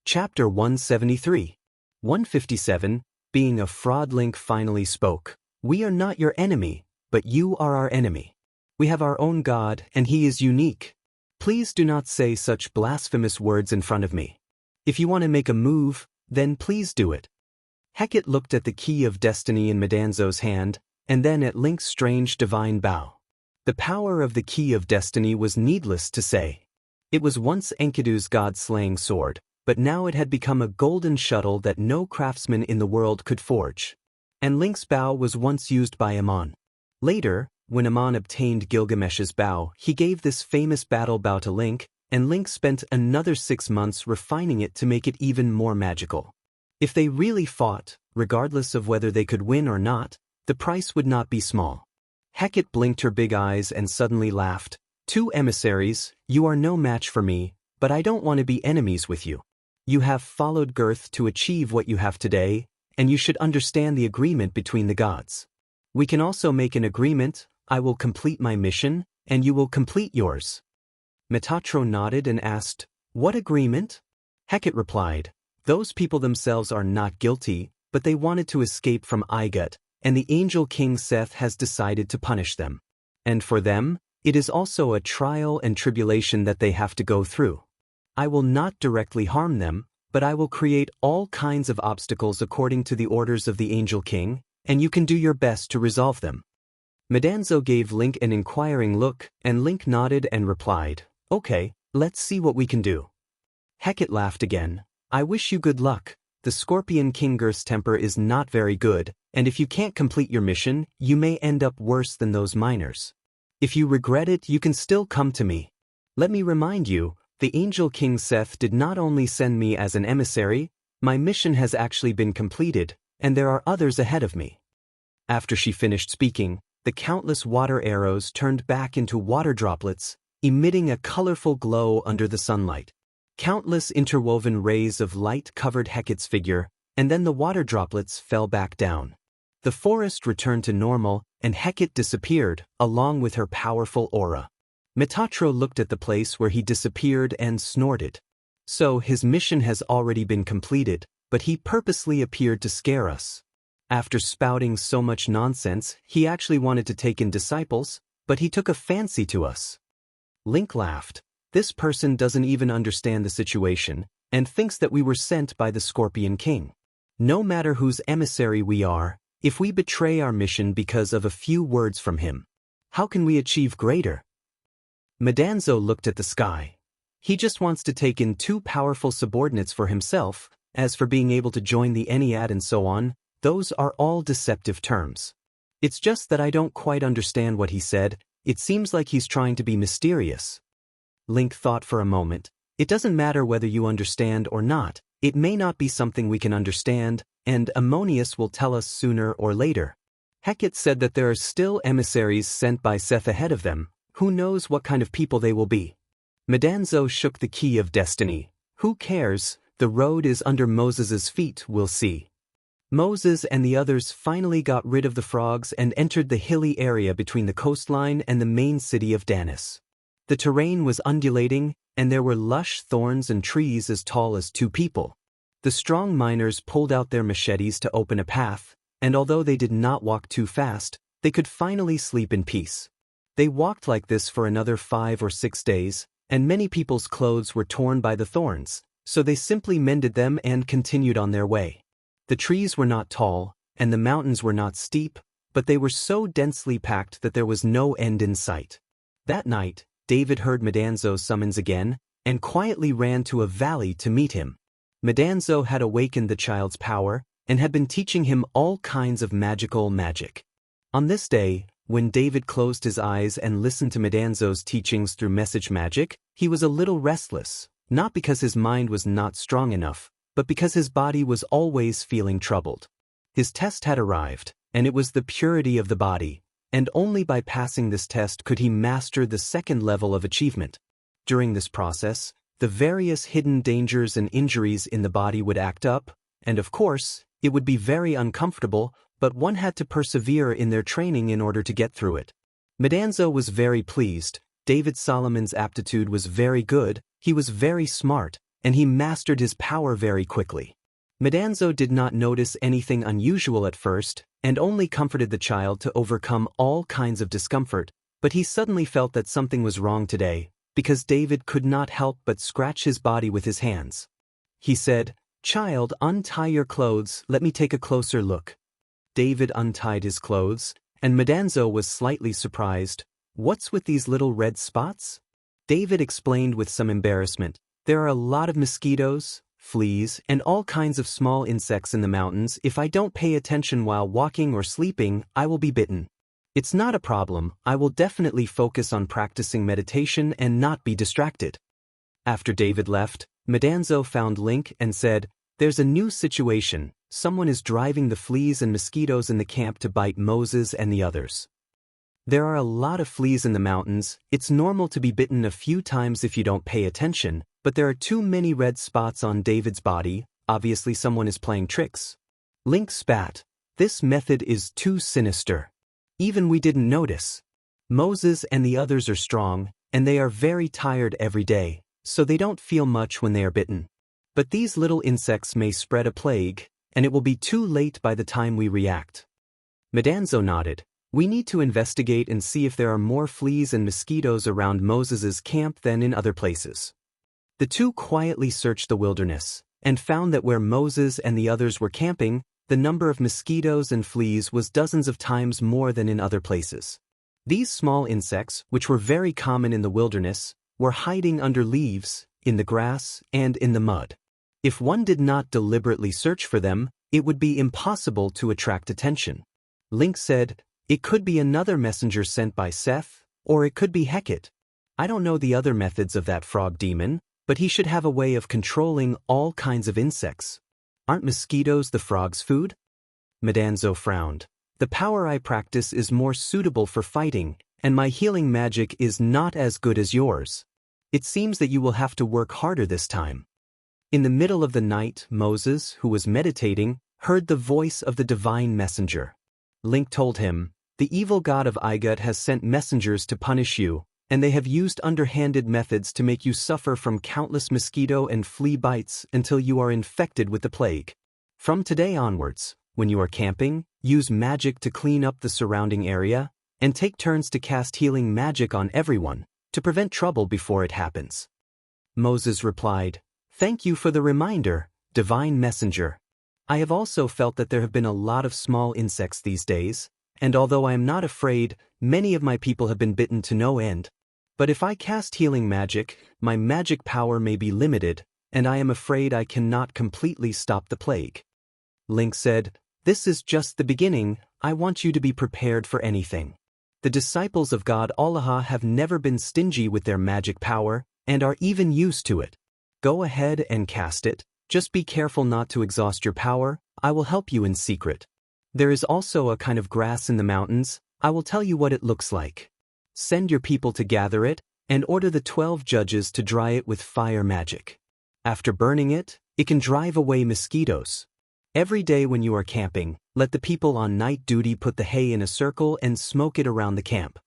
Chapter 173. 157. Being a fraud. Link finally spoke. We are not your enemy, but you are our enemy. We have our own God, and he is unique. Please do not say such blasphemous words in front of me. If you want to make a move, then please do it. Hecate looked at the key of destiny in Madanzo's hand, and then at Link's strange divine bow. The power of the key of destiny was needless to say. It was once Enkidu's god-slaying sword, but now it had become a golden shuttle that no craftsman in the world could forge. And Link's bow was once used by Ammon. Later, when Ammon obtained Gilgamesh's bow, he gave this famous battle bow to Link, and Link spent another 6 months refining it to make it even more magical. If they really fought, regardless of whether they could win or not, the price would not be small. Hecate blinked her big eyes and suddenly laughed. Two emissaries, you are no match for me, but I don't want to be enemies with you. You have followed Girth to achieve what you have today, and you should understand the agreement between the gods. We can also make an agreement. I will complete my mission, and you will complete yours. Metatron nodded and asked, what agreement? Hecate replied, those people themselves are not guilty, but they wanted to escape from Igut, and the angel king Seth has decided to punish them. And for them, it is also a trial and tribulation that they have to go through. I will not directly harm them, but I will create all kinds of obstacles according to the orders of the angel king, and you can do your best to resolve them. Madanzo gave Link an inquiring look, and Link nodded and replied, okay, let's see what we can do. Hecate laughed again. I wish you good luck. The Scorpion King Girth's temper is not very good, and if you can't complete your mission, you may end up worse than those miners. If you regret it, you can still come to me. Let me remind you, the angel king Seth did not only send me as an emissary, my mission has actually been completed, and there are others ahead of me. After she finished speaking, the countless water arrows turned back into water droplets, emitting a colorful glow under the sunlight. Countless interwoven rays of light covered Hecate's figure, and then the water droplets fell back down. The forest returned to normal, and Hecate disappeared, along with her powerful aura. Metatron looked at the place where he disappeared and snorted. So his mission has already been completed, but he purposely appeared to scare us. After spouting so much nonsense, he actually wanted to take in disciples, but he took a fancy to us. Link laughed. This person doesn't even understand the situation, and thinks that we were sent by the Scorpion King. No matter whose emissary we are, if we betray our mission because of a few words from him, how can we achieve greater? Madanzo looked at the sky. He just wants to take in 2 powerful subordinates for himself. As for being able to join the Ennead and so on, those are all deceptive terms. It's just that I don't quite understand what he said. It seems like he's trying to be mysterious. Link thought for a moment. It doesn't matter whether you understand or not. It may not be something we can understand, and Ammonius will tell us sooner or later. Hecate said that there are still emissaries sent by Seth ahead of them. Who knows what kind of people they will be? Madanzo shook the key of destiny. Who cares? The road is under Moses's feet, we'll see. Moses and the others finally got rid of the frogs and entered the hilly area between the coastline and the main city of Danis. The terrain was undulating, and there were lush thorns and trees as tall as 2 people. The strong miners pulled out their machetes to open a path, and although they did not walk too fast, they could finally sleep in peace. They walked like this for another 5 or 6 days, and many people's clothes were torn by the thorns, so they simply mended them and continued on their way. The trees were not tall, and the mountains were not steep, but they were so densely packed that there was no end in sight. That night, David heard Madanzo's summons again, and quietly ran to a valley to meet him. Madanzo had awakened the child's power, and had been teaching him all kinds of magic. On this day, when David closed his eyes and listened to Madanzo's teachings through message magic, he was a little restless, not because his mind was not strong enough, but because his body was always feeling troubled. His test had arrived, and it was the purity of the body, and only by passing this test could he master the 2nd level of achievement. During this process, the various hidden dangers and injuries in the body would act up, and of course, it would be very uncomfortable, but one had to persevere in their training in order to get through it. Madanzo was very pleased. David Solomon's aptitude was very good, he was very smart, and he mastered his power very quickly. Medanzo did not notice anything unusual at first, and only comforted the child to overcome all kinds of discomfort, but he suddenly felt that something was wrong today, because David could not help but scratch his body with his hands. He said, "Child, untie your clothes, let me take a closer look." David untied his clothes, and Medanzo was slightly surprised. "What's with these little red spots?" David explained with some embarrassment. "There are a lot of mosquitoes, fleas, and all kinds of small insects in the mountains. If I don't pay attention while walking or sleeping, I will be bitten. It's not a problem, I will definitely focus on practicing meditation and not be distracted." After David left, Medanzo found Link and said, "There's a new situation. Someone is driving the fleas and mosquitoes in the camp to bite Moses and the others. There are a lot of fleas in the mountains. It's normal to be bitten a few times if you don't pay attention, but there are too many red spots on David's body. Obviously someone is playing tricks." Link spat. "This method is too sinister. Even we didn't notice. Moses and the others are strong, and they are very tired every day, so they don't feel much when they are bitten. But these little insects may spread a plague, and it will be too late by the time we react." Medanzo nodded. "We need to investigate and see if there are more fleas and mosquitoes around Moses's camp than in other places." The two quietly searched the wilderness, and found that where Moses and the others were camping, the number of mosquitoes and fleas was dozens of times more than in other places. These small insects, which were very common in the wilderness, were hiding under leaves, in the grass, and in the mud. If one did not deliberately search for them, it would be impossible to attract attention. Link said, "It could be another messenger sent by Seth, or it could be Hecate. I don't know the other methods of that frog demon, but he should have a way of controlling all kinds of insects. Aren't mosquitoes the frog's food?" Medanzo frowned. "The power I practice is more suitable for fighting, and my healing magic is not as good as yours. It seems that you will have to work harder this time." In the middle of the night, Moses, who was meditating, heard the voice of the divine messenger. Link told him, "The evil god of Igut has sent messengers to punish you, and they have used underhanded methods to make you suffer from countless mosquito and flea bites until you are infected with the plague. From today onwards, when you are camping, use magic to clean up the surrounding area, and take turns to cast healing magic on everyone, to prevent trouble before it happens." Moses replied, "Thank you for the reminder, divine messenger. I have also felt that there have been a lot of small insects these days, and although I am not afraid, many of my people have been bitten to no end. But if I cast healing magic, my magic power may be limited, and I am afraid I cannot completely stop the plague." Link said, "This is just the beginning. I want you to be prepared for anything. The disciples of God Allah have never been stingy with their magic power, and are even used to it. Go ahead and cast it. Just be careful not to exhaust your power. I will help you in secret. There is also a kind of grass in the mountains. I will tell you what it looks like. Send your people to gather it, and order the 12 judges to dry it with fire magic. After burning it, it can drive away mosquitoes. Every day when you are camping, let the people on night duty put the hay in a circle and smoke it around the camp."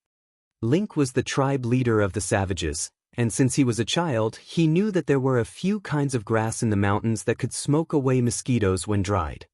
Link was the tribe leader of the savages, and since he was a child, he knew that there were a few kinds of grass in the mountains that could smoke away mosquitoes when dried.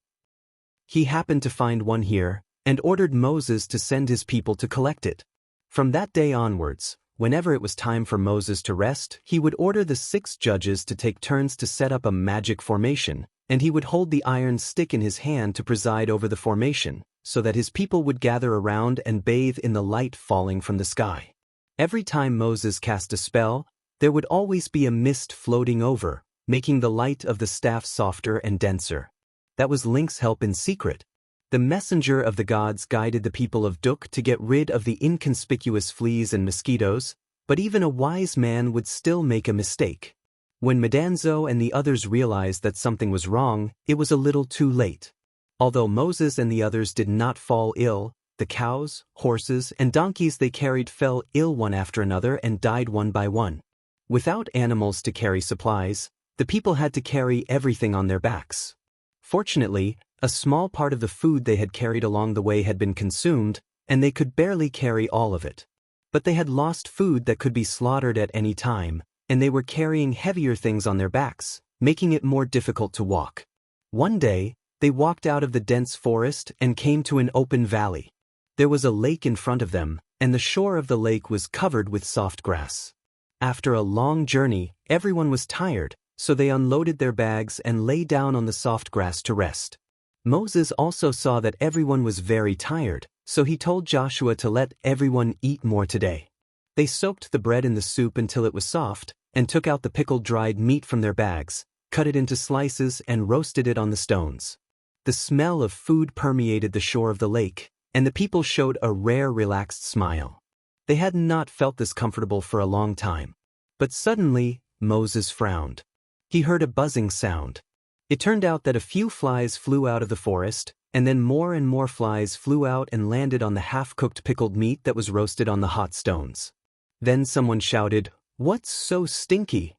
He happened to find one here, and ordered Moses to send his people to collect it. From that day onwards, whenever it was time for Moses to rest, he would order the 6 judges to take turns to set up a magic formation, and he would hold the iron stick in his hand to preside over the formation, so that his people would gather around and bathe in the light falling from the sky. Every time Moses cast a spell, there would always be a mist floating over, making the light of the staff softer and denser. That was Link's help in secret. The messenger of the gods guided the people of Duk to get rid of the inconspicuous fleas and mosquitoes, but even a wise man would still make a mistake. When Medanzo and the others realized that something was wrong, it was a little too late. Although Moses and the others did not fall ill, the cows, horses, and donkeys they carried fell ill one after another and died one by one. Without animals to carry supplies, the people had to carry everything on their backs. Fortunately, a small part of the food they had carried along the way had been consumed, and they could barely carry all of it. But they had lost food that could be slaughtered at any time, and they were carrying heavier things on their backs, making it more difficult to walk. One day, they walked out of the dense forest and came to an open valley. There was a lake in front of them, and the shore of the lake was covered with soft grass. After a long journey, everyone was tired, so they unloaded their bags and lay down on the soft grass to rest. Moses also saw that everyone was very tired, so he told Joshua to let everyone eat more today. They soaked the bread in the soup until it was soft, and took out the pickled dried meat from their bags, cut it into slices and roasted it on the stones. The smell of food permeated the shore of the lake, and the people showed a rare relaxed smile. They had not felt this comfortable for a long time. But suddenly, Moses frowned. He heard a buzzing sound. It turned out that a few flies flew out of the forest, and then more and more flies flew out and landed on the half-cooked pickled meat that was roasted on the hot stones. Then someone shouted, "What's so stinky?"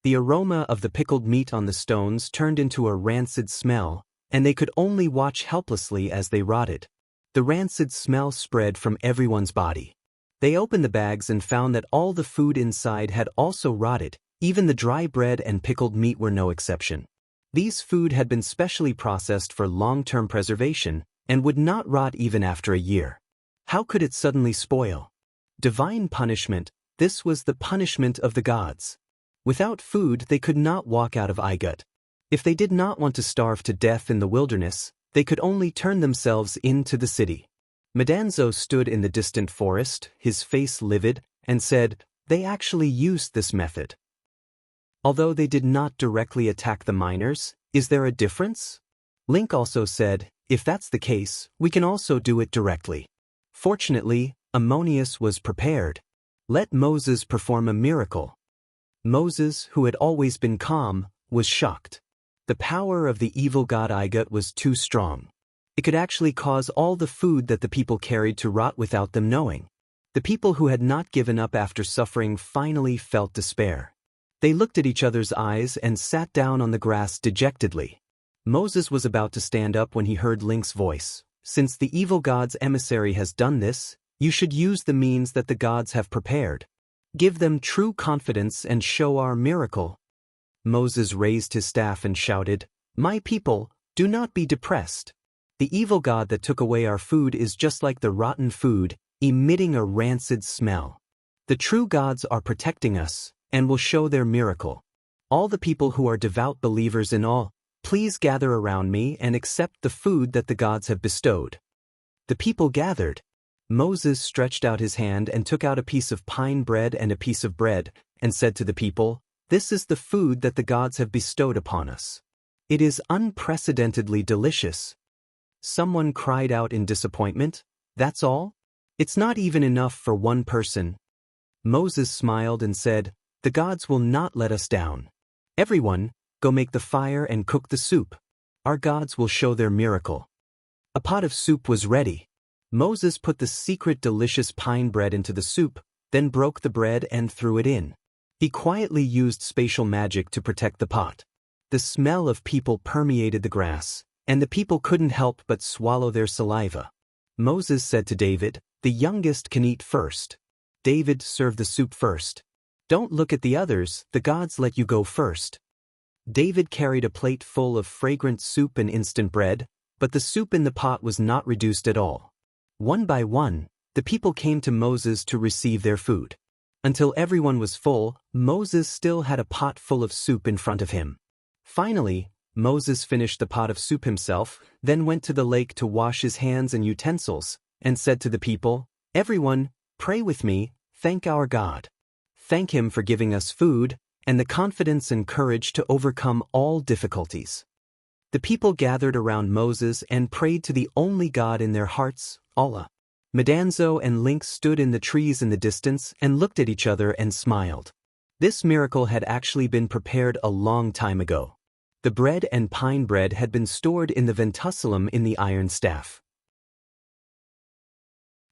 The aroma of the pickled meat on the stones turned into a rancid smell, and they could only watch helplessly as they rotted. The rancid smell spread from everyone's body. They opened the bags and found that all the food inside had also rotted, even the dry bread and pickled meat were no exception. These food had been specially processed for long-term preservation and would not rot even after a year. How could it suddenly spoil? Divine punishment, this was the punishment of the gods. Without food they could not walk out of Egypt. If they did not want to starve to death in the wilderness, they could only turn themselves into the city. Medanzo stood in the distant forest, his face livid, and said, "They actually used this method." Although they did not directly attack the miners, is there a difference? Link also said, "If that's the case, we can also do it directly." Fortunately, Ammonius was prepared. Let Moses perform a miracle. Moses, who had always been calm, was shocked. The power of the evil god Igut was too strong. It could actually cause all the food that the people carried to rot without them knowing. The people who had not given up after suffering finally felt despair. They looked at each other's eyes and sat down on the grass dejectedly. Moses was about to stand up when he heard Link's voice. "Since the evil god's emissary has done this, you should use the means that the gods have prepared. Give them true confidence and show our miracle." Moses raised his staff and shouted, "My people, do not be depressed. The evil god that took away our food is just like the rotten food, emitting a rancid smell. The true gods are protecting us, and will show their miracle. All the people who are devout believers in all, please gather around me and accept the food that the gods have bestowed." The people gathered. Moses stretched out his hand and took out a piece of pine bread and a piece of bread, and said to the people, "This is the food that the gods have bestowed upon us. It is unprecedentedly delicious." Someone cried out in disappointment, "That's all? It's not even enough for one person." Moses smiled and said, "The gods will not let us down. Everyone, go make the fire and cook the soup. Our gods will show their miracle." A pot of soup was ready. Moses put the secret delicious pine bread into the soup, then broke the bread and threw it in. He quietly used spatial magic to protect the pot. The smell of people permeated the grass, and the people couldn't help but swallow their saliva. Moses said to David, "The youngest can eat first." David served the soup first. "Don't look at the others, the gods let you go first." David carried a plate full of fragrant soup and instant bread, but the soup in the pot was not reduced at all. One by one, the people came to Moses to receive their food. Until everyone was full, Moses still had a pot full of soup in front of him. Finally, Moses finished the pot of soup himself, then went to the lake to wash his hands and utensils, and said to the people, "Everyone, pray with me, thank our God. Thank him for giving us food, and the confidence and courage to overcome all difficulties." The people gathered around Moses and prayed to the only God in their hearts, Allah. Medanzo and Link stood in the trees in the distance and looked at each other and smiled. This miracle had actually been prepared a long time ago. The bread and pine bread had been stored in the ventosylum in the iron staff.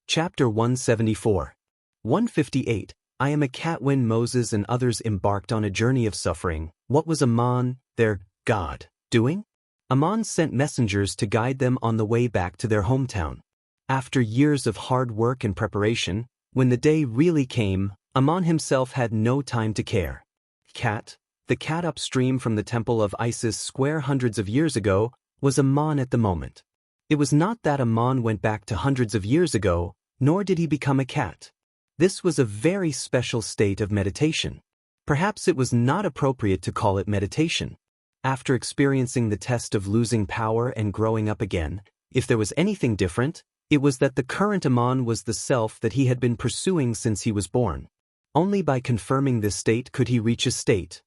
Chapter 174. 158. I am a cat. When Moses and others embarked on a journey of suffering, what was Ammon, their god, doing? Ammon sent messengers to guide them on the way back to their hometown. After years of hard work and preparation, when the day really came, Ammon himself had no time to care. "Cat, the cat upstream from the temple of Isis Square hundreds of years ago, was Amon at the moment. It was not that Amon went back to hundreds of years ago, nor did he become a cat. This was a very special state of meditation. Perhaps it was not appropriate to call it meditation. After experiencing the test of losing power and growing up again, if there was anything different, it was that the current Amon was the self that he had been pursuing since he was born. Only by confirming this state could he reach a state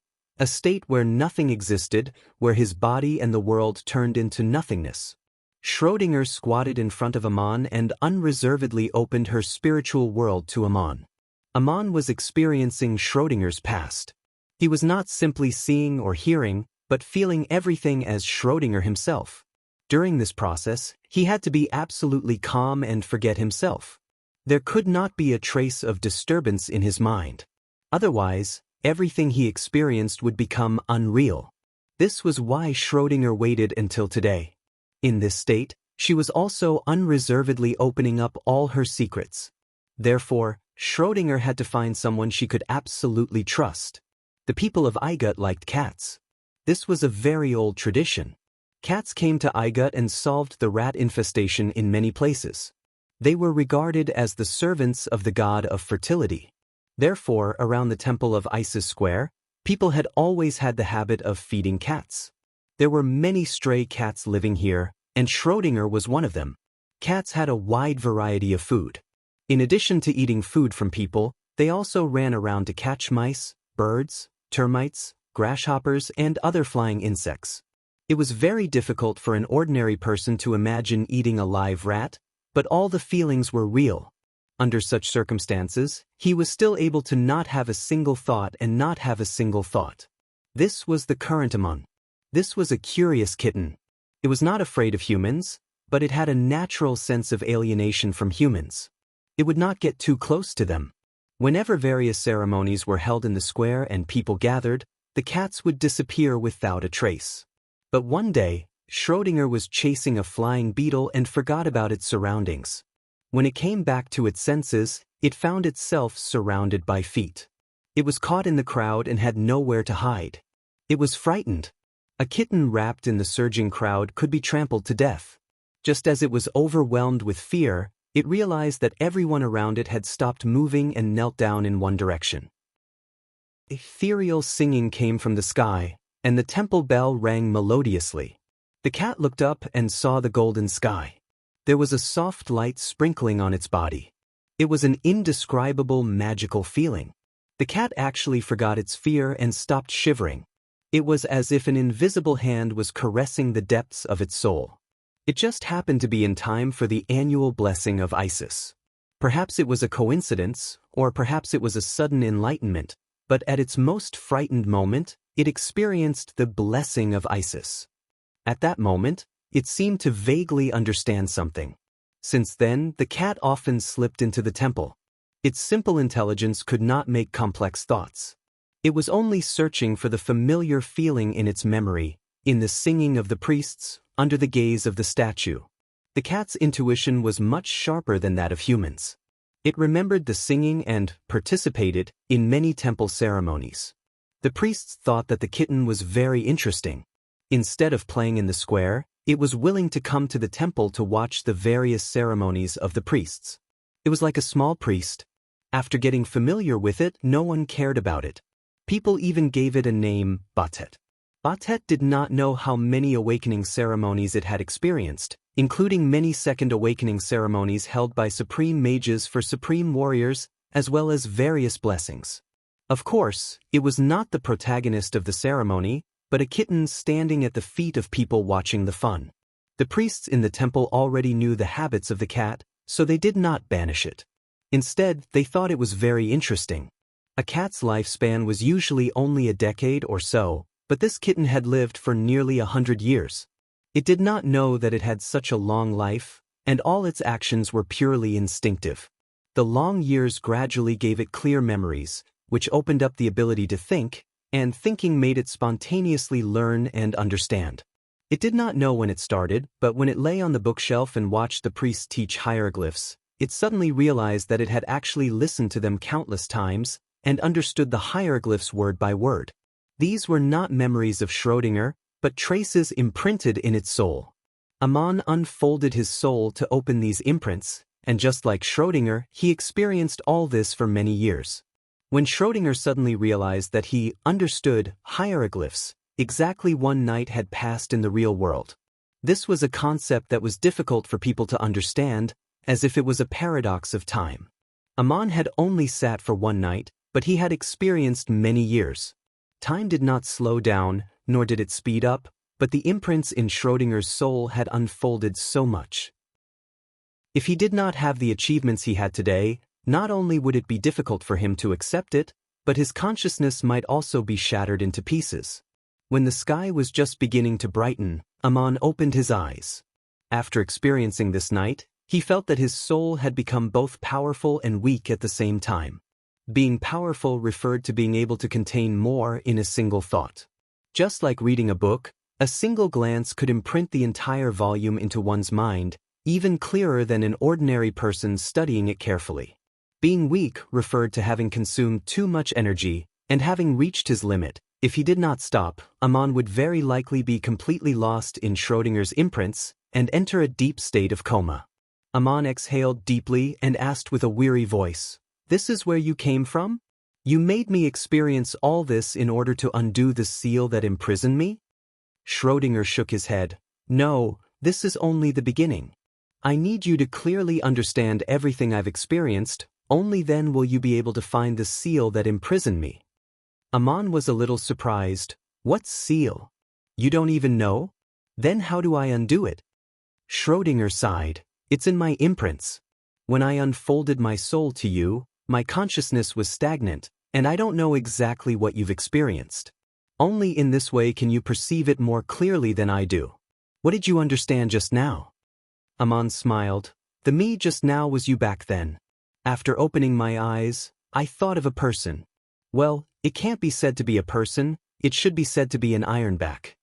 where nothing existed, where his body and the world turned into nothingness. Schrödinger squatted in front of Amon and unreservedly opened her spiritual world to Amon. Amon was experiencing Schrödinger's past. He was not simply seeing or hearing, but feeling everything as Schrödinger himself. During this process, he had to be absolutely calm and forget himself. There could not be a trace of disturbance in his mind. Otherwise, everything he experienced would become unreal. This was why Schrödinger waited until today. In this state, she was also unreservedly opening up all her secrets. Therefore, Schrödinger had to find someone she could absolutely trust. The people of Igut liked cats. This was a very old tradition. Cats came to Igut and solved the rat infestation in many places. They were regarded as the servants of the god of fertility. Therefore, around the temple of Isis Square, people had always had the habit of feeding cats. There were many stray cats living here, and Schrödinger was one of them. Cats had a wide variety of food. In addition to eating food from people, they also ran around to catch mice, birds, termites, grasshoppers, and other flying insects. It was very difficult for an ordinary person to imagine eating a live rat, but all the feelings were real. Under such circumstances, he was still able to not have a single thought and not have a single thought. This was the current Amon. This was a curious kitten. It was not afraid of humans, but it had a natural sense of alienation from humans. It would not get too close to them. Whenever various ceremonies were held in the square and people gathered, the cats would disappear without a trace. But one day, Schrödinger was chasing a flying beetle and forgot about its surroundings. When it came back to its senses, it found itself surrounded by feet. It was caught in the crowd and had nowhere to hide. It was frightened. A kitten wrapped in the surging crowd could be trampled to death. Just as it was overwhelmed with fear, it realized that everyone around it had stopped moving and knelt down in one direction. Ethereal singing came from the sky, and the temple bell rang melodiously. The cat looked up and saw the golden sky. There was a soft light sprinkling on its body. It was an indescribable magical feeling. The cat actually forgot its fear and stopped shivering. It was as if an invisible hand was caressing the depths of its soul. It just happened to be in time for the annual blessing of Isis. Perhaps it was a coincidence, or perhaps it was a sudden enlightenment, but at its most frightened moment, it experienced the blessing of Isis. At that moment, it seemed to vaguely understand something. Since then, the cat often slipped into the temple. Its simple intelligence could not make complex thoughts. It was only searching for the familiar feeling in its memory, in the singing of the priests, under the gaze of the statue. The cat's intuition was much sharper than that of humans. It remembered the singing and participated in many temple ceremonies. The priests thought that the kitten was very interesting. Instead of playing in the square, it was willing to come to the temple to watch the various ceremonies of the priests. It was like a small priest. After getting familiar with it, no one cared about it. People even gave it a name, Batet. Batet did not know how many awakening ceremonies it had experienced, including many second awakening ceremonies held by supreme mages for supreme warriors, as well as various blessings. Of course, it was not the protagonist of the ceremony, but a kitten standing at the feet of people watching the fun. The priests in the temple already knew the habits of the cat, so they did not banish it. Instead, they thought it was very interesting. A cat's lifespan was usually only a decade or so, but this kitten had lived for nearly 100 years. It did not know that it had such a long life, and all its actions were purely instinctive. The long years gradually gave it clear memories, which opened up the ability to think, and thinking made it spontaneously learn and understand. It did not know when it started, but when it lay on the bookshelf and watched the priests teach hieroglyphs, it suddenly realized that it had actually listened to them countless times and understood the hieroglyphs word by word. These were not memories of Schrödinger, but traces imprinted in its soul. Aman unfolded his soul to open these imprints, and just like Schrödinger, he experienced all this for many years. When Schrödinger suddenly realized that he understood hieroglyphs, exactly one night had passed in the real world. This was a concept that was difficult for people to understand, as if it was a paradox of time. Aman had only sat for one night, but he had experienced many years. Time did not slow down, nor did it speed up, but the imprints in Schrödinger's soul had unfolded so much. If he did not have the achievements he had today, not only would it be difficult for him to accept it, but his consciousness might also be shattered into pieces. When the sky was just beginning to brighten, Aman opened his eyes. After experiencing this night, he felt that his soul had become both powerful and weak at the same time. Being powerful referred to being able to contain more in a single thought. Just like reading a book, a single glance could imprint the entire volume into one's mind, even clearer than an ordinary person studying it carefully. Being weak referred to having consumed too much energy, and having reached his limit. If he did not stop, Aman would very likely be completely lost in Schrödinger's imprints and enter a deep state of coma. Aman exhaled deeply and asked with a weary voice, "This is where you came from? You made me experience all this in order to undo the seal that imprisoned me?" Schrödinger shook his head. "No, this is only the beginning. I need you to clearly understand everything I've experienced, only then will you be able to find the seal that imprisoned me." Aman was a little surprised. "What seal? You don't even know? Then how do I undo it?" Schrödinger sighed. "It's in my imprints. When I unfolded my soul to you, my consciousness was stagnant, and I don't know exactly what you've experienced. Only in this way can you perceive it more clearly than I do. What did you understand just now?" Aman smiled. "The me just now was you back then. After opening my eyes, I thought of a person. Well, it can't be said to be a person, it should be said to be an ironback."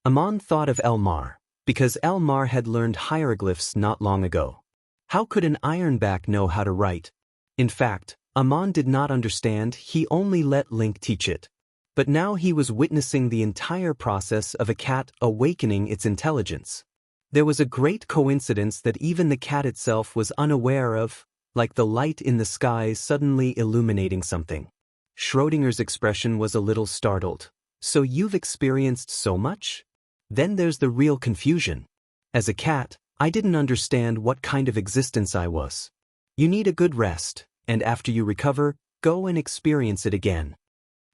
Aman thought of Elmar, because Elmar had learned hieroglyphs not long ago. How could an ironback know how to write? In fact, Aman did not understand, he only let Link teach it. But now he was witnessing the entire process of a cat awakening its intelligence. There was a great coincidence that even the cat itself was unaware of, like the light in the sky suddenly illuminating something. Schrödinger's expression was a little startled. "So you've experienced so much? Then there's the real confusion. As a cat, I didn't understand what kind of existence I was. You need a good rest, and after you recover, go and experience it again."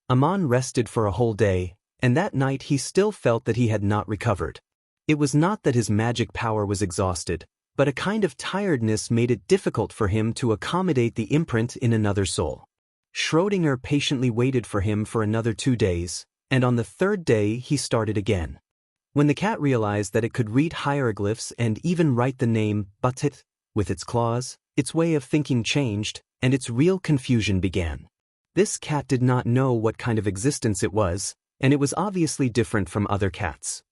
Aman rested for a whole day, and that night he still felt that he had not recovered. It was not that his magic power was exhausted, but a kind of tiredness made it difficult for him to accommodate the imprint in another soul. Schrödinger patiently waited for him for another 2 days, and on the third day he started again. When the cat realized that it could read hieroglyphs and even write the name Batit with its claws, its way of thinking changed, and its real confusion began. This cat did not know what kind of existence it was, and it was obviously different from other cats.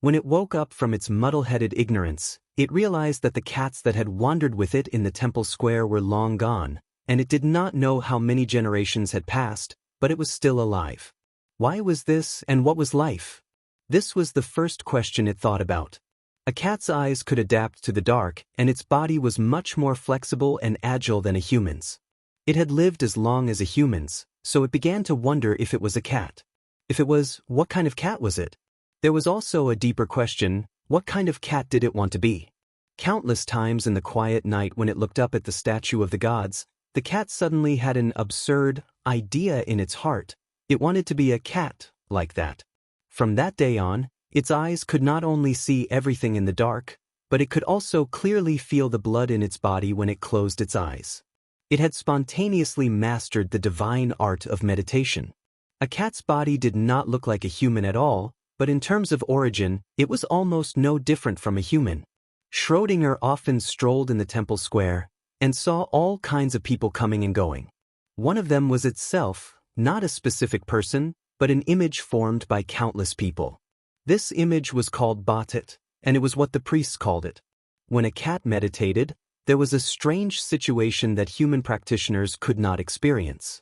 When it woke up from its muddle-headed ignorance, it realized that the cats that had wandered with it in the temple square were long gone, and it did not know how many generations had passed, but it was still alive. Why was this, and what was life? This was the first question it thought about. A cat's eyes could adapt to the dark, and its body was much more flexible and agile than a human's. It had lived as long as a human's, so it began to wonder if it was a cat. If it was, what kind of cat was it? There was also a deeper question, what kind of cat did it want to be? Countless times in the quiet night when it looked up at the statue of the gods, the cat suddenly had an absurd idea in its heart. It wanted to be a cat, like that. From that day on, its eyes could not only see everything in the dark, but it could also clearly feel the blood in its body when it closed its eyes. It had spontaneously mastered the divine art of meditation. A cat's body did not look like a human at all, but in terms of origin, it was almost no different from a human. Schrödinger often strolled in the temple square and saw all kinds of people coming and going. One of them was itself, not a specific person, but an image formed by countless people. This image was called Batit, and it was what the priests called it. When a cat meditated, there was a strange situation that human practitioners could not experience.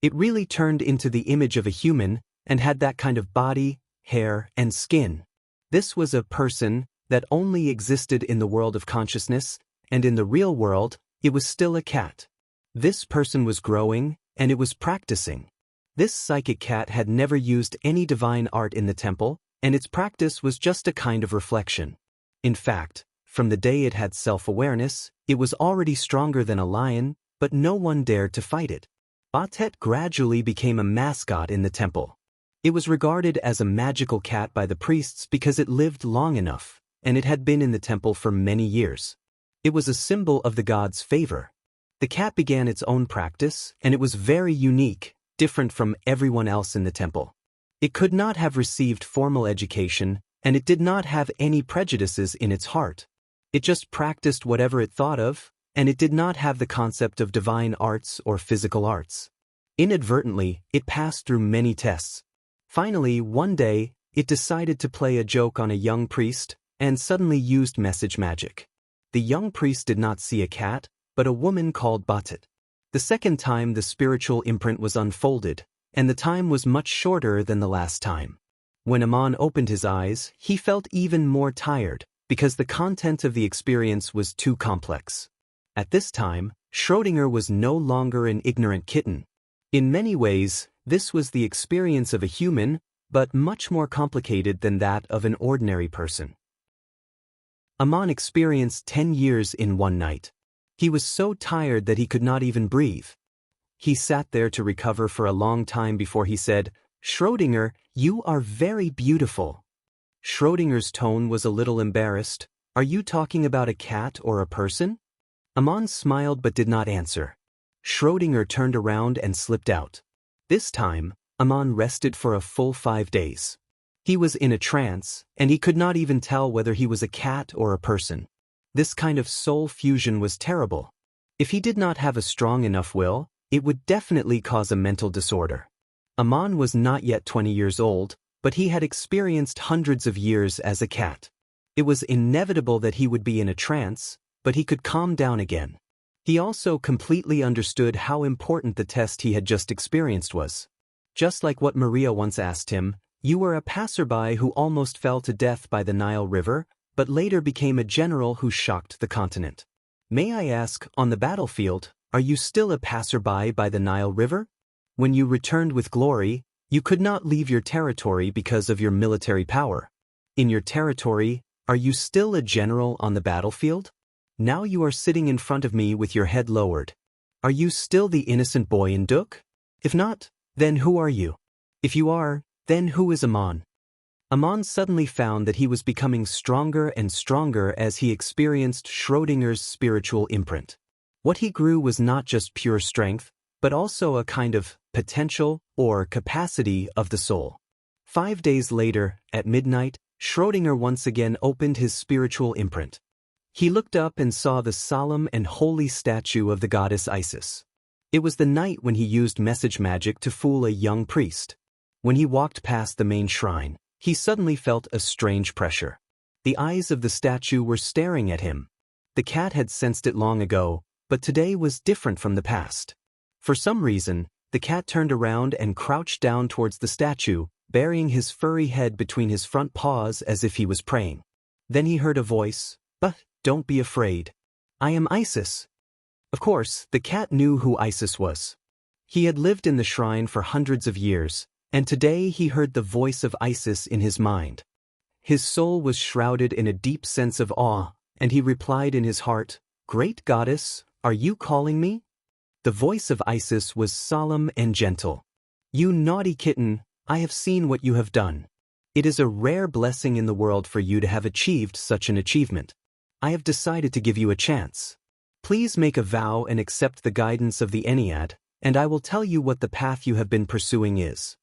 It really turned into the image of a human and had that kind of body, hair, and skin. This was a person that only existed in the world of consciousness, and in the real world, it was still a cat. This person was growing, and it was practicing. This psychic cat had never used any divine art in the temple, and its practice was just a kind of reflection. In fact, from the day it had self-awareness, it was already stronger than a lion, but no one dared to fight it. Batet gradually became a mascot in the temple. It was regarded as a magical cat by the priests because it lived long enough, and it had been in the temple for many years. It was a symbol of the god's favor. The cat began its own practice, and it was very unique, different from everyone else in the temple. It could not have received formal education, and it did not have any prejudices in its heart. It just practiced whatever it thought of, and it did not have the concept of divine arts or physical arts. Inadvertently, it passed through many tests. Finally, one day, it decided to play a joke on a young priest, and suddenly used message magic. The young priest did not see a cat, but a woman called Batet. The second time the spiritual imprint was unfolded, and the time was much shorter than the last time. When Aman opened his eyes, he felt even more tired, because the content of the experience was too complex. At this time, Schrödinger was no longer an ignorant kitten. In many ways, this was the experience of a human, but much more complicated than that of an ordinary person. Aman experienced 10 years in one night. He was so tired that he could not even breathe. He sat there to recover for a long time before he said, "Schrödinger, you are very beautiful." Schrödinger's tone was a little embarrassed. "Are you talking about a cat or a person?" Aman smiled but did not answer. Schrödinger turned around and slipped out. This time, Aman rested for a full 5 days. He was in a trance, and he could not even tell whether he was a cat or a person. This kind of soul fusion was terrible. If he did not have a strong enough will, it would definitely cause a mental disorder. Aman was not yet 20 years old, but he had experienced hundreds of years as a cat. It was inevitable that he would be in a trance, but he could calm down again. He also completely understood how important the test he had just experienced was. Just like what Maria once asked him, "You were a passerby who almost fell to death by the Nile River, but later became a general who shocked the continent. May I ask, on the battlefield, are you still a passerby by the Nile River? When you returned with glory, you could not leave your territory because of your military power. In your territory, are you still a general on the battlefield? Now you are sitting in front of me with your head lowered. Are you still the innocent boy in Duk? If not, then who are you? If you are, then who is Aman?" Aman suddenly found that he was becoming stronger and stronger as he experienced Schrödinger's spiritual imprint. What he grew was not just pure strength, but also a kind of potential or capacity of the soul. 5 days later, at midnight, Schrödinger once again opened his spiritual imprint. He looked up and saw the solemn and holy statue of the goddess Isis. It was the night when he used message magic to fool a young priest. When he walked past the main shrine, he suddenly felt a strange pressure. The eyes of the statue were staring at him. The cat had sensed it long ago, but today was different from the past. For some reason, the cat turned around and crouched down towards the statue, burying his furry head between his front paws as if he was praying. Then he heard a voice, "But don't be afraid. I am Isis." Of course, the cat knew who Isis was. He had lived in the shrine for hundreds of years, and today he heard the voice of Isis in his mind. His soul was shrouded in a deep sense of awe, and he replied in his heart, "Great goddess, are you calling me?" The voice of Isis was solemn and gentle. "You naughty kitten, I have seen what you have done. It is a rare blessing in the world for you to have achieved such an achievement. I have decided to give you a chance. Please make a vow and accept the guidance of the Ennead, and I will tell you what the path you have been pursuing is."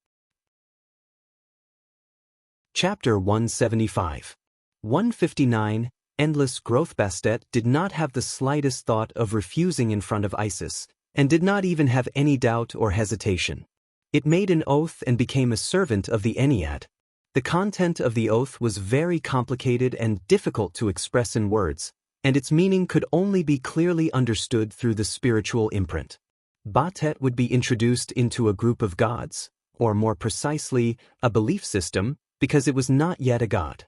Chapter 175. 159. Endless Growth. Bastet did not have the slightest thought of refusing in front of Isis, and did not even have any doubt or hesitation. It made an oath and became a servant of the Ennead. The content of the oath was very complicated and difficult to express in words, and its meaning could only be clearly understood through the spiritual imprint. Batet would be introduced into a group of gods, or more precisely, a belief system, because it was not yet a god.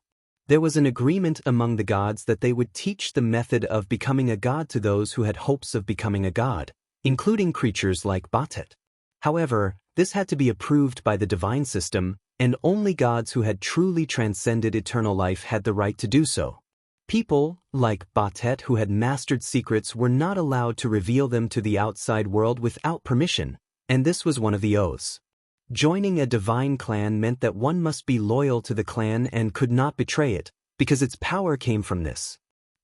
There was an agreement among the gods that they would teach the method of becoming a god to those who had hopes of becoming a god, including creatures like Batet. However, this had to be approved by the divine system, and only gods who had truly transcended eternal life had the right to do so. People, like Batet who had mastered secrets, were not allowed to reveal them to the outside world without permission, and this was one of the oaths. Joining a divine clan meant that one must be loyal to the clan and could not betray it, because its power came from this.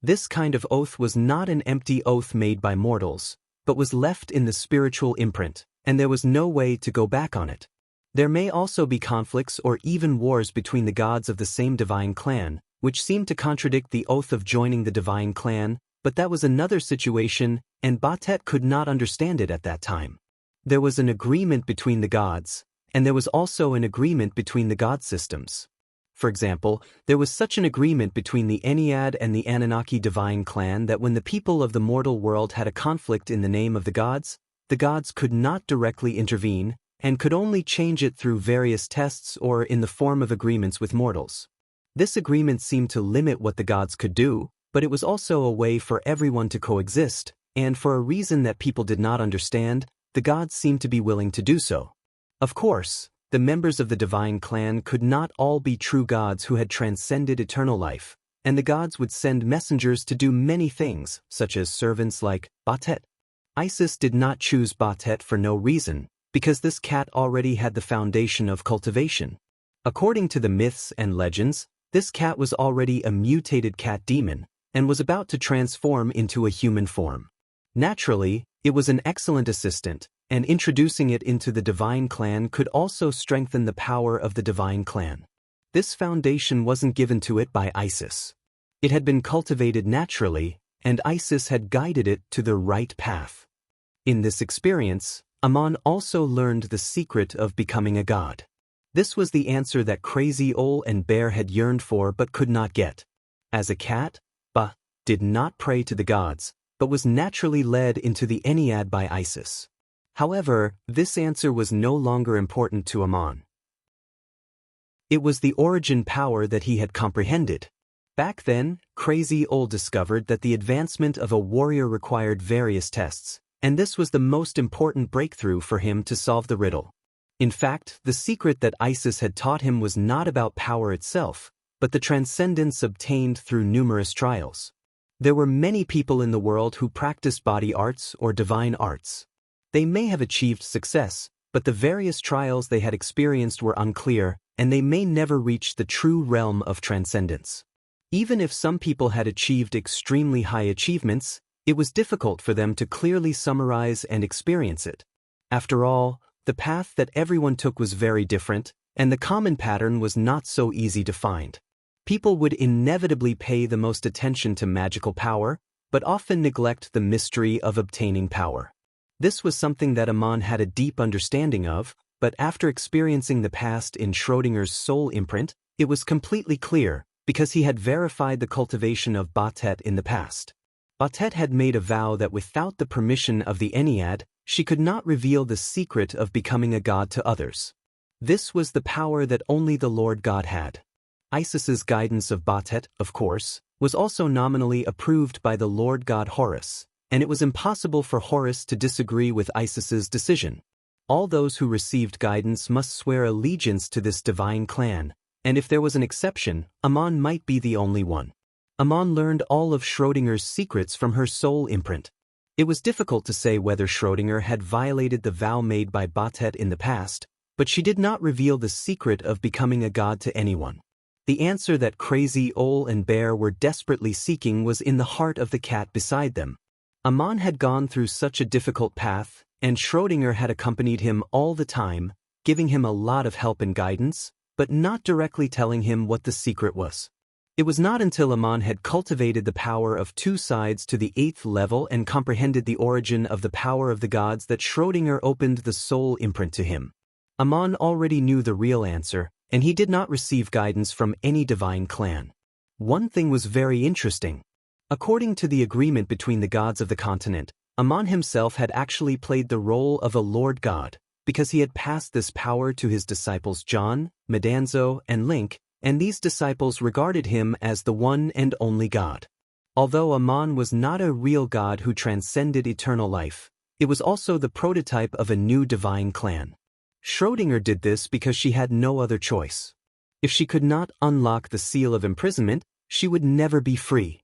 This kind of oath was not an empty oath made by mortals, but was left in the spiritual imprint, and there was no way to go back on it. There may also be conflicts or even wars between the gods of the same divine clan, which seemed to contradict the oath of joining the divine clan, but that was another situation, and Batet could not understand it at that time. There was an agreement between the gods, and there was also an agreement between the god systems. For example, there was such an agreement between the Ennead and the Anunnaki divine clan that when the people of the mortal world had a conflict in the name of the gods could not directly intervene, and could only change it through various tests or in the form of agreements with mortals. This agreement seemed to limit what the gods could do, but it was also a way for everyone to coexist, and for a reason that people did not understand, the gods seemed to be willing to do so. Of course, the members of the divine clan could not all be true gods who had transcended eternal life, and the gods would send messengers to do many things, such as servants like Batet. Isis did not choose Batet for no reason, because this cat already had the foundation of cultivation. According to the myths and legends, this cat was already a mutated cat demon, and was about to transform into a human form. Naturally, it was an excellent assistant, and introducing it into the divine clan could also strengthen the power of the divine clan. This foundation wasn't given to it by Isis. It had been cultivated naturally, and Isis had guided it to the right path. In this experience, Amon also learned the secret of becoming a god. This was the answer that Crazy Owl and Bear had yearned for but could not get. As a cat, Ba did not pray to the gods, but was naturally led into the Ennead by Isis. However, this answer was no longer important to Amon. It was the origin power that he had comprehended. Back then, Crazy Owl discovered that the advancement of a warrior required various tests, and this was the most important breakthrough for him to solve the riddle. In fact, the secret that Isis had taught him was not about power itself, but the transcendence obtained through numerous trials. There were many people in the world who practiced body arts or divine arts. They may have achieved success, but the various trials they had experienced were unclear, and they may never reach the true realm of transcendence. Even if some people had achieved extremely high achievements, it was difficult for them to clearly summarize and experience it. After all, the path that everyone took was very different, and the common pattern was not so easy to find. People would inevitably pay the most attention to magical power, but often neglect the mystery of obtaining power. This was something that Amon had a deep understanding of, but after experiencing the past in Schrödinger's soul imprint, it was completely clear, because he had verified the cultivation of Batet in the past. Batet had made a vow that without the permission of the Ennead, she could not reveal the secret of becoming a god to others. This was the power that only the Lord God had. Isis's guidance of Batet, of course, was also nominally approved by the Lord God Horus, and it was impossible for Horus to disagree with Isis's decision. All those who received guidance must swear allegiance to this divine clan, and if there was an exception, Amon might be the only one. Amon learned all of Schrödinger's secrets from her soul imprint. It was difficult to say whether Schrödinger had violated the vow made by Batet in the past, but she did not reveal the secret of becoming a god to anyone. The answer that Crazy Owl and Bear were desperately seeking was in the heart of the cat beside them. Amon had gone through such a difficult path, and Schrödinger had accompanied him all the time, giving him a lot of help and guidance, but not directly telling him what the secret was. It was not until Amon had cultivated the power of two sides to the 8th level and comprehended the origin of the power of the gods that Schrödinger opened the soul imprint to him. Amon already knew the real answer, and he did not receive guidance from any divine clan. One thing was very interesting. According to the agreement between the gods of the continent, Amon himself had actually played the role of a Lord God, because he had passed this power to his disciples John, Medanzo, and Link, and these disciples regarded him as the one and only God. Although Amon was not a real God who transcended eternal life, it was also the prototype of a new divine clan. Schrödinger did this because she had no other choice. If she could not unlock the seal of imprisonment, she would never be free.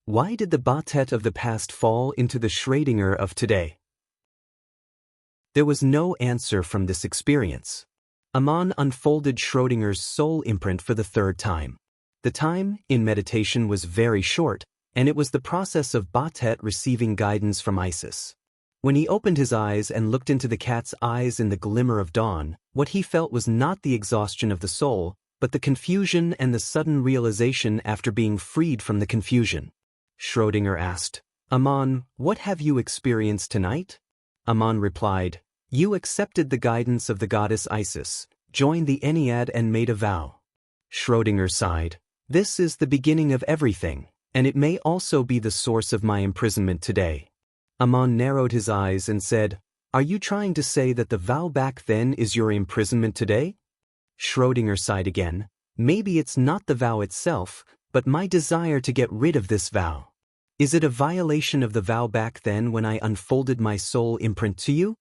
Why did the Batet of the past fall into the Schrödinger of today? There was no answer from this experience. Amon unfolded Schrödinger's soul imprint for the third time. The time, in meditation, was very short, and it was the process of Batet receiving guidance from Isis. When he opened his eyes and looked into the cat's eyes in the glimmer of dawn, what he felt was not the exhaustion of the soul, but the confusion and the sudden realization after being freed from the confusion. Schrödinger asked, "Amon, what have you experienced tonight?" Amon replied, "You accepted the guidance of the goddess Isis, joined the Ennead and made a vow." Schrödinger sighed, "This is the beginning of everything, and it may also be the source of my imprisonment today." Amon narrowed his eyes and said, "Are you trying to say that the vow back then is your imprisonment today?" Schrödinger sighed again, "Maybe it's not the vow itself, but my desire to get rid of this vow. Is it a violation of the vow back then when I unfolded my soul imprint to you?"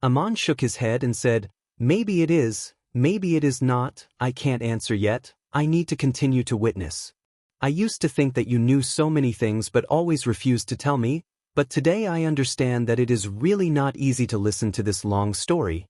Amon shook his head and said, "Maybe it is, maybe it is not, I can't answer yet, I need to continue to witness. I used to think that you knew so many things but always refused to tell me, but today I understand that it is really not easy to listen to this long story."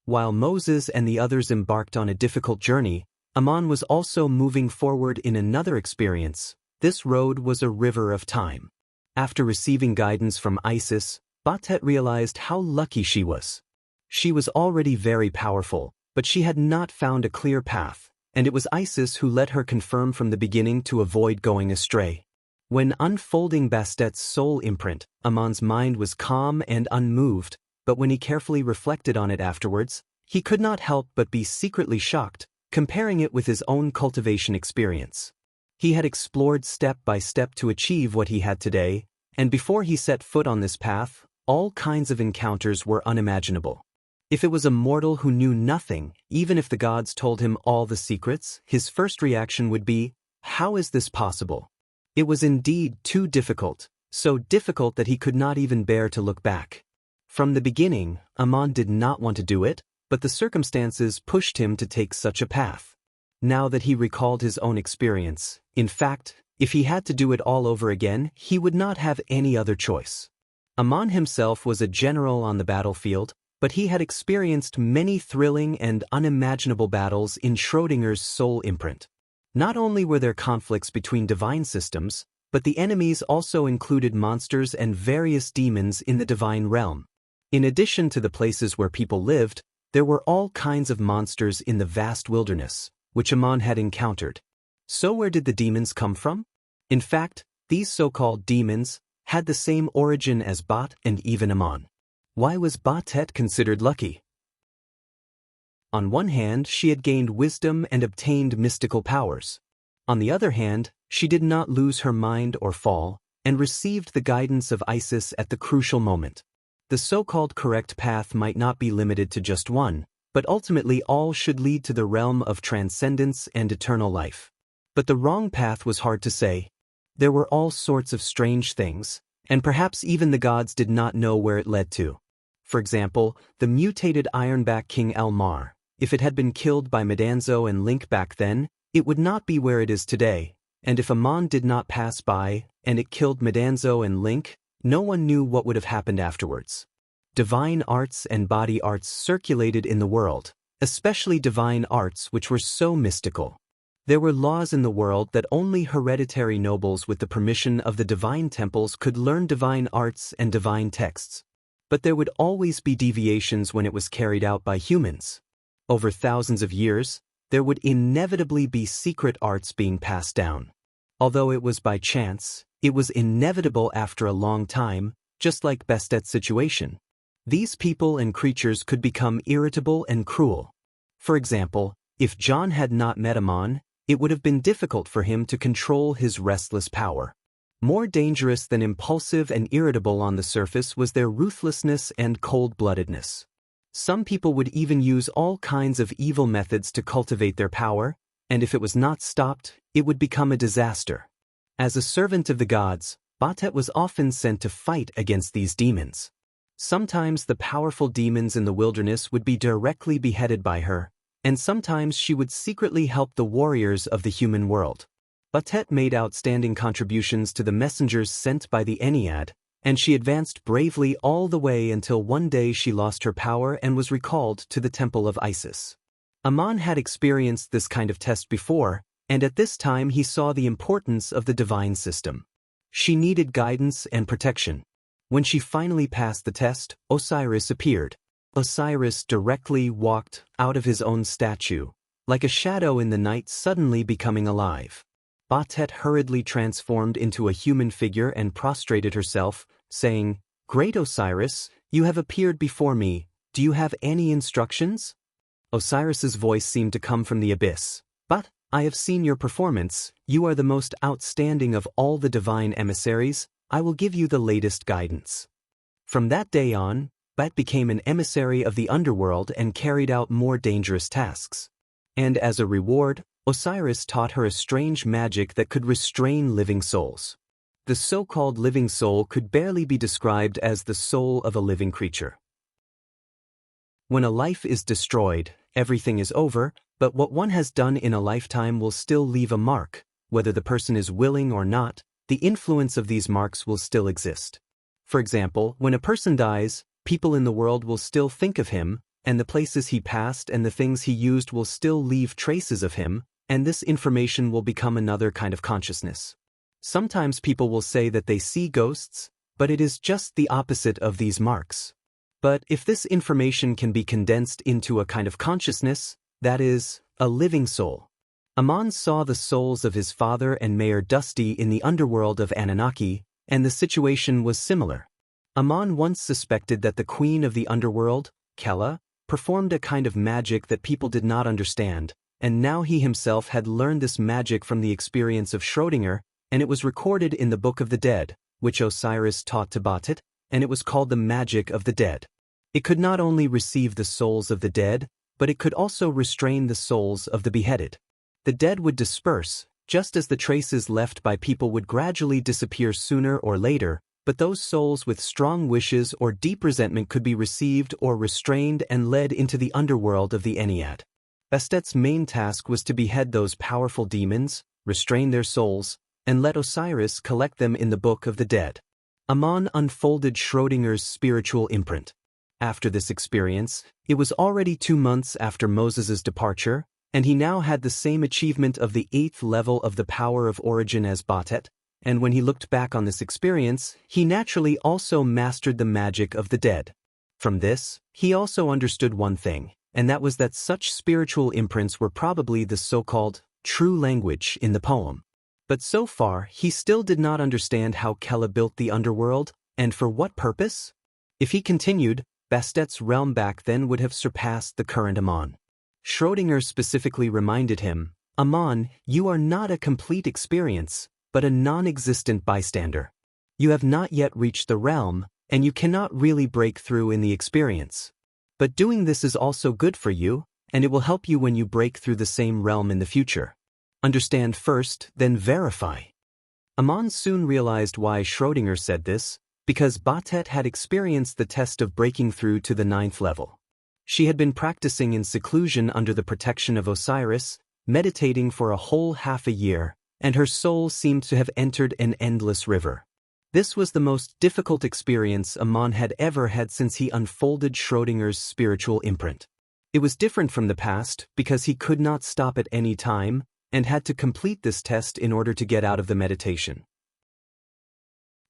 While Moses and the others embarked on a difficult journey, Amon was also moving forward in another experience. This road was a river of time. After receiving guidance from Isis, Batet realized how lucky she was. She was already very powerful, but she had not found a clear path, and it was Isis who let her confirm from the beginning to avoid going astray. When unfolding Bastet's soul imprint, Amon's mind was calm and unmoved, but when he carefully reflected on it afterwards, he could not help but be secretly shocked, comparing it with his own cultivation experience. He had explored step by step to achieve what he had today, and before he set foot on this path, all kinds of encounters were unimaginable. If it was a mortal who knew nothing, even if the gods told him all the secrets, his first reaction would be, "How is this possible?" It was indeed too difficult, so difficult that he could not even bear to look back. From the beginning, Amon did not want to do it, but the circumstances pushed him to take such a path. Now that he recalled his own experience, in fact, if he had to do it all over again, he would not have any other choice. Amon himself was a general on the battlefield, but he had experienced many thrilling and unimaginable battles in Schrödinger's soul imprint. Not only were there conflicts between divine systems, but the enemies also included monsters and various demons in the divine realm. In addition to the places where people lived, there were all kinds of monsters in the vast wilderness, which Amon had encountered. So where did the demons come from? In fact, these so-called demons had the same origin as Bat and even Amon. Why was Batet considered lucky? On one hand, she had gained wisdom and obtained mystical powers. On the other hand, she did not lose her mind or fall, and received the guidance of Isis at the crucial moment. The so-called correct path might not be limited to just one, but ultimately all should lead to the realm of transcendence and eternal life. But the wrong path was hard to say. There were all sorts of strange things, and perhaps even the gods did not know where it led to. For example, the mutated Ironback King Elmar. If it had been killed by Medanzo and Link back then, it would not be where it is today, and if Amon did not pass by, and it killed Medanzo and Link, no one knew what would have happened afterwards. Divine arts and body arts circulated in the world, especially divine arts which were so mystical. There were laws in the world that only hereditary nobles with the permission of the divine temples could learn divine arts and divine texts. But there would always be deviations when it was carried out by humans. Over thousands of years, there would inevitably be secret arts being passed down. Although it was by chance, it was inevitable after a long time, just like Bastet's situation. These people and creatures could become irritable and cruel. For example, if John had not met Amon, it would have been difficult for him to control his restless power. More dangerous than impulsive and irritable on the surface was their ruthlessness and cold-bloodedness. Some people would even use all kinds of evil methods to cultivate their power, and if it was not stopped, it would become a disaster. As a servant of the gods, Batet was often sent to fight against these demons. Sometimes the powerful demons in the wilderness would be directly beheaded by her, and sometimes she would secretly help the warriors of the human world. Batet made outstanding contributions to the messengers sent by the Ennead, and she advanced bravely all the way until one day she lost her power and was recalled to the temple of Isis. Aman had experienced this kind of test before, and at this time he saw the importance of the divine system. She needed guidance and protection. When she finally passed the test, Osiris appeared. Osiris directly walked out of his own statue, like a shadow in the night suddenly becoming alive. Batet hurriedly transformed into a human figure and prostrated herself, saying, "Great Osiris, you have appeared before me. Do you have any instructions?" Osiris's voice seemed to come from the abyss. "But, I have seen your performance. You are the most outstanding of all the divine emissaries. I will give you the latest guidance." From that day on, Bat became an emissary of the underworld and carried out more dangerous tasks. And as a reward, Osiris taught her a strange magic that could restrain living souls. The so-called living soul could barely be described as the soul of a living creature. When a life is destroyed, everything is over, but what one has done in a lifetime will still leave a mark. Whether the person is willing or not, the influence of these marks will still exist. For example, when a person dies, people in the world will still think of him, and the places he passed and the things he used will still leave traces of him, and this information will become another kind of consciousness. Sometimes people will say that they see ghosts, but it is just the opposite of these marks. But if this information can be condensed into a kind of consciousness, that is, a living soul. Aman saw the souls of his father and Mayor Dusty in the underworld of Anunnaki, and the situation was similar. Aman once suspected that the queen of the underworld, Kella, performed a kind of magic that people did not understand, and now he himself had learned this magic from the experience of Schrödinger, and it was recorded in the Book of the Dead, which Osiris taught to Batet, and it was called the magic of the dead. It could not only receive the souls of the dead, but it could also restrain the souls of the beheaded. The dead would disperse, just as the traces left by people would gradually disappear sooner or later, but those souls with strong wishes or deep resentment could be received or restrained and led into the underworld of the Ennead. Bastet's main task was to behead those powerful demons, restrain their souls, and let Osiris collect them in the Book of the Dead. Aman unfolded Schrödinger's spiritual imprint. After this experience, it was already 2 months after Moses's departure, and he now had the same achievement of the 8th level of the power of origin as Batet, and when he looked back on this experience, he naturally also mastered the magic of the dead. From this, he also understood one thing, and that was that such spiritual imprints were probably the so-called true language in the poem. But so far, he still did not understand how Kella built the underworld, and for what purpose? If he continued, Bastet's realm back then would have surpassed the current Aman. Schrödinger specifically reminded him, "Aman, you are not a complete experience, but a non-existent bystander. You have not yet reached the realm, and you cannot really break through in the experience. But doing this is also good for you, and it will help you when you break through the same realm in the future. Understand first, then verify." Aman soon realized why Schrödinger said this, because Batet had experienced the test of breaking through to the 9th level. She had been practicing in seclusion under the protection of Osiris, meditating for a whole half a year, and her soul seemed to have entered an endless river. This was the most difficult experience Aman had ever had since he unfolded Schrödinger's spiritual imprint. It was different from the past because he could not stop at any time, and had to complete this test in order to get out of the meditation.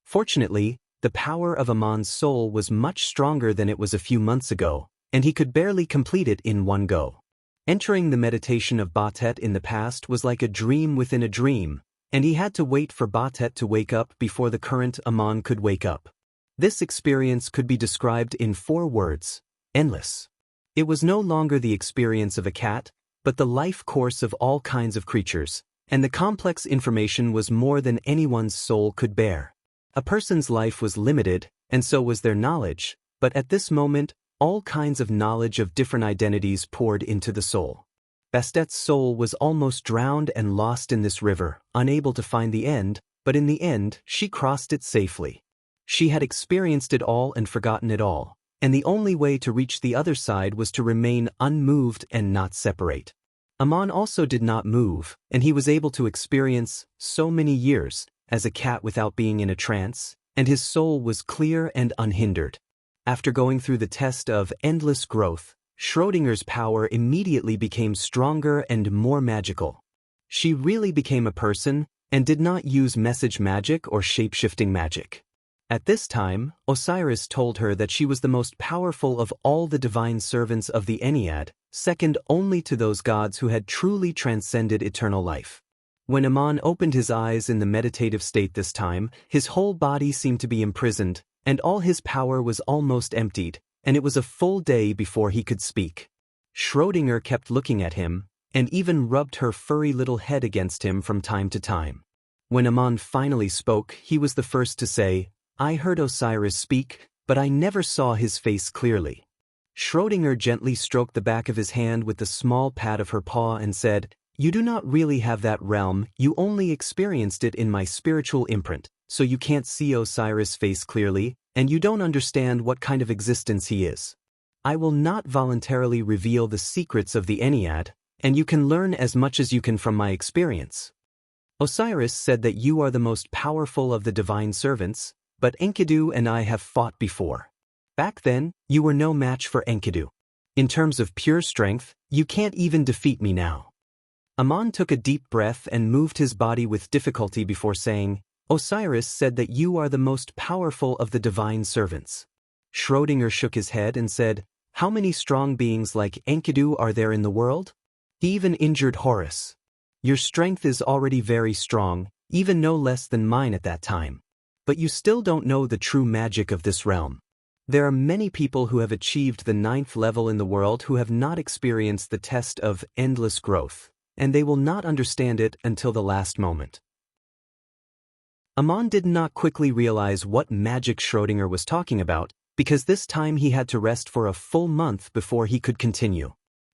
Fortunately, the power of Aman's soul was much stronger than it was a few months ago, and he could barely complete it in one go. Entering the meditation of Batet in the past was like a dream within a dream, and he had to wait for Batet to wake up before the current Aman could wake up. This experience could be described in 4 words: endless. It was no longer the experience of a cat, but the life course of all kinds of creatures, and the complex information was more than anyone's soul could bear. A person's life was limited, and so was their knowledge, but at this moment, all kinds of knowledge of different identities poured into the soul. Bastet's soul was almost drowned and lost in this river, unable to find the end, but in the end, she crossed it safely. She had experienced it all and forgotten it all, and the only way to reach the other side was to remain unmoved and not separate. Aman also did not move, and he was able to experience so many years as a cat without being in a trance, and his soul was clear and unhindered. After going through the test of endless growth, Schrödinger's power immediately became stronger and more magical. She really became a person and did not use message magic or shape-shifting magic. At this time, Osiris told her that she was the most powerful of all the divine servants of the Ennead, second only to those gods who had truly transcended eternal life. When Aman opened his eyes in the meditative state this time, his whole body seemed to be imprisoned, and all his power was almost emptied, and it was a full day before he could speak. Schrödinger kept looking at him, and even rubbed her furry little head against him from time to time. When Aman finally spoke, he was the first to say, "I heard Osiris speak, but I never saw his face clearly." Schrödinger gently stroked the back of his hand with the small pat of her paw and said, "You do not really have that realm, you only experienced it in my spiritual imprint, so you can't see Osiris' face clearly, and you don't understand what kind of existence he is. I will not voluntarily reveal the secrets of the Ennead, and you can learn as much as you can from my experience. Osiris said that you are the most powerful of the divine servants, but Enkidu and I have fought before. Back then, you were no match for Enkidu. In terms of pure strength, you can't even defeat me now." Aman took a deep breath and moved his body with difficulty before saying, "Osiris said that you are the most powerful of the divine servants." Schrödinger shook his head and said, "How many strong beings like Enkidu are there in the world? He even injured Horus. Your strength is already very strong, even no less than mine at that time. But you still don't know the true magic of this realm. There are many people who have achieved the 9th level in the world who have not experienced the test of endless growth, and they will not understand it until the last moment." Aman did not quickly realize what magic Schrödinger was talking about, because this time he had to rest for a full month before he could continue.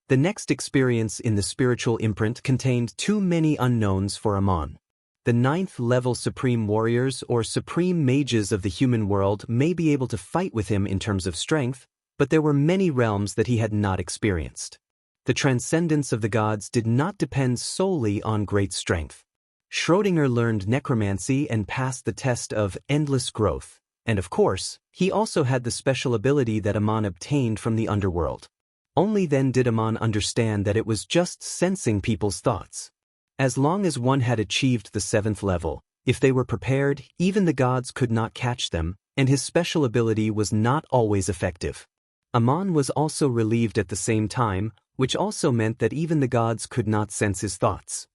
The next experience in the spiritual imprint contained too many unknowns for Aman. The 9th level supreme warriors or supreme mages of the human world may be able to fight with him in terms of strength, but there were many realms that he had not experienced. The transcendence of the gods did not depend solely on great strength. Schrödinger learned necromancy and passed the test of endless growth, and of course, he also had the special ability that Aman obtained from the underworld. Only then did Aman understand that it was just sensing people's thoughts. As long as one had achieved the 7th level, if they were prepared, even the gods could not catch them, and his special ability was not always effective. Aman was also relieved at the same time, which also meant that even the gods could not sense his thoughts.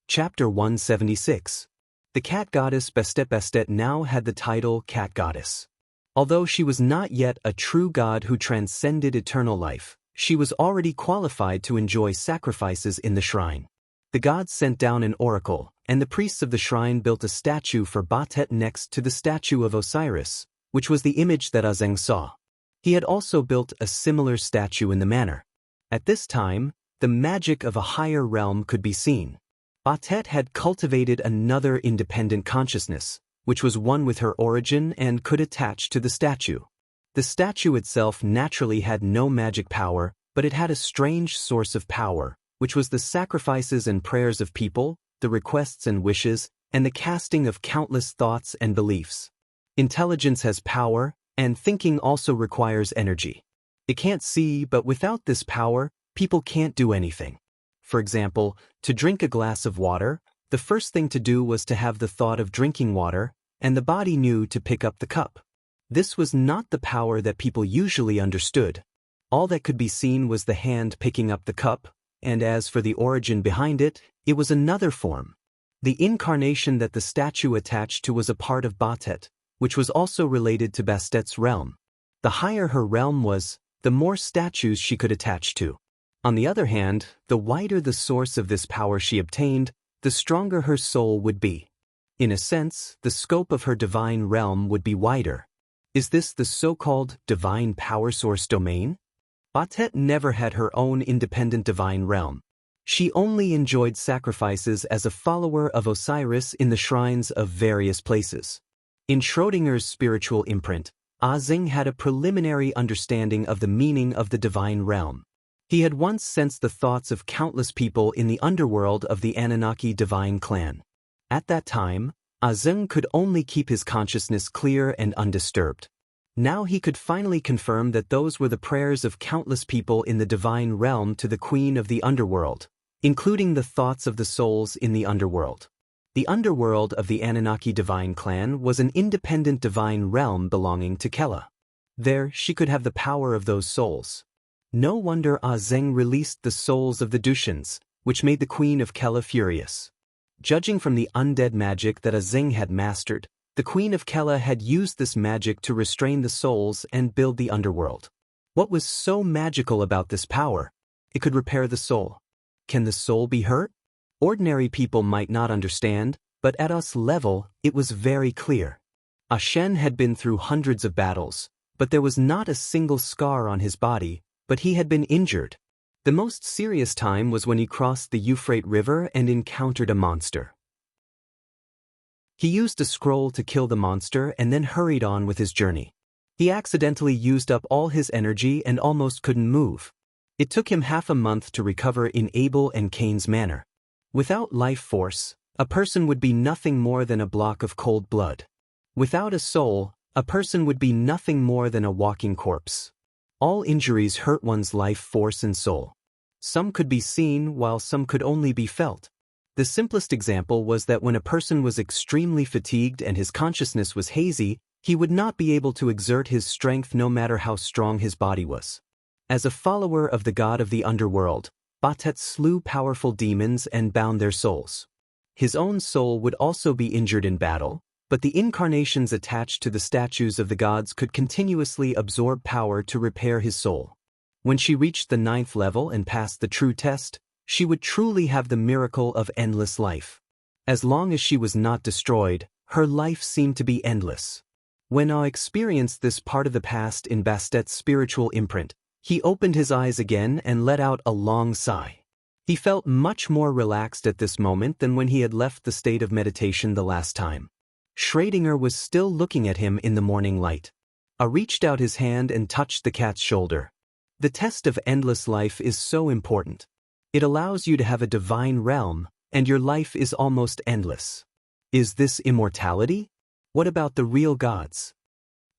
Chapter 176. The cat goddess Bastet now had the title Cat Goddess. Although she was not yet a true god who transcended eternal life, she was already qualified to enjoy sacrifices in the shrine. The gods sent down an oracle, and the priests of the shrine built a statue for Bastet next to the statue of Osiris, which was the image that Azeng saw. He had also built a similar statue in the manor. At this time, the magic of a higher realm could be seen. Bastet had cultivated another independent consciousness, which was one with her origin and could attach to the statue. The statue itself naturally had no magic power, but it had a strange source of power, which was the sacrifices and prayers of people, the requests and wishes, and the casting of countless thoughts and beliefs. Intelligence has power, and thinking also requires energy. It can't see, but without this power, people can't do anything. For example, to drink a glass of water, the first thing to do was to have the thought of drinking water, and the body knew to pick up the cup. This was not the power that people usually understood. All that could be seen was the hand picking up the cup, and as for the origin behind it, it was another form. The incarnation that the statue attached to was a part of Bastet, which was also related to Bastet's realm. The higher her realm was, the more statues she could attach to. On the other hand, the wider the source of this power she obtained, the stronger her soul would be. In a sense, the scope of her divine realm would be wider. Is this the so-called divine power source domain? Batet never had her own independent divine realm. She only enjoyed sacrifices as a follower of Osiris in the shrines of various places. In Schrödinger's spiritual imprint, Azing had a preliminary understanding of the meaning of the divine realm. He had once sensed the thoughts of countless people in the underworld of the Anunnaki divine clan. At that time, Azing could only keep his consciousness clear and undisturbed. Now he could finally confirm that those were the prayers of countless people in the divine realm to the queen of the underworld, including the thoughts of the souls in the underworld. The underworld of the Anunnaki divine clan was an independent divine realm belonging to Kela. There, she could have the power of those souls. No wonder Azeng released the souls of the Dushians, which made the queen of Kela furious. Judging from the undead magic that Azeng had mastered, the queen of Kela had used this magic to restrain the souls and build the underworld. What was so magical about this power? It could repair the soul. Can the soul be hurt? Ordinary people might not understand, but at us level, it was very clear. Ashen had been through hundreds of battles, but there was not a single scar on his body, but he had been injured. The most serious time was when he crossed the Euphrates River and encountered a monster. He used a scroll to kill the monster and then hurried on with his journey. He accidentally used up all his energy and almost couldn't move. It took him half a month to recover in Abel and Cain's manner. Without life force, a person would be nothing more than a block of cold blood. Without a soul, a person would be nothing more than a walking corpse. All injuries hurt one's life force and soul. Some could be seen while some could only be felt. The simplest example was that when a person was extremely fatigued and his consciousness was hazy, he would not be able to exert his strength no matter how strong his body was. As a follower of the god of the underworld, Batet slew powerful demons and bound their souls. His own soul would also be injured in battle, but the incarnations attached to the statues of the gods could continuously absorb power to repair his soul. When she reached the 9th level and passed the true test, she would truly have the miracle of endless life. As long as she was not destroyed, her life seemed to be endless. When I experienced this part of the past in Bastet's spiritual imprint, he opened his eyes again and let out a long sigh. He felt much more relaxed at this moment than when he had left the state of meditation the last time. Schrödinger was still looking at him in the morning light. I reached out his hand and touched the cat's shoulder. The test of endless life is so important. It allows you to have a divine realm, and your life is almost endless. Is this immortality? What about the real gods?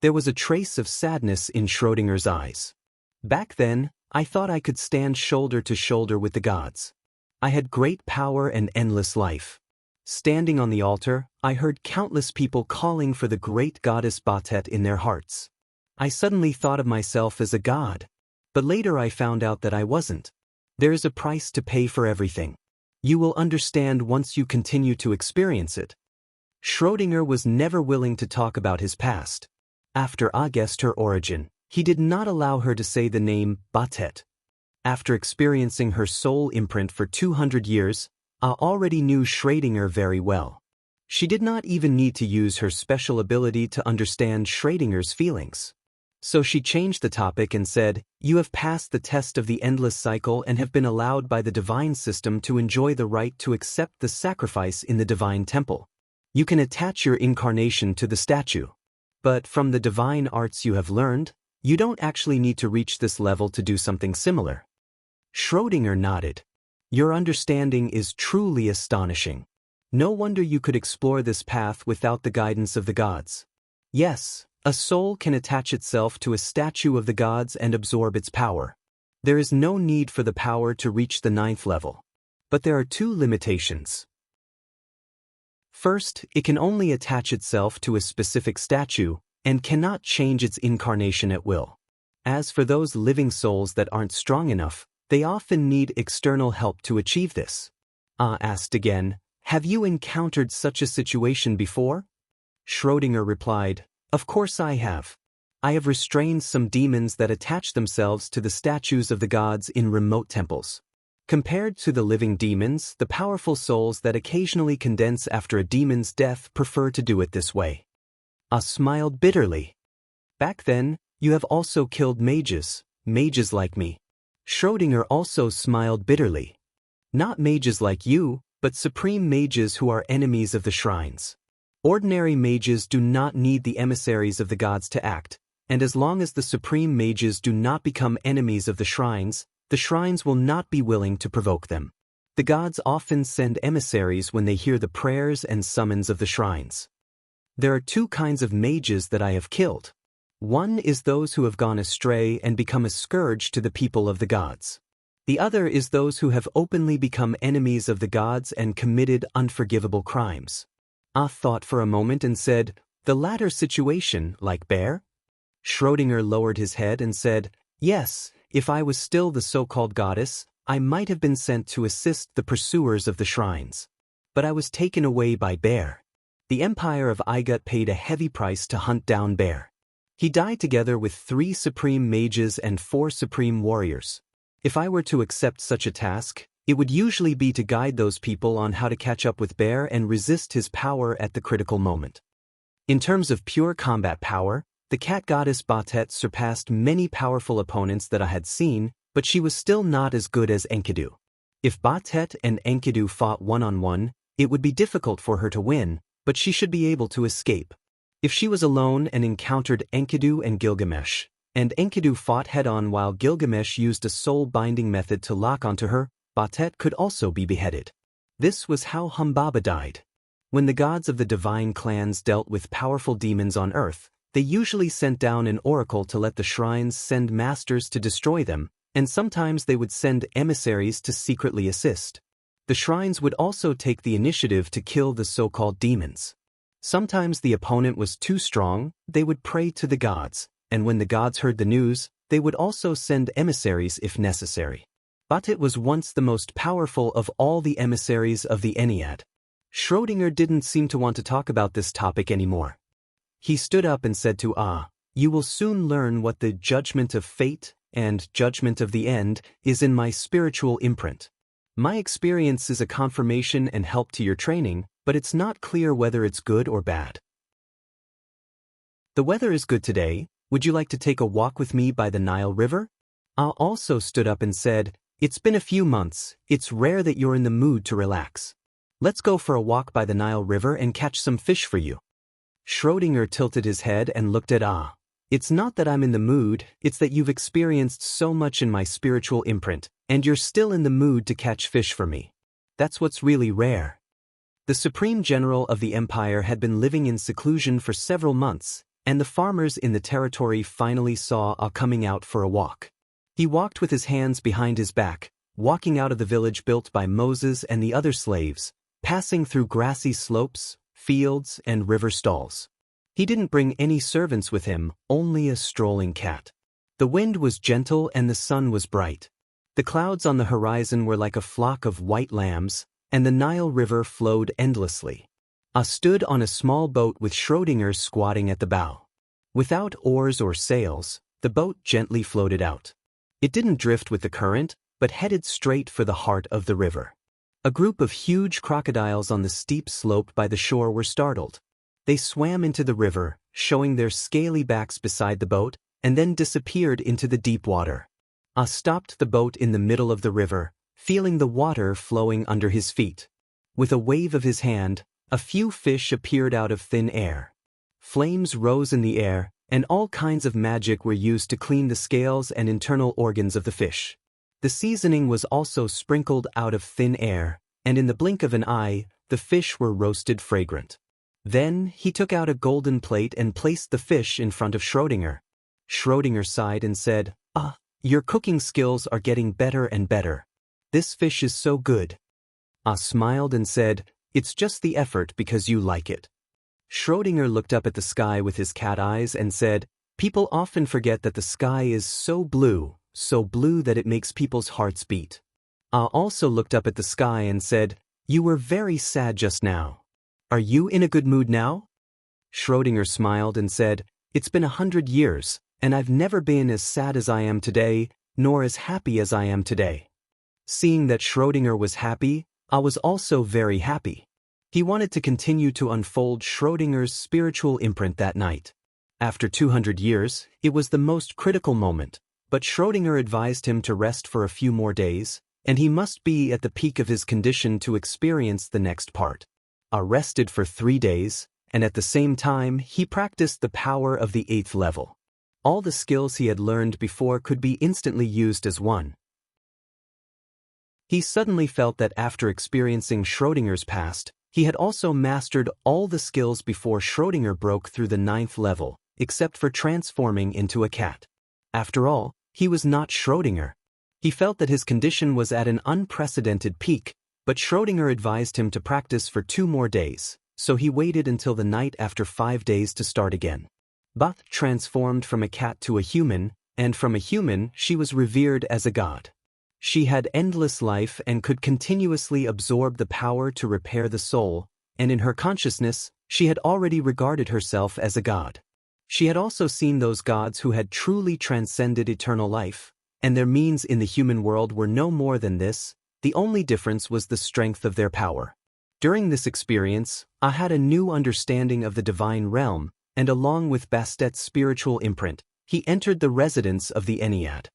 There was a trace of sadness in Schrödinger's eyes. Back then, I thought I could stand shoulder to shoulder with the gods. I had great power and endless life. Standing on the altar, I heard countless people calling for the great goddess Batet in their hearts. I suddenly thought of myself as a god, but later I found out that I wasn't. There is a price to pay for everything. You will understand once you continue to experience it. Schrödinger was never willing to talk about his past. After I guessed her origin, he did not allow her to say the name Batet. After experiencing her soul imprint for 200 years, I already knew Schrödinger very well. She did not even need to use her special ability to understand Schrödinger's feelings. So she changed the topic and said, "You have passed the test of the endless cycle and have been allowed by the divine system to enjoy the right to accept the sacrifice in the divine temple. You can attach your incarnation to the statue. But from the divine arts you have learned, you don't actually need to reach this level to do something similar." Schrödinger nodded. "Your understanding is truly astonishing. No wonder you could explore this path without the guidance of the gods. Yes, a soul can attach itself to a statue of the gods and absorb its power. There is no need for the power to reach the 9th level. But there are two limitations. First, it can only attach itself to a specific statue and cannot change its incarnation at will. As for those living souls that aren't strong enough, they often need external help to achieve this." I asked again, "Have you encountered such a situation before?" Schrödinger replied, "Of course I have. I have restrained some demons that attach themselves to the statues of the gods in remote temples. Compared to the living demons, the powerful souls that occasionally condense after a demon's death prefer to do it this way. I smiled bitterly. Back then, you have also killed mages like me. Schrödinger also smiled bitterly. Not mages like you, but supreme mages who are enemies of the shrines. Ordinary mages do not need the emissaries of the gods to act, and as long as the supreme mages do not become enemies of the shrines will not be willing to provoke them. The gods often send emissaries when they hear the prayers and summons of the shrines. There are two kinds of mages that I have killed. One is those who have gone astray and become a scourge to the people of the gods. The other is those who have openly become enemies of the gods and committed unforgivable crimes. Ah thought for a moment and said, the latter situation, like Bear? Schrödinger lowered his head and said, yes, if I was still the so-called goddess, I might have been sent to assist the pursuers of the shrines. But I was taken away by Bear. The Empire of Igut paid a heavy price to hunt down Bear. He died together with 3 supreme mages and 4 supreme warriors. If I were to accept such a task, it would usually be to guide those people on how to catch up with Bear and resist his power at the critical moment. In terms of pure combat power, the cat goddess Batet surpassed many powerful opponents that I had seen, but she was still not as good as Enkidu. If Batet and Enkidu fought one-on-one, it would be difficult for her to win, but she should be able to escape. If she was alone and encountered Enkidu and Gilgamesh, and Enkidu fought head-on while Gilgamesh used a soul-binding method to lock onto her, Batet could also be beheaded. This was how Humbaba died. When the gods of the divine clans dealt with powerful demons on earth, they usually sent down an oracle to let the shrines send masters to destroy them, and sometimes they would send emissaries to secretly assist. The shrines would also take the initiative to kill the so-called demons. Sometimes the opponent was too strong, they would pray to the gods, and when the gods heard the news, they would also send emissaries if necessary. Batet was once the most powerful of all the emissaries of the Ennead. Schrödinger didn't seem to want to talk about this topic anymore. He stood up and said to you will soon learn what the judgment of fate and judgment of the end is in my spiritual imprint. My experience is a confirmation and help to your training, but it's not clear whether it's good or bad. The weather is good today. Would you like to take a walk with me by the Nile River? Also stood up and said, it's been a few months, it's rare that you're in the mood to relax. Let's go for a walk by the Nile River and catch some fish for you. Schrödinger tilted his head and looked at It's not that I'm in the mood, it's that you've experienced so much in my spiritual imprint, and you're still in the mood to catch fish for me. That's what's really rare. The Supreme General of the Empire had been living in seclusion for several months, and the farmers in the territory finally saw coming out for a walk. He walked with his hands behind his back, walking out of the village built by Moses and the other slaves, passing through grassy slopes, fields, and river stalls. He didn't bring any servants with him, only a strolling cat. The wind was gentle and the sun was bright. The clouds on the horizon were like a flock of white lambs, and the Nile River flowed endlessly. I stood on a small boat with Schrödinger squatting at the bow. Without oars or sails, the boat gently floated out. It didn't drift with the current, but headed straight for the heart of the river. A group of huge crocodiles on the steep slope by the shore were startled. They swam into the river, showing their scaly backs beside the boat, and then disappeared into the deep water. I stopped the boat in the middle of the river, feeling the water flowing under his feet. With a wave of his hand, a few fish appeared out of thin air. Flames rose in the air, and all kinds of magic were used to clean the scales and internal organs of the fish. The seasoning was also sprinkled out of thin air, and in the blink of an eye, the fish were roasted fragrant. Then, he took out a golden plate and placed the fish in front of Schrödinger. Schrödinger sighed and said, your cooking skills are getting better and better. This fish is so good. I smiled and said, it's just the effort because you like it. Schrödinger looked up at the sky with his cat eyes and said, people often forget that the sky is so blue that it makes people's hearts beat. I also looked up at the sky and said, you were very sad just now. Are you in a good mood now? Schrödinger smiled and said, It's been 100 years, and I've never been as sad as I am today, nor as happy as I am today. Seeing that Schrödinger was happy, I was also very happy. He wanted to continue to unfold Schrödinger's spiritual imprint that night. After 200 years, it was the most critical moment, but Schrödinger advised him to rest for a few more days, and he must be at the peak of his condition to experience the next part. I rested for 3 days, and at the same time he practiced the power of the 8th level. All the skills he had learned before could be instantly used as one. He suddenly felt that after experiencing Schrödinger's past, he had also mastered all the skills before Schrödinger broke through the 9th level, except for transforming into a cat. After all, he was not Schrödinger. He felt that his condition was at an unprecedented peak, but Schrödinger advised him to practice for 2 more days, so he waited until the night after 5 days to start again. Beth transformed from a cat to a human, and from a human she was revered as a god. She had endless life and could continuously absorb the power to repair the soul, and in her consciousness, she had already regarded herself as a god. She had also seen those gods who had truly transcended eternal life, and their means in the human world were no more than this. The only difference was the strength of their power. During this experience, I had a new understanding of the divine realm, and along with Bastet's spiritual imprint, he entered the residence of the Ennead.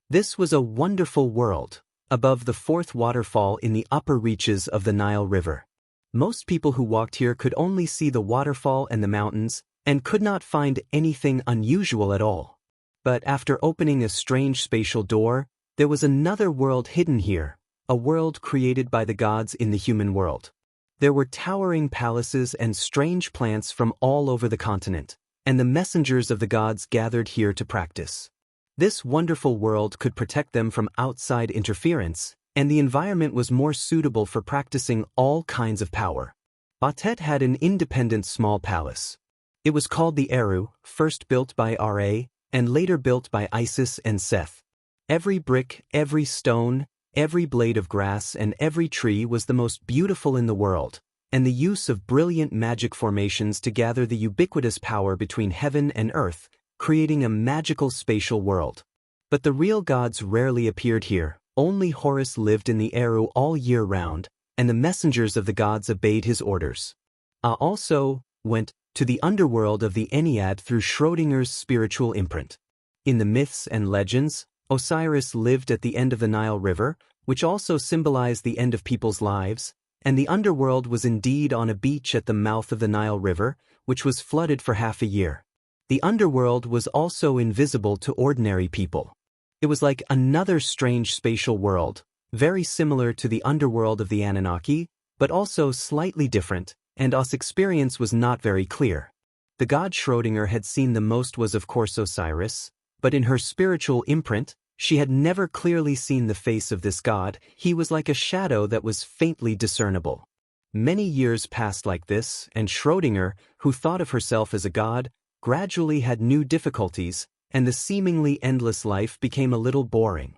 This was a wonderful world, above the 4th waterfall in the upper reaches of the Nile River. Most people who walked here could only see the waterfall and the mountains, and could not find anything unusual at all. But after opening a strange spatial door, there was another world hidden here, a world created by the gods in the human world. There were towering palaces and strange plants from all over the continent, and the messengers of the gods gathered here to practice. This wonderful world could protect them from outside interference, and the environment was more suitable for practicing all kinds of power. Bastet had an independent small palace. It was called the Eru, first built by Ra, and later built by Isis and Seth. Every brick, every stone, every blade of grass and every tree was the most beautiful in the world, and the use of brilliant magic formations to gather the ubiquitous power between heaven and earth, creating a magical spatial world. But the real gods rarely appeared here. Only Horus lived in the Eru all year round, and the messengers of the gods obeyed his orders. I also went to the underworld of the Ennead through Schrödinger's spiritual imprint. In the myths and legends, Osiris lived at the end of the Nile River, which also symbolized the end of people's lives, and the underworld was indeed on a beach at the mouth of the Nile River, which was flooded for half a year. The underworld was also invisible to ordinary people. It was like another strange spatial world, very similar to the underworld of the Anunnaki, but also slightly different, and Os' experience was not very clear. The god Schrödinger had seen the most was of course Osiris, but in her spiritual imprint, she had never clearly seen the face of this god. He was like a shadow that was faintly discernible. Many years passed like this, and Schrödinger, who thought of herself as a god, gradually had new difficulties, and the seemingly endless life became a little boring.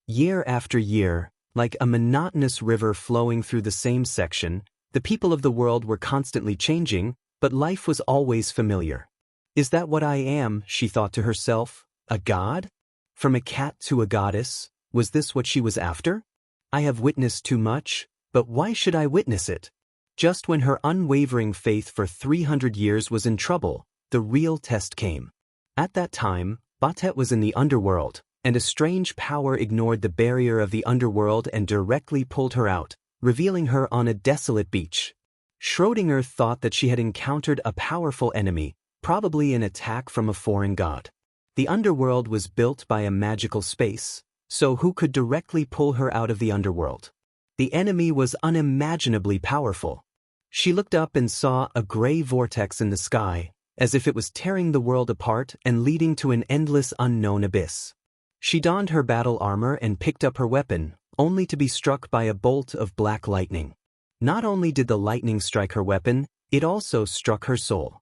Year after year, like a monotonous river flowing through the same section, the people of the world were constantly changing, but life was always familiar. Is that what I am, she thought to herself, a god? From a cat to a goddess, was this what she was after? I have witnessed too much, but why should I witness it? Just when her unwavering faith for 300 years was in trouble, the real test came. At that time, Bastet was in the underworld, and a strange power ignored the barrier of the underworld and directly pulled her out, revealing her on a desolate beach. Schrödinger thought that she had encountered a powerful enemy, probably an attack from a foreign god. The underworld was built by a magical space, so who could directly pull her out of the underworld? The enemy was unimaginably powerful. She looked up and saw a gray vortex in the sky, as if it was tearing the world apart and leading to an endless unknown abyss. She donned her battle armor and picked up her weapon, only to be struck by a bolt of black lightning. Not only did the lightning strike her weapon, it also struck her soul.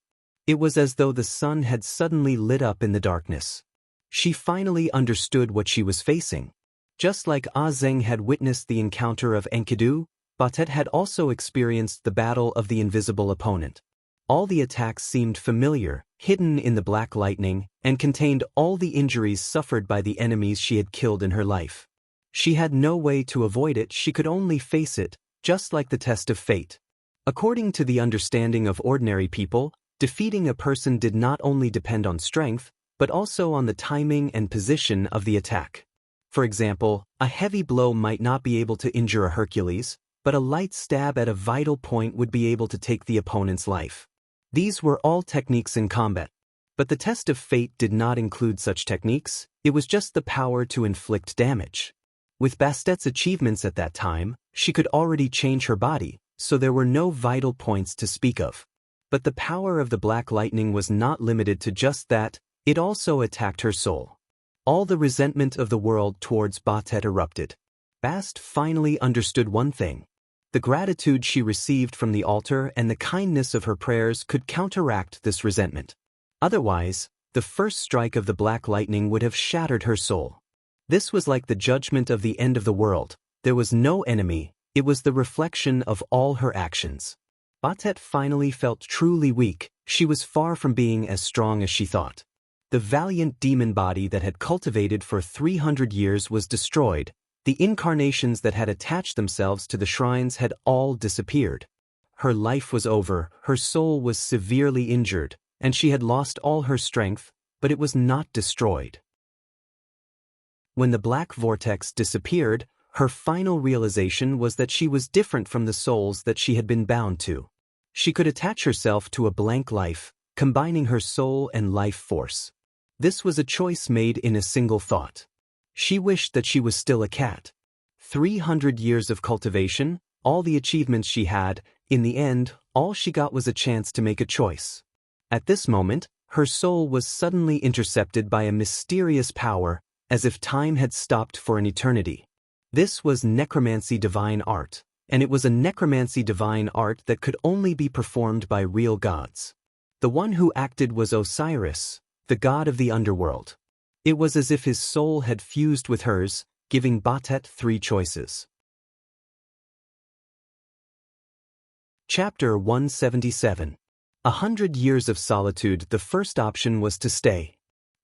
It was as though the sun had suddenly lit up in the darkness. She finally understood what she was facing. Just like Zeng had witnessed the encounter of Enkidu, Bastet had also experienced the battle of the invisible opponent. All the attacks seemed familiar, hidden in the black lightning, and contained all the injuries suffered by the enemies she had killed in her life. She had no way to avoid it, she could only face it, just like the test of fate. According to the understanding of ordinary people, defeating a person did not only depend on strength, but also on the timing and position of the attack. For example, a heavy blow might not be able to injure a Hercules, but a light stab at a vital point would be able to take the opponent's life. These were all techniques in combat. But the test of fate did not include such techniques, it was just the power to inflict damage. With Bastet's achievements at that time, she could already change her body, so there were no vital points to speak of. But the power of the Black Lightning was not limited to just that, it also attacked her soul. All the resentment of the world towards Bastet erupted. Bast finally understood one thing. The gratitude she received from the altar and the kindness of her prayers could counteract this resentment. Otherwise, the first strike of the Black Lightning would have shattered her soul. This was like the judgment of the end of the world. There was no enemy, it was the reflection of all her actions. Bastet finally felt truly weak, she was far from being as strong as she thought. The valiant demon body that had cultivated for 300 years was destroyed. The incarnations that had attached themselves to the shrines had all disappeared. Her life was over, her soul was severely injured, and she had lost all her strength, but it was not destroyed. When the black vortex disappeared, her final realization was that she was different from the souls that she had been bound to. She could attach herself to a blank life, combining her soul and life force. This was a choice made in a single thought. She wished that she was still a cat. 300 years of cultivation, all the achievements she had, in the end, all she got was a chance to make a choice. At this moment, her soul was suddenly intercepted by a mysterious power, as if time had stopped for an eternity. This was necromancy divine art, and it was a necromancy divine art that could only be performed by real gods. The one who acted was Osiris, the god of the underworld. It was as if his soul had fused with hers, giving Bastet 3 choices. Chapter 177. 100 Years of Solitude. The first option was to stay.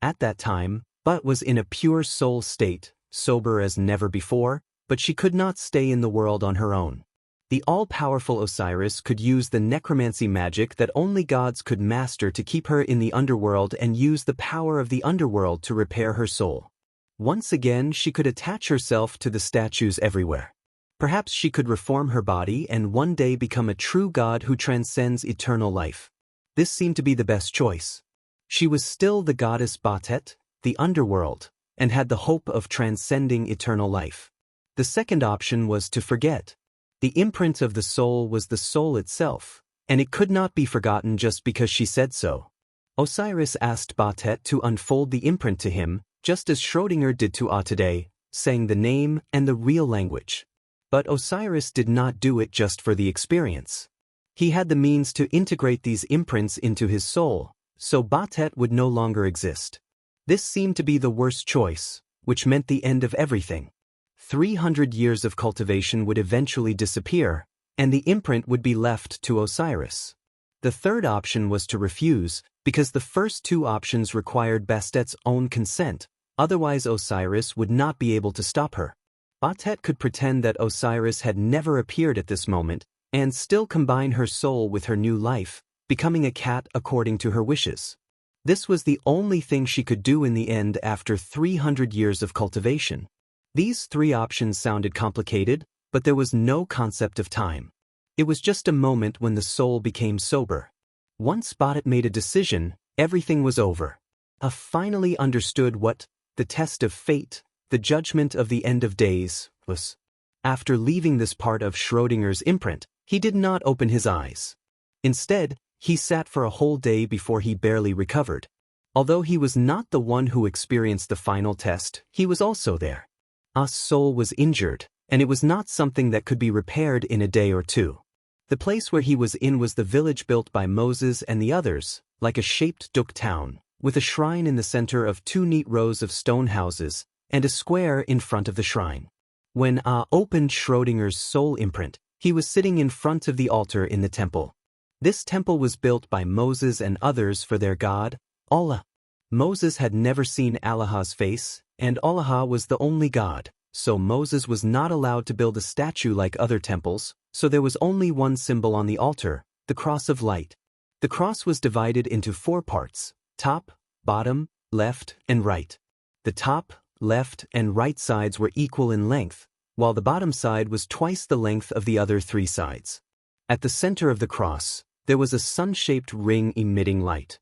At that time, But was in a pure soul state, sober as never before, but she could not stay in the world on her own. The all-powerful Osiris could use the necromancy magic that only gods could master to keep her in the underworld and use the power of the underworld to repair her soul. Once again, she could attach herself to the statues everywhere. Perhaps she could reform her body and one day become a true god who transcends eternal life. This seemed to be the best choice. She was still the goddess Bastet, the underworld, and had the hope of transcending eternal life. The second option was to forget. The imprint of the soul was the soul itself, and it could not be forgotten just because she said so. Osiris asked Bastet to unfold the imprint to him, just as Schrödinger did to Audiobook, saying the name and the real language. But Osiris did not do it just for the experience. He had the means to integrate these imprints into his soul, so Bastet would no longer exist. This seemed to be the worst choice, which meant the end of everything. 300 years of cultivation would eventually disappear, and the imprint would be left to Osiris. The third option was to refuse, because the first two options required Bastet's own consent, otherwise Osiris would not be able to stop her. Bastet could pretend that Osiris had never appeared at this moment, and still combine her soul with her new life, becoming a cat according to her wishes. This was the only thing she could do in the end after 300 years of cultivation. These three options sounded complicated, but there was no concept of time. It was just a moment when the soul became sober. Once Bastet made a decision, everything was over. I finally understood what the test of fate, the judgment of the end of days, was. After leaving this part of Schrödinger's imprint, he did not open his eyes. Instead, he sat for a whole day before he barely recovered. Although he was not the one who experienced the final test, he was also there. His soul was injured, and it was not something that could be repaired in a day or two. The place where he was in was the village built by Moses and the others, like a shaped duck town, with a shrine in the center of two neat rows of stone houses, and a square in front of the shrine. When opened Schrödinger's soul imprint, he was sitting in front of the altar in the temple. This temple was built by Moses and others for their God, Allah. Moses had never seen Allah's face, and Allah was the only God, so Moses was not allowed to build a statue like other temples, so there was only one symbol on the altar, the cross of light. The cross was divided into 4 parts: top, bottom, left, and right. The top, left, and right sides were equal in length, while the bottom side was twice the length of the other 3 sides. At the center of the cross, there was a sun-shaped ring emitting light.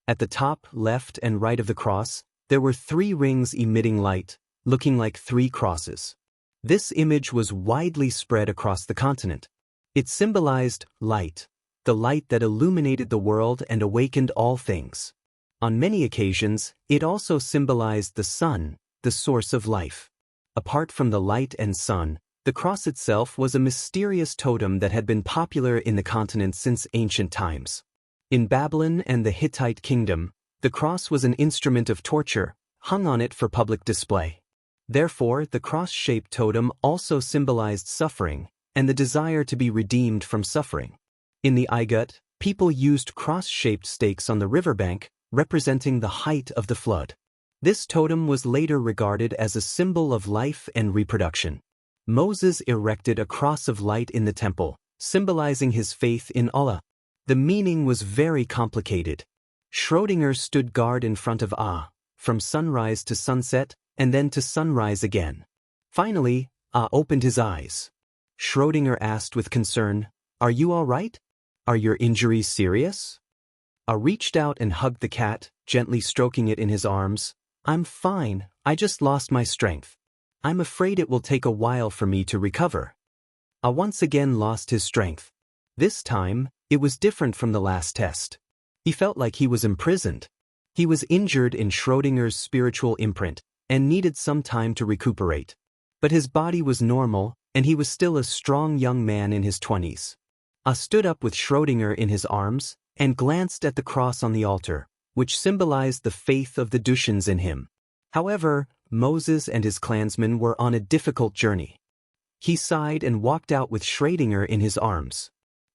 At the top, left, and right of the cross, there were 3 rings emitting light, looking like 3 crosses. This image was widely spread across the continent. It symbolized light, the light that illuminated the world and awakened all things. On many occasions, it also symbolized the sun, the source of life. Apart from the light and sun, the cross itself was a mysterious totem that had been popular in the continent since ancient times. In Babylon and the Hittite kingdom, the cross was an instrument of torture, hung on it for public display. Therefore, the cross-shaped totem also symbolized suffering and the desire to be redeemed from suffering. In the Igut, people used cross-shaped stakes on the riverbank, representing the height of the flood. This totem was later regarded as a symbol of life and reproduction. Moses erected a cross of light in the temple, symbolizing his faith in Allah. The meaning was very complicated. Schrödinger stood guard in front of from sunrise to sunset, and then to sunrise again. Finally, opened his eyes. Schrödinger asked with concern, "Are you all right? Are your injuries serious?" Reached out and hugged the cat, gently stroking it in his arms. "I'm fine, I just lost my strength. I'm afraid it will take a while for me to recover." Once again lost his strength. This time, it was different from the last test. He felt like he was imprisoned. He was injured in Schrödinger's spiritual imprint and needed some time to recuperate. But his body was normal, and he was still a strong young man in his 20s. Stood up with Schrödinger in his arms and glanced at the cross on the altar, which symbolized the faith of the Dushians in him. However, Moses and his clansmen were on a difficult journey. He sighed and walked out with Schrödinger in his arms.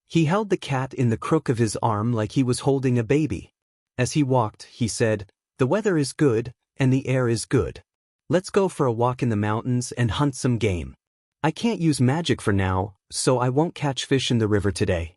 He held the cat in the crook of his arm like he was holding a baby. As he walked, he said, "The weather is good, and the air is good. Let's go for a walk in the mountains and hunt some game. I can't use magic for now, so I won't catch fish in the river today."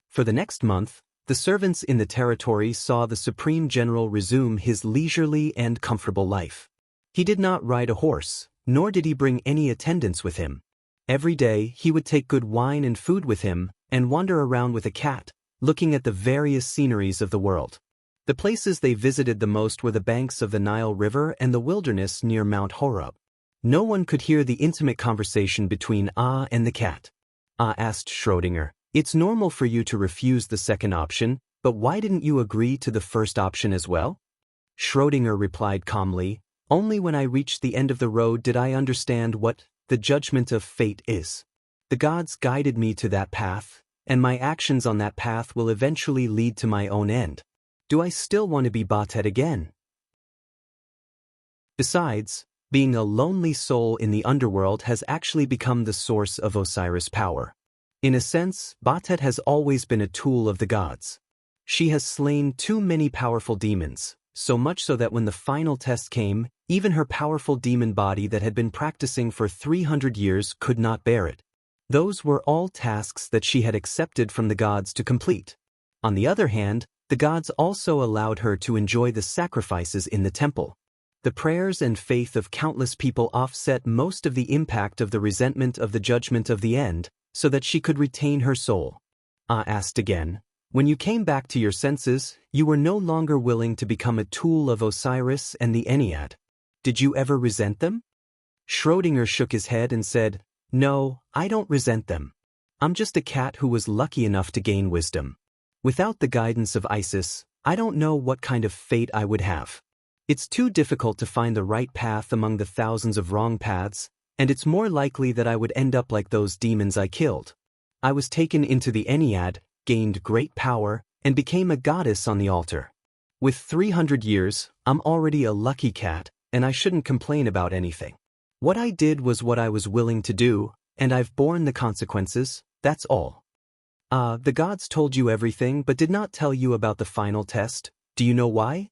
For the next month, the servants in the territory saw the Supreme General resume his leisurely and comfortable life. He did not ride a horse, nor did he bring any attendants with him. Every day, he would take good wine and food with him and wander around with a cat, looking at the various sceneries of the world. The places they visited the most were the banks of the Nile River and the wilderness near Mount Horeb. No one could hear the intimate conversation between and the cat. Asked Schrödinger, "It's normal for you to refuse the second option, but why didn't you agree to the first option as well?" Schrödinger replied calmly, "Only when I reached the end of the road did I understand what the judgment of fate is. The gods guided me to that path, and my actions on that path will eventually lead to my own end. Do I still want to be Batet again? Besides, being a lonely soul in the underworld has actually become the source of Osiris' power. In a sense, Batet has always been a tool of the gods. She has slain too many powerful demons, so much so that when the final test came, even her powerful demon body that had been practicing for 300 years could not bear it. Those were all tasks that she had accepted from the gods to complete. On the other hand, the gods also allowed her to enjoy the sacrifices in the temple. The prayers and faith of countless people offset most of the impact of the resentment of the judgment of the end, so that she could retain her soul. Asked again, "When you came back to your senses, you were no longer willing to become a tool of Osiris and the Ennead. Did you ever resent them?" Schrödinger shook his head and said, "No, I don't resent them. I'm just a cat who was lucky enough to gain wisdom. Without the guidance of Isis, I don't know what kind of fate I would have. It's too difficult to find the right path among the thousands of wrong paths, and it's more likely that I would end up like those demons I killed. I was taken into the Ennead, gained great power, and became a goddess on the altar. With 300 years, I'm already a lucky cat, and I shouldn't complain about anything. What I did was what I was willing to do, and I've borne the consequences, that's all." The gods told you everything but did not tell you about the final test. Do you know why?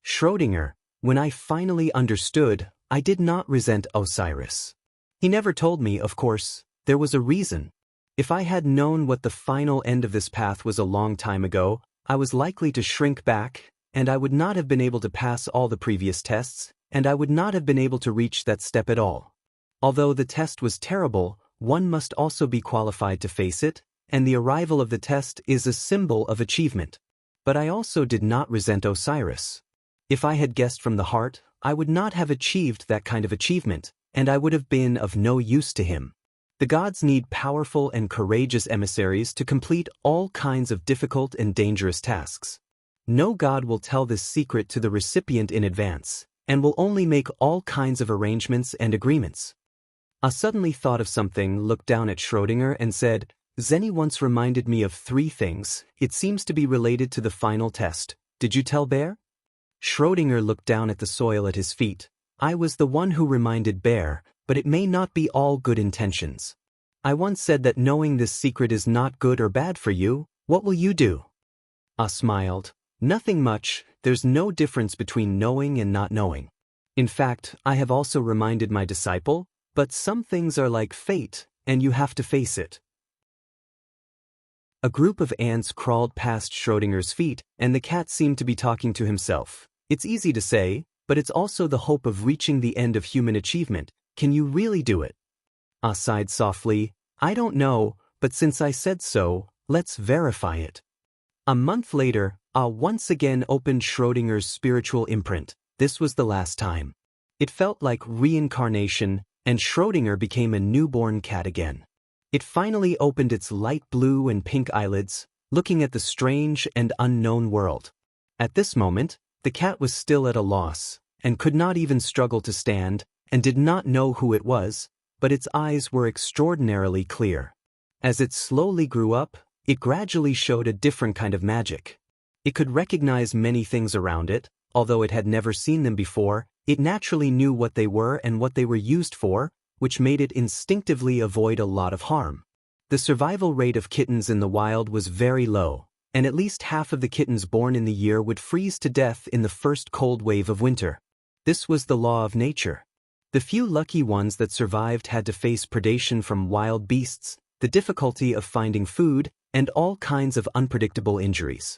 Schrödinger, when I finally understood, I did not resent Osiris. He never told me, of course, there was a reason. If I had known what the final end of this path was a long time ago, I was likely to shrink back, and I would not have been able to pass all the previous tests, and I would not have been able to reach that step at all. Although the test was terrible, one must also be qualified to face it, and the arrival of the test is a symbol of achievement. But I also did not resent Osiris. If I had guessed from the heart, I would not have achieved that kind of achievement, and I would have been of no use to him. The gods need powerful and courageous emissaries to complete all kinds of difficult and dangerous tasks. No god will tell this secret to the recipient in advance, and will only make all kinds of arrangements and agreements. I suddenly thought of something, looked down at Schrödinger and said, Zeni once reminded me of 3 things. It seems to be related to the final test. Did you tell Bear? Schrödinger looked down at the soil at his feet. I was the one who reminded Bear, but it may not be all good intentions. I once said that knowing this secret is not good or bad for you. What will you do? I smiled. Nothing much. There's no difference between knowing and not knowing. In fact, I have also reminded my disciple, but some things are like fate, and you have to face it. A group of ants crawled past Schrödinger's feet, and the cat seemed to be talking to himself. It's easy to say, but it's also the hope of reaching the end of human achievement. Can you really do it? I sighed softly. I don't know, but since I said so, let's verify it. A month later, I once again opened Schrödinger's spiritual imprint. This was the last time. It felt like reincarnation, and Schrödinger became a newborn cat again. It finally opened its light blue and pink eyelids, looking at the strange and unknown world. At this moment, the cat was still at a loss, and could not even struggle to stand, and did not know who it was, but its eyes were extraordinarily clear. As it slowly grew up, it gradually showed a different kind of magic. It could recognize many things around it, although it had never seen them before. It naturally knew what they were and what they were used for, which made it instinctively avoid a lot of harm. The survival rate of kittens in the wild was very low, and at least half of the kittens born in the year would freeze to death in the first cold wave of winter. This was the law of nature. The few lucky ones that survived had to face predation from wild beasts, the difficulty of finding food, and all kinds of unpredictable injuries.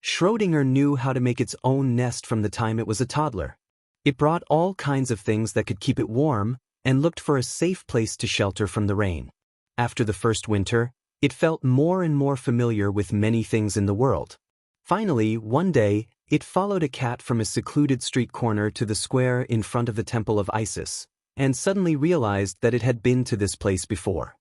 Schrödinger knew how to make its own nest from the time it was a toddler. It brought all kinds of things that could keep it warm, and looked for a safe place to shelter from the rain. After the first winter, it felt more and more familiar with many things in the world. Finally, one day, it followed a cat from a secluded street corner to the square in front of the temple of Isis, and suddenly realized that it had been to this place before.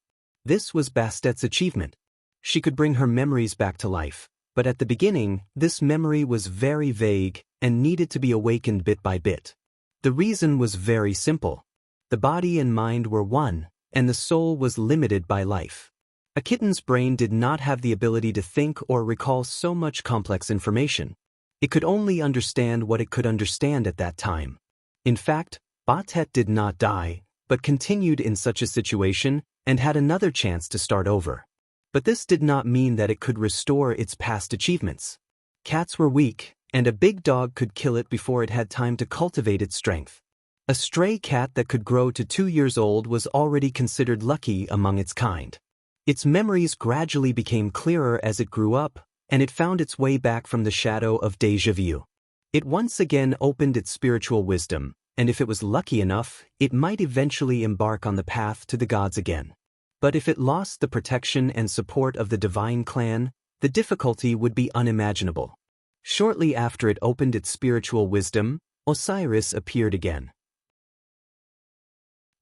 This was Bastet's achievement. She could bring her memories back to life, but at the beginning, this memory was very vague and needed to be awakened bit by bit. The reason was very simple. The body and mind were one, and the soul was limited by life. A kitten's brain did not have the ability to think or recall so much complex information. It could only understand what it could understand at that time. In fact, Bastet did not die, but continued in such a situation and had another chance to start over. But this did not mean that it could restore its past achievements. Cats were weak, and a big dog could kill it before it had time to cultivate its strength. A stray cat that could grow to 2 years old was already considered lucky among its kind. Its memories gradually became clearer as it grew up, and it found its way back from the shadow of déjà vu. It once again opened its spiritual wisdom, and if it was lucky enough, it might eventually embark on the path to the gods again. But if it lost the protection and support of the divine clan, the difficulty would be unimaginable. Shortly after it opened its spiritual wisdom, Osiris appeared again.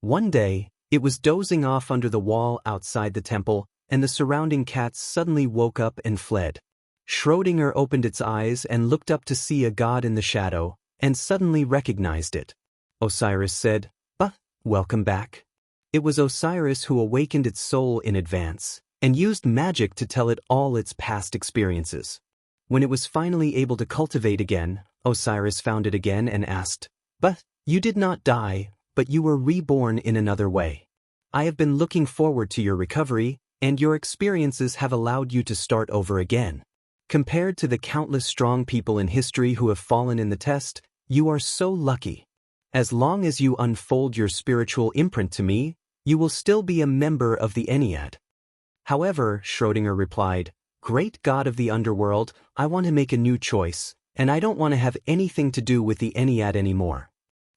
One day, it was dozing off under the wall outside the temple, and the surrounding cats suddenly woke up and fled. Schrödinger opened its eyes and looked up to see a god in the shadow, and suddenly recognized it. Osiris said, welcome back." It was Osiris who awakened its soul in advance, and used magic to tell it all its past experiences. When it was finally able to cultivate again, Osiris found it again and asked, "You did not die, but you were reborn in another way. I have been looking forward to your recovery, and your experiences have allowed you to start over again. Compared to the countless strong people in history who have fallen in the test, you are so lucky. As long as you unfold your spiritual imprint to me, you will still be a member of the Ennead. However, Schrödinger replied, "Great God of the underworld, I want to make a new choice, and I don't want to have anything to do with the Ennead anymore."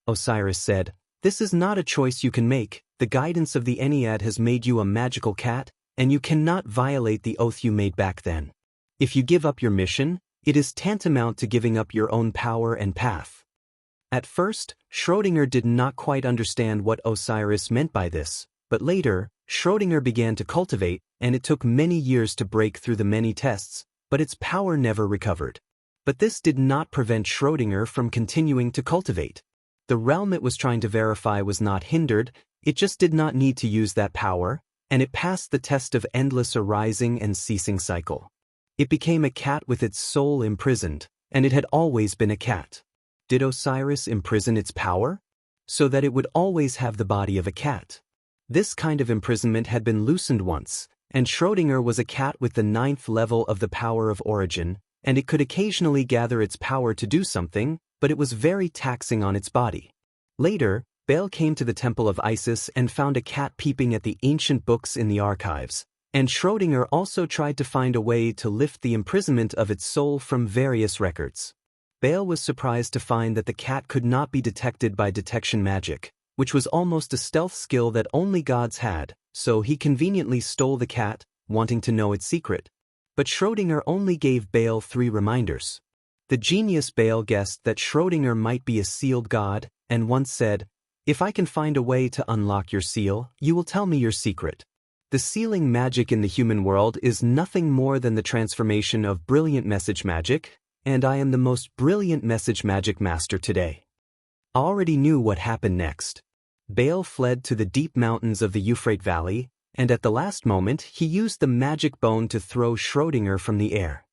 Osiris said, "This is not a choice you can make. The guidance of the Ennead has made you a magical cat, and you cannot violate the oath you made back then. If you give up your mission, it is tantamount to giving up your own power and path." At first, Schrödinger did not quite understand what Osiris meant by this, but later, Schrödinger began to cultivate, and it took many years to break through the many tests, but its power never recovered. But this did not prevent Schrödinger from continuing to cultivate. The realm it was trying to verify was not hindered, it just did not need to use that power, and it passed the test of endless arising and ceasing cycle. It became a cat with its soul imprisoned, and it had always been a cat. Did Osiris imprison its power? So that it would always have the body of a cat. This kind of imprisonment had been loosened once, and Schrödinger was a cat with the 9th level of the power of origin, and it could occasionally gather its power to do something, but it was very taxing on its body. Later, Baal came to the temple of Isis and found a cat peeping at the ancient books in the archives, and Schrödinger also tried to find a way to lift the imprisonment of its soul from various records. Baal was surprised to find that the cat could not be detected by detection magic, which was almost a stealth skill that only gods had, so he conveniently stole the cat, wanting to know its secret. But Schrödinger only gave Baal 3 reminders. The genius Baal guessed that Schrödinger might be a sealed god, and once said, "If I can find a way to unlock your seal, you will tell me your secret." The sealing magic in the human world is nothing more than the transformation of brilliant message magic, and I am the most brilliant message magic master today. I already knew what happened next. Baal fled to the deep mountains of the Euphrates Valley, and at the last moment he used the magic bone to throw Schrödinger from the air.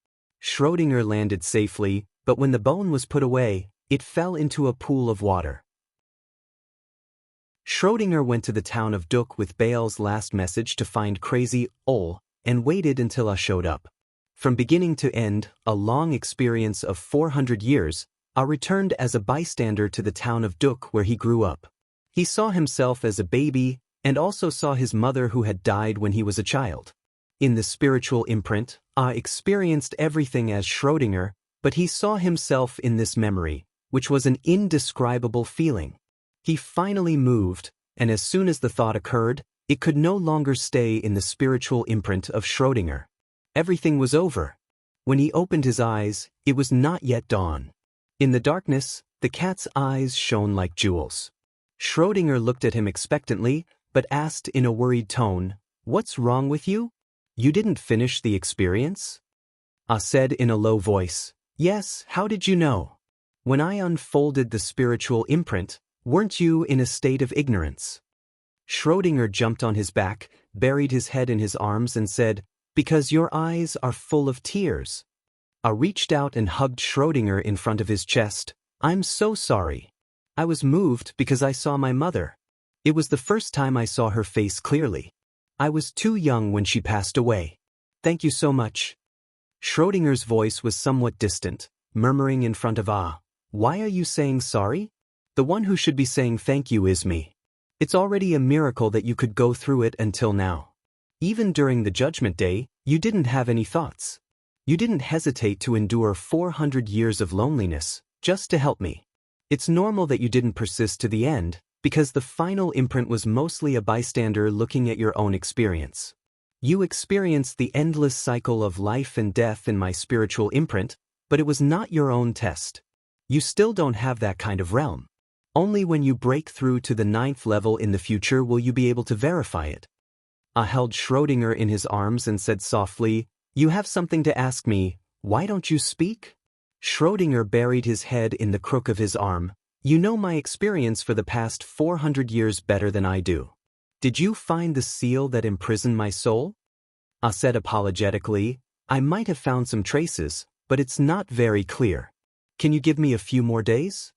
Schrödinger landed safely, but when the bone was put away, it fell into a pool of water. Schrödinger went to the town of Duk with Baal's last message to find crazy Ol, and waited until I showed up. From beginning to end, a long experience of 400 years, I returned as a bystander to the town of Duk where he grew up. He saw himself as a baby, and also saw his mother who had died when he was a child. In the spiritual imprint, I experienced everything as Schrödinger, but he saw himself in this memory, which was an indescribable feeling. He finally moved, and as soon as the thought occurred, it could no longer stay in the spiritual imprint of Schrödinger. Everything was over. When he opened his eyes, it was not yet dawn. In the darkness, the cat's eyes shone like jewels. Schrödinger looked at him expectantly, but asked in a worried tone, "What's wrong with you? You didn't finish the experience?" I said in a low voice, "Yes, how did you know? When I unfolded the spiritual imprint, weren't you in a state of ignorance?" Schrödinger jumped on his back, buried his head in his arms and said, "Because your eyes are full of tears." I reached out and hugged Schrödinger in front of his chest. "I'm so sorry. I was moved because I saw my mother. It was the first time I saw her face clearly. I was too young when she passed away. Thank you so much." Schrödinger's voice was somewhat distant, murmuring in front of Ah, "Why are you saying sorry? The one who should be saying thank you is me. It's already a miracle that you could go through it until now. Even during the Judgment Day, you didn't have any thoughts. You didn't hesitate to endure 400 years of loneliness, just to help me. It's normal that you didn't persist to the end, because the final imprint was mostly a bystander looking at your own experience. You experienced the endless cycle of life and death in my spiritual imprint, but it was not your own test. You still don't have that kind of realm. Only when you break through to the 9th level in the future will you be able to verify it." I held Schrödinger in his arms and said softly, "You have something to ask me, why don't you speak?" Schrödinger buried his head in the crook of his arm. "You know my experience for the past 400 years better than I do. Did you find the seal that imprisoned my soul?" I said apologetically, "I might have found some traces, but it's not very clear. Can you give me a few more days?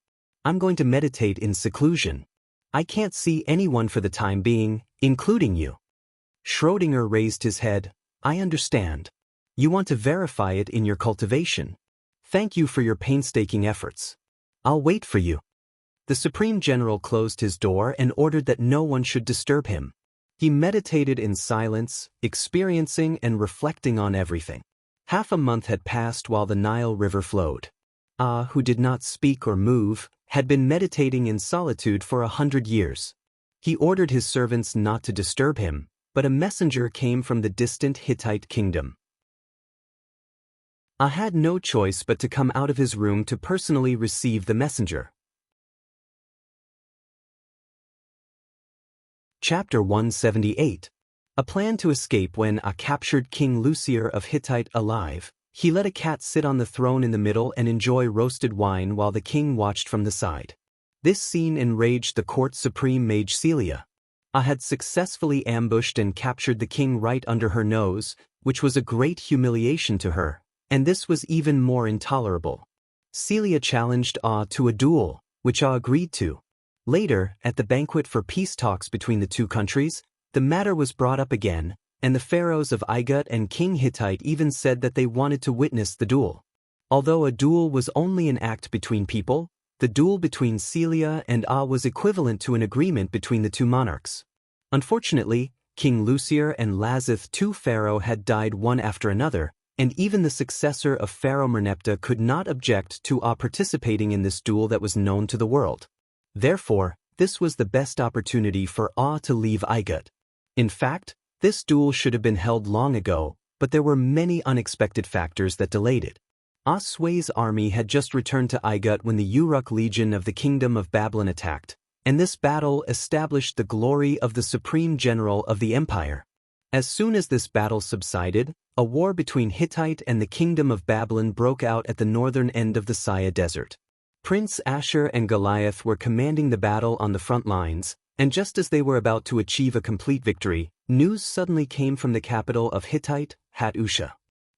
I'm going to meditate in seclusion. I can't see anyone for the time being, including you." Schrödinger raised his head. I understand. You want to verify it in your cultivation. Thank you for your painstaking efforts. I'll wait for you. The Supreme General closed his door and ordered that no one should disturb him. He meditated in silence, experiencing and reflecting on everything. Half a month had passed while the Nile River flowed. Who did not speak or move, had been meditating in solitude for 100 years. He ordered his servants not to disturb him, but a messenger came from the distant Hittite kingdom. Had no choice but to come out of his room to personally receive the messenger. Chapter 178. A plan to escape. When captured King Lucier of Hittite alive, he let a cat sit on the throne in the middle and enjoy roasted wine while the king watched from the side. This scene enraged the court supreme mage Celia. Had successfully ambushed and captured the king right under her nose, which was a great humiliation to her, and this was even more intolerable. Celia challenged to a duel, which agreed to. Later, at the banquet for peace talks between the two countries, the matter was brought up again, and the pharaohs of Igut and King Hittite even said that they wanted to witness the duel. Although a duel was only an act between people, the duel between Celia and was equivalent to an agreement between the two monarchs. Unfortunately, King Lucier and Lazith II Pharaoh had died one after another, and even the successor of Pharaoh Merneptah could not object to participating in this duel that was known to the world. Therefore, this was the best opportunity for to leave Igut. In fact, this duel should have been held long ago, but there were many unexpected factors that delayed it. Sway's army had just returned to Igut when the Uruk Legion of the Kingdom of Babylon attacked, and this battle established the glory of the Supreme General of the Empire. As soon as this battle subsided, a war between Hittite and the Kingdom of Babylon broke out at the northern end of the Saya Desert. Prince Ashur and Goliath were commanding the battle on the front lines, and just as they were about to achieve a complete victory, news suddenly came from the capital of Hittite, Hattusha.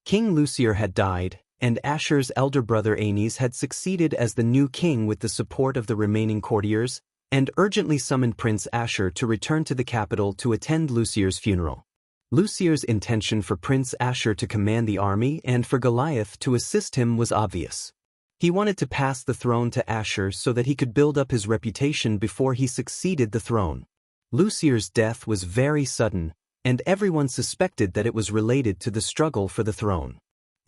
King Lucier had died, and Ashur's elder brother Anes had succeeded as the new king with the support of the remaining courtiers, and urgently summoned Prince Ashur to return to the capital to attend Lucier's funeral. Lucier's intention for Prince Ashur to command the army and for Goliath to assist him was obvious. He wanted to pass the throne to Ashur so that he could build up his reputation before he succeeded the throne. Lucier's death was very sudden, and everyone suspected that it was related to the struggle for the throne.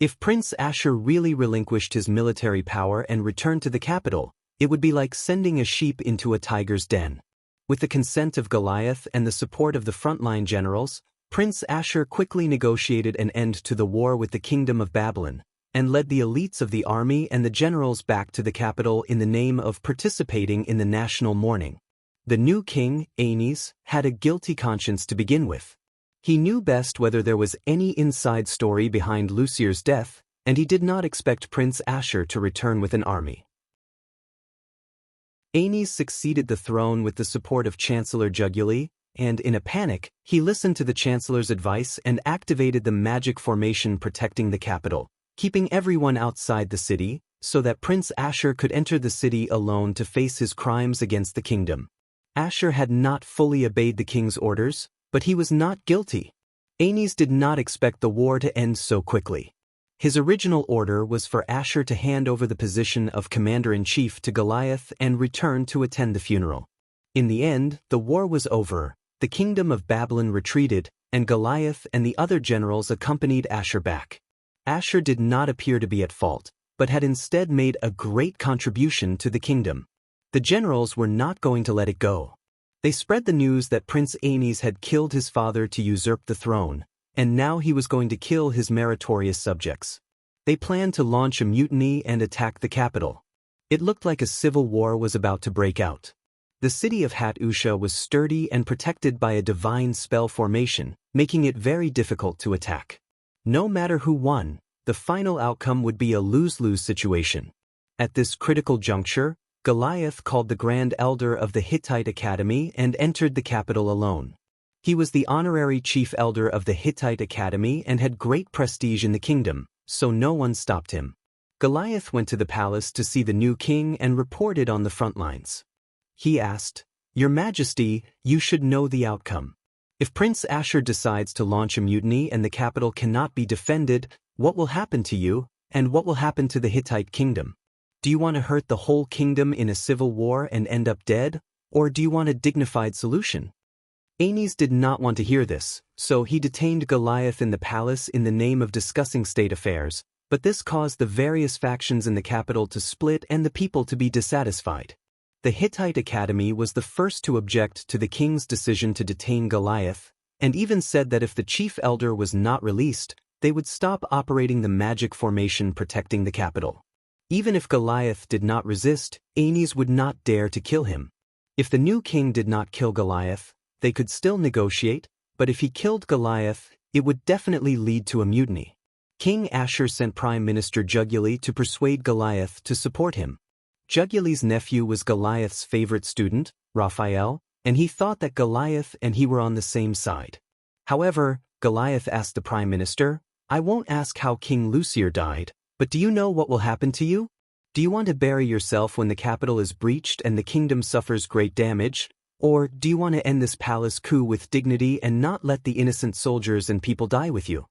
If Prince Ashur really relinquished his military power and returned to the capital, it would be like sending a sheep into a tiger's den. With the consent of Goliath and the support of the frontline generals, Prince Ashur quickly negotiated an end to the war with the Kingdom of Babylon, and led the elites of the army and the generals back to the capital in the name of participating in the national mourning. The new king, Anes, had a guilty conscience to begin with. He knew best whether there was any inside story behind Lucier's death, and he did not expect Prince Ashur to return with an army. Anes succeeded the throne with the support of Chancellor Juguli, and in a panic, he listened to the Chancellor's advice and activated the magic formation protecting the capital, keeping everyone outside the city, so that Prince Ashur could enter the city alone to face his crimes against the kingdom. Ashur had not fully obeyed the king's orders, but he was not guilty. Anes did not expect the war to end so quickly. His original order was for Ashur to hand over the position of commander-in-chief to Goliath and return to attend the funeral. In the end, the war was over, the Kingdom of Babylon retreated, and Goliath and the other generals accompanied Ashur back. Ashur did not appear to be at fault, but had instead made a great contribution to the kingdom. The generals were not going to let it go. They spread the news that Prince Anes had killed his father to usurp the throne, and now he was going to kill his meritorious subjects. They planned to launch a mutiny and attack the capital. It looked like a civil war was about to break out. The city of Hattusha was sturdy and protected by a divine spell formation, making it very difficult to attack. No matter who won, the final outcome would be a lose-lose situation. At this critical juncture, Goliath called the Grand Elder of the Hittite Academy and entered the capital alone. He was the honorary chief elder of the Hittite Academy and had great prestige in the kingdom, so no one stopped him. Goliath went to the palace to see the new king and reported on the front lines. He asked, "Your Majesty, you should know the outcome. If Prince Ashur decides to launch a mutiny and the capital cannot be defended, what will happen to you, and what will happen to the Hittite kingdom? Do you want to hurt the whole kingdom in a civil war and end up dead, or do you want a dignified solution? Aeneas did not want to hear this, so he detained Goliath in the palace in the name of discussing state affairs, but this caused the various factions in the capital to split and the people to be dissatisfied. The Hittite Academy was the first to object to the king's decision to detain Goliath, and even said that if the chief elder was not released, they would stop operating the magic formation protecting the capital. Even if Goliath did not resist, Aeneas would not dare to kill him. If the new king did not kill Goliath, they could still negotiate, but if he killed Goliath, it would definitely lead to a mutiny. King Ashur sent Prime Minister Juguli to persuade Goliath to support him. Juguli's nephew was Goliath's favorite student, Raphael, and he thought that Goliath and he were on the same side. However, Goliath asked the Prime Minister, "I won't ask how King Lucier died, but do you know what will happen to you? Do you want to bury yourself when the capital is breached and the kingdom suffers great damage? Or do you want to end this palace coup with dignity and not let the innocent soldiers and people die with you?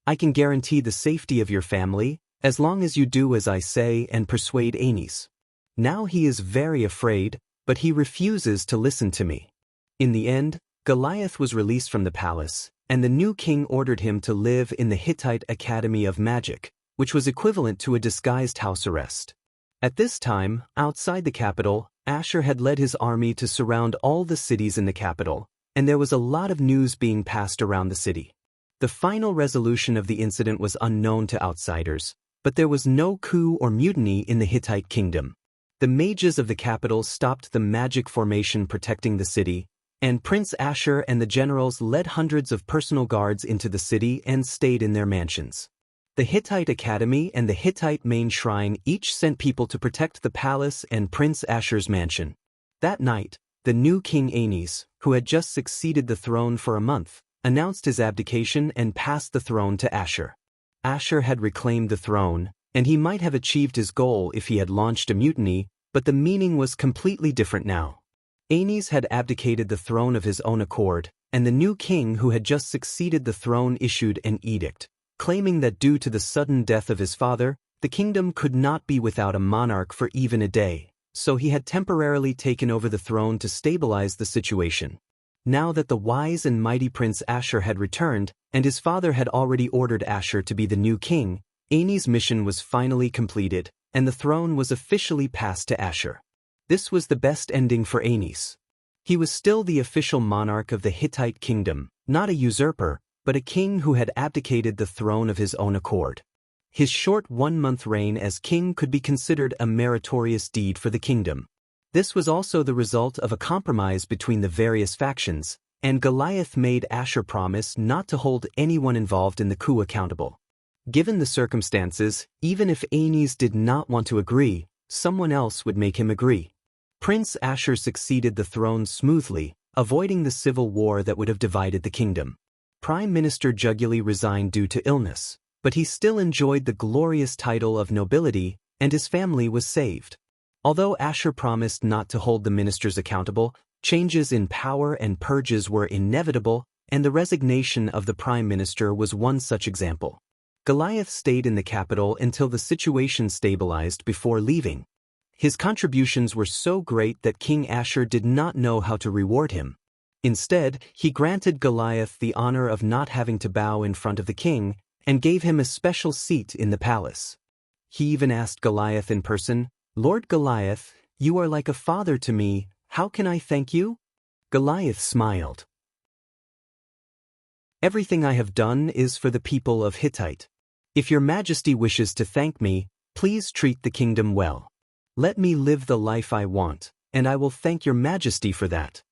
I can guarantee the safety of your family, as long as you do as I say and persuade Aeneas." Now he is very afraid, but he refuses to listen to me. In the end, Goliath was released from the palace, and the new king ordered him to live in the Hittite Academy of Magic, which was equivalent to a disguised house arrest. At this time, outside the capital, Ashur had led his army to surround all the cities in the capital, and there was a lot of news being passed around the city. The final resolution of the incident was unknown to outsiders, but there was no coup or mutiny in the Hittite kingdom. The mages of the capital stopped the magic formation protecting the city, and Prince Ashur and the generals led hundreds of personal guards into the city and stayed in their mansions. The Hittite Academy and the Hittite main shrine each sent people to protect the palace and Prince Ashur's mansion. That night, the new king Aeneas, who had just succeeded the throne for a month, announced his abdication and passed the throne to Ashur. Ashur had reclaimed the throne, and he might have achieved his goal if he had launched a mutiny, but the meaning was completely different now. Aeneas had abdicated the throne of his own accord, and the new king who had just succeeded the throne issued an edict, claiming that due to the sudden death of his father, the kingdom could not be without a monarch for even a day, so he had temporarily taken over the throne to stabilize the situation. Now that the wise and mighty Prince Ashur had returned, and his father had already ordered Ashur to be the new king, Aeneas' mission was finally completed, and the throne was officially passed to Ashur. This was the best ending for Aeneas. He was still the official monarch of the Hittite kingdom, not a usurper, but a king who had abdicated the throne of his own accord. His short one-month reign as king could be considered a meritorious deed for the kingdom. This was also the result of a compromise between the various factions, and Goliath made Ashur promise not to hold anyone involved in the coup accountable. Given the circumstances, even if Aeneas did not want to agree, someone else would make him agree. Prince Ashur succeeded the throne smoothly, avoiding the civil war that would have divided the kingdom. Prime Minister Juguli resigned due to illness, but he still enjoyed the glorious title of nobility, and his family was saved. Although Ashur promised not to hold the ministers accountable, changes in power and purges were inevitable, and the resignation of the prime minister was one such example. Goliath stayed in the capital until the situation stabilized before leaving. His contributions were so great that King Ashur did not know how to reward him. Instead, he granted Goliath the honor of not having to bow in front of the king, and gave him a special seat in the palace. He even asked Goliath in person, "Lord Goliath, you are like a father to me, how can I thank you?" Goliath smiled. "Everything I have done is for the people of Hittite. If your majesty wishes to thank me, please treat the kingdom well. Let me live the life I want, and I will thank your majesty for that."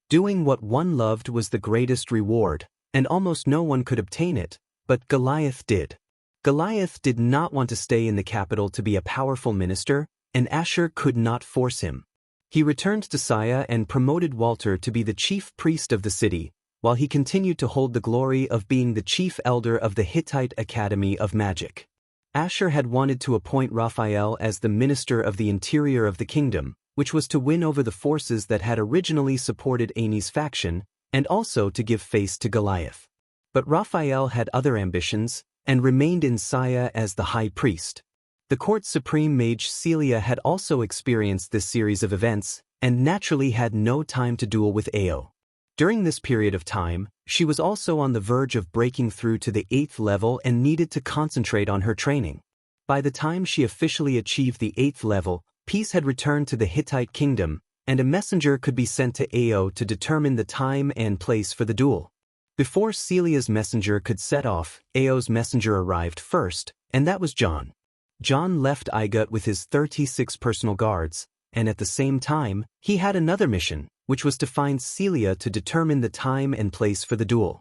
Doing what one loved was the greatest reward, and almost no one could obtain it, but Goliath did. Goliath did not want to stay in the capital to be a powerful minister, and Ashur could not force him. He returned to Saya and promoted Walter to be the chief priest of the city, while he continued to hold the glory of being the chief elder of the Hittite Academy of Magic. Ashur had wanted to appoint Raphael as the minister of the interior of the kingdom, which was to win over the forces that had originally supported Ani's faction, and also to give face to Goliath. But Raphael had other ambitions, and remained in Saya as the high priest. The court's supreme mage Celia had also experienced this series of events, and naturally had no time to duel with Ao. During this period of time, she was also on the verge of breaking through to the 8th level and needed to concentrate on her training. By the time she officially achieved the 8th level, peace had returned to the Hittite kingdom, and a messenger could be sent to Ao to determine the time and place for the duel. Before Celia's messenger could set off, Ao's messenger arrived first, and that was John. John left Igut with his 36 personal guards, and at the same time, he had another mission, which was to find Celia to determine the time and place for the duel.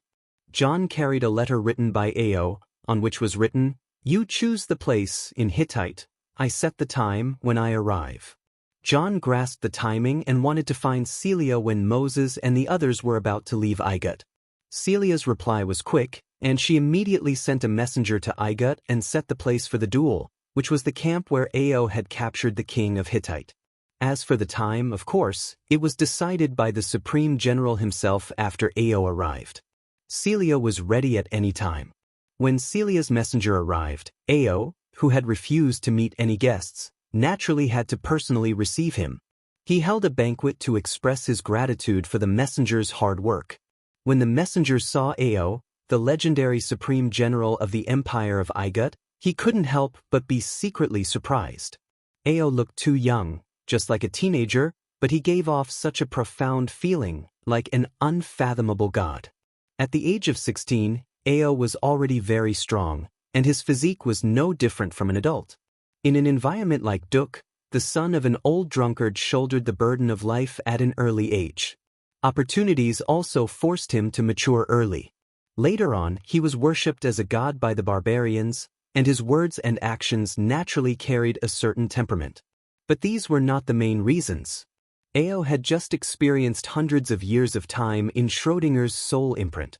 John carried a letter written by Ao, on which was written, "You choose the place in Hittite. I set the time when I arrive." John grasped the timing and wanted to find Celia when Moses and the others were about to leave Igut. Celia's reply was quick, and she immediately sent a messenger to Igut and set the place for the duel, which was the camp where Ao had captured the king of Hittite. As for the time, of course, it was decided by the Supreme General himself after Ao arrived. Celia was ready at any time. When Celia's messenger arrived, Ao, who had refused to meet any guests, naturally had to personally receive him. He held a banquet to express his gratitude for the messenger's hard work. When the messengers saw Ao, the legendary Supreme General of the Empire of Igut, he couldn't help but be secretly surprised. Ao looked too young, just like a teenager, but he gave off such a profound feeling, like an unfathomable god. At the age of 16, Ao was already very strong, and his physique was no different from an adult. In an environment like Duk, the son of an old drunkard shouldered the burden of life at an early age. Opportunities also forced him to mature early. Later on, he was worshipped as a god by the barbarians, and his words and actions naturally carried a certain temperament. But these were not the main reasons. Ao had just experienced hundreds of years of time in Schrödinger's soul imprint.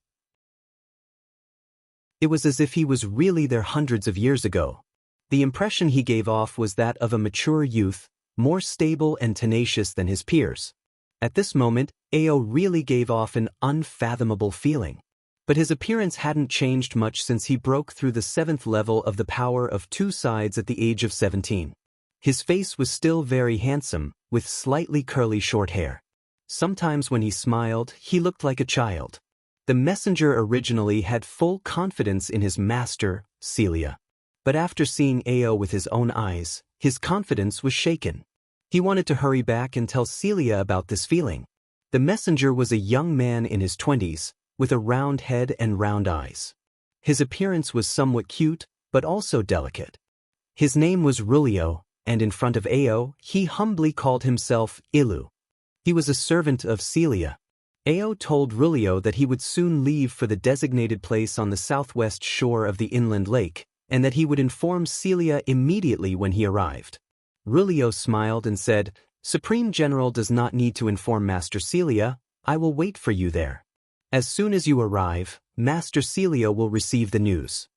It was as if he was really there hundreds of years ago. The impression he gave off was that of a mature youth, more stable and tenacious than his peers. At this moment, Ao really gave off an unfathomable feeling. But his appearance hadn't changed much since he broke through the 7th level of the power of two sides at the age of 17. His face was still very handsome, with slightly curly short hair. Sometimes when he smiled, he looked like a child. The messenger originally had full confidence in his master, Celia. But after seeing Ao with his own eyes, his confidence was shaken. He wanted to hurry back and tell Celia about this feeling. The messenger was a young man in his 20s, with a round head and round eyes. His appearance was somewhat cute, but also delicate. His name was Rulio, and in front of Ao, he humbly called himself Ilu. He was a servant of Celia. Ao told Rulio that he would soon leave for the designated place on the southwest shore of the inland lake, and that he would inform Celia immediately when he arrived. Rulio smiled and said, "Supreme General does not need to inform Master Celia. I will wait for you there. As soon as you arrive, Master Celia will receive the news."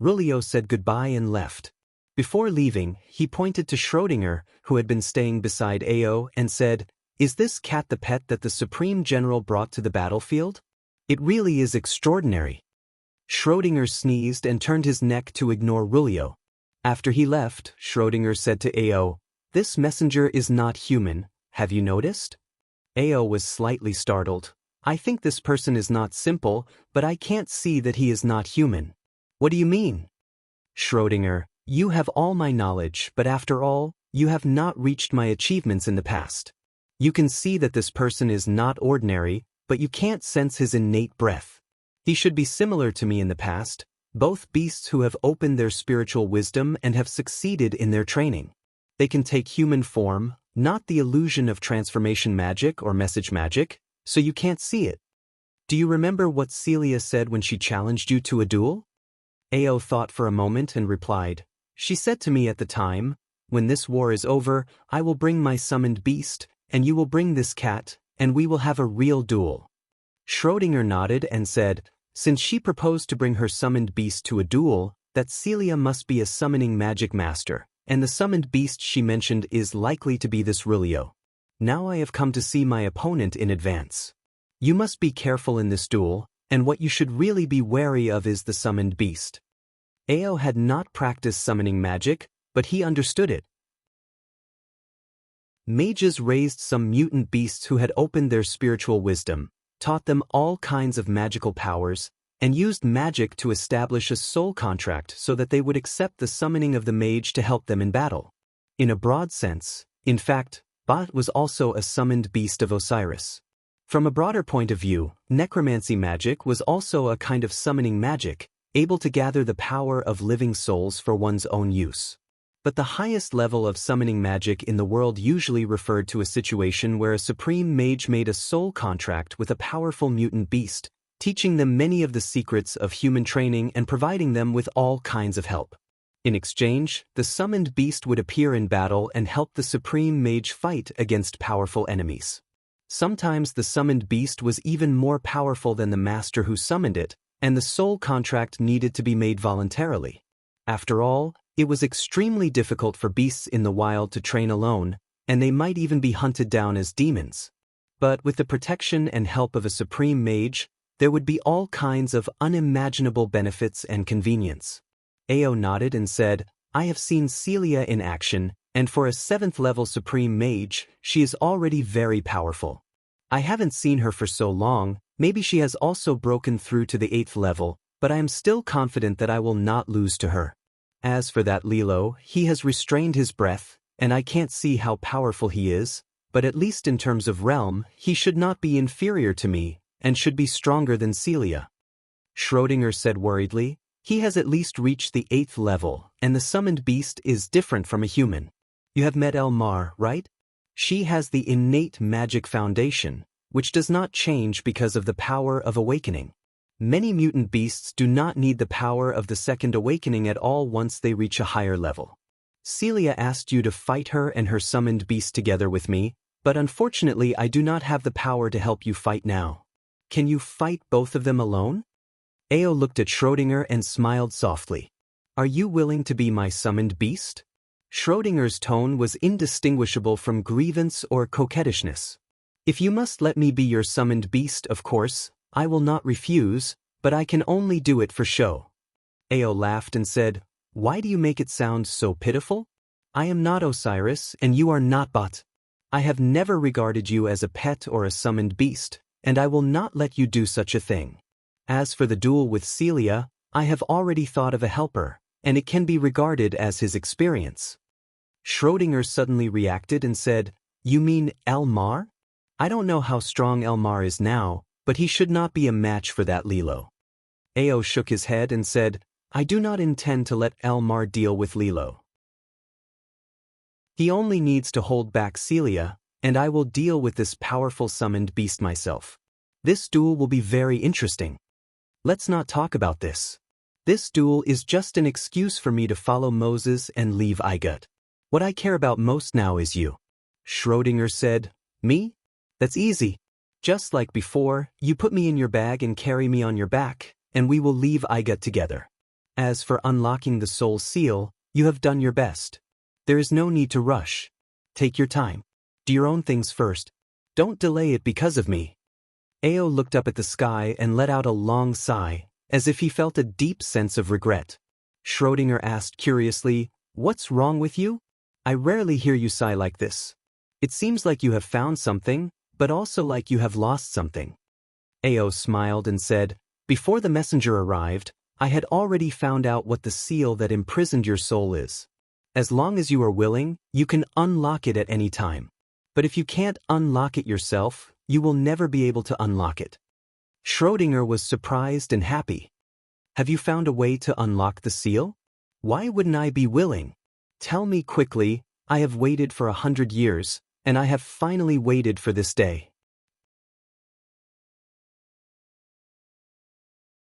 Rulio said goodbye and left. Before leaving, he pointed to Schrödinger, who had been staying beside Ao, and said, "Is this cat the pet that the Supreme General brought to the battlefield? It really is extraordinary." Schrödinger sneezed and turned his neck to ignore Rulio. After he left, Schrödinger said to Ao, "This messenger is not human, have you noticed?" Ao was slightly startled. "I think this person is not simple, but I can't see that he is not human." "What do you mean?" Schrödinger, "You have all my knowledge, but after all, you have not reached my achievements in the past. You can see that this person is not ordinary, but you can't sense his innate breath. He should be similar to me in the past, both beasts who have opened their spiritual wisdom and have succeeded in their training. They can take human form, not the illusion of transformation magic or message magic, so you can't see it. Do you remember what Celia said when she challenged you to a duel?" Ao thought for a moment and replied, "She said to me at the time, 'When this war is over, I will bring my summoned beast, and you will bring this cat, and we will have a real duel.'" Schrödinger nodded and said, "Since she proposed to bring her summoned beast to a duel, that Celia must be a summoning magic master, and the summoned beast she mentioned is likely to be this Rulio. Now I have come to see my opponent in advance. You must be careful in this duel, and what you should really be wary of is the summoned beast. Ao had not practiced summoning magic, but he understood it. Mages raised some mutant beasts who had opened their spiritual wisdom, taught them all kinds of magical powers, and used magic to establish a soul contract so that they would accept the summoning of the mage to help them in battle. In a broad sense, in fact, Bot was also a summoned beast of Osiris. From a broader point of view, necromancy magic was also a kind of summoning magic, able to gather the power of living souls for one's own use. But the highest level of summoning magic in the world usually referred to a situation where a supreme mage made a soul contract with a powerful mutant beast, teaching them many of the secrets of human training and providing them with all kinds of help. In exchange, the summoned beast would appear in battle and help the supreme mage fight against powerful enemies. Sometimes the summoned beast was even more powerful than the master who summoned it, and the soul contract needed to be made voluntarily. After all, it was extremely difficult for beasts in the wild to train alone, and they might even be hunted down as demons. But with the protection and help of a supreme mage, there would be all kinds of unimaginable benefits and convenience. Ao nodded and said, I have seen Celia in action, and for a 7th-level supreme mage, she is already very powerful. I haven't seen her for so long, maybe she has also broken through to the 8th level, but I am still confident that I will not lose to her. As for that Lilo, he has restrained his breath, and I can't see how powerful he is, but at least in terms of realm, he should not be inferior to me, and should be stronger than Celia. Schrödinger said worriedly, he has at least reached the 8th level, and the summoned beast is different from a human. You have met Elmar, right? She has the innate magic foundation, which does not change because of the power of awakening. Many mutant beasts do not need the power of the second awakening at all once they reach a higher level. Celia asked you to fight her and her summoned beast together with me, but unfortunately I do not have the power to help you fight now. Can you fight both of them alone? Ao looked at Schrödinger and smiled softly. Are you willing to be my summoned beast? Schrödinger's tone was indistinguishable from grievance or coquettishness. If you must let me be your summoned beast, of course, I will not refuse, but I can only do it for show. Ao laughed and said, Why do you make it sound so pitiful? I am not Osiris, and you are not Bot. I have never regarded you as a pet or a summoned beast, and I will not let you do such a thing. As for the duel with Celia, I have already thought of a helper, and it can be regarded as his experience. Schrödinger suddenly reacted and said, You mean Elmar? I don't know how strong Elmar is now, but he should not be a match for that Lilo. Ao shook his head and said, I do not intend to let Elmar deal with Lilo. He only needs to hold back Celia, and I will deal with this powerful summoned beast myself. This duel will be very interesting. Let's not talk about this. This duel is just an excuse for me to follow Moses and leave Igut. What I care about most now is you. Schrödinger said, Me? That's easy. Just like before, you put me in your bag and carry me on your back, and we will leave Igut together. As for unlocking the soul seal, you have done your best. There is no need to rush. Take your time. Do your own things first. Don't delay it because of me. Ao looked up at the sky and let out a long sigh, as if he felt a deep sense of regret. Schrödinger asked curiously, What's wrong with you? I rarely hear you sigh like this. It seems like you have found something, but also like you have lost something. Ao smiled and said, Before the messenger arrived, I had already found out what the seal that imprisoned your soul is. As long as you are willing, you can unlock it at any time. But if you can't unlock it yourself, you will never be able to unlock it. Schrödinger was surprised and happy. Have you found a way to unlock the seal? Why wouldn't I be willing? Tell me quickly. I have waited for 100 years, and I have finally waited for this day.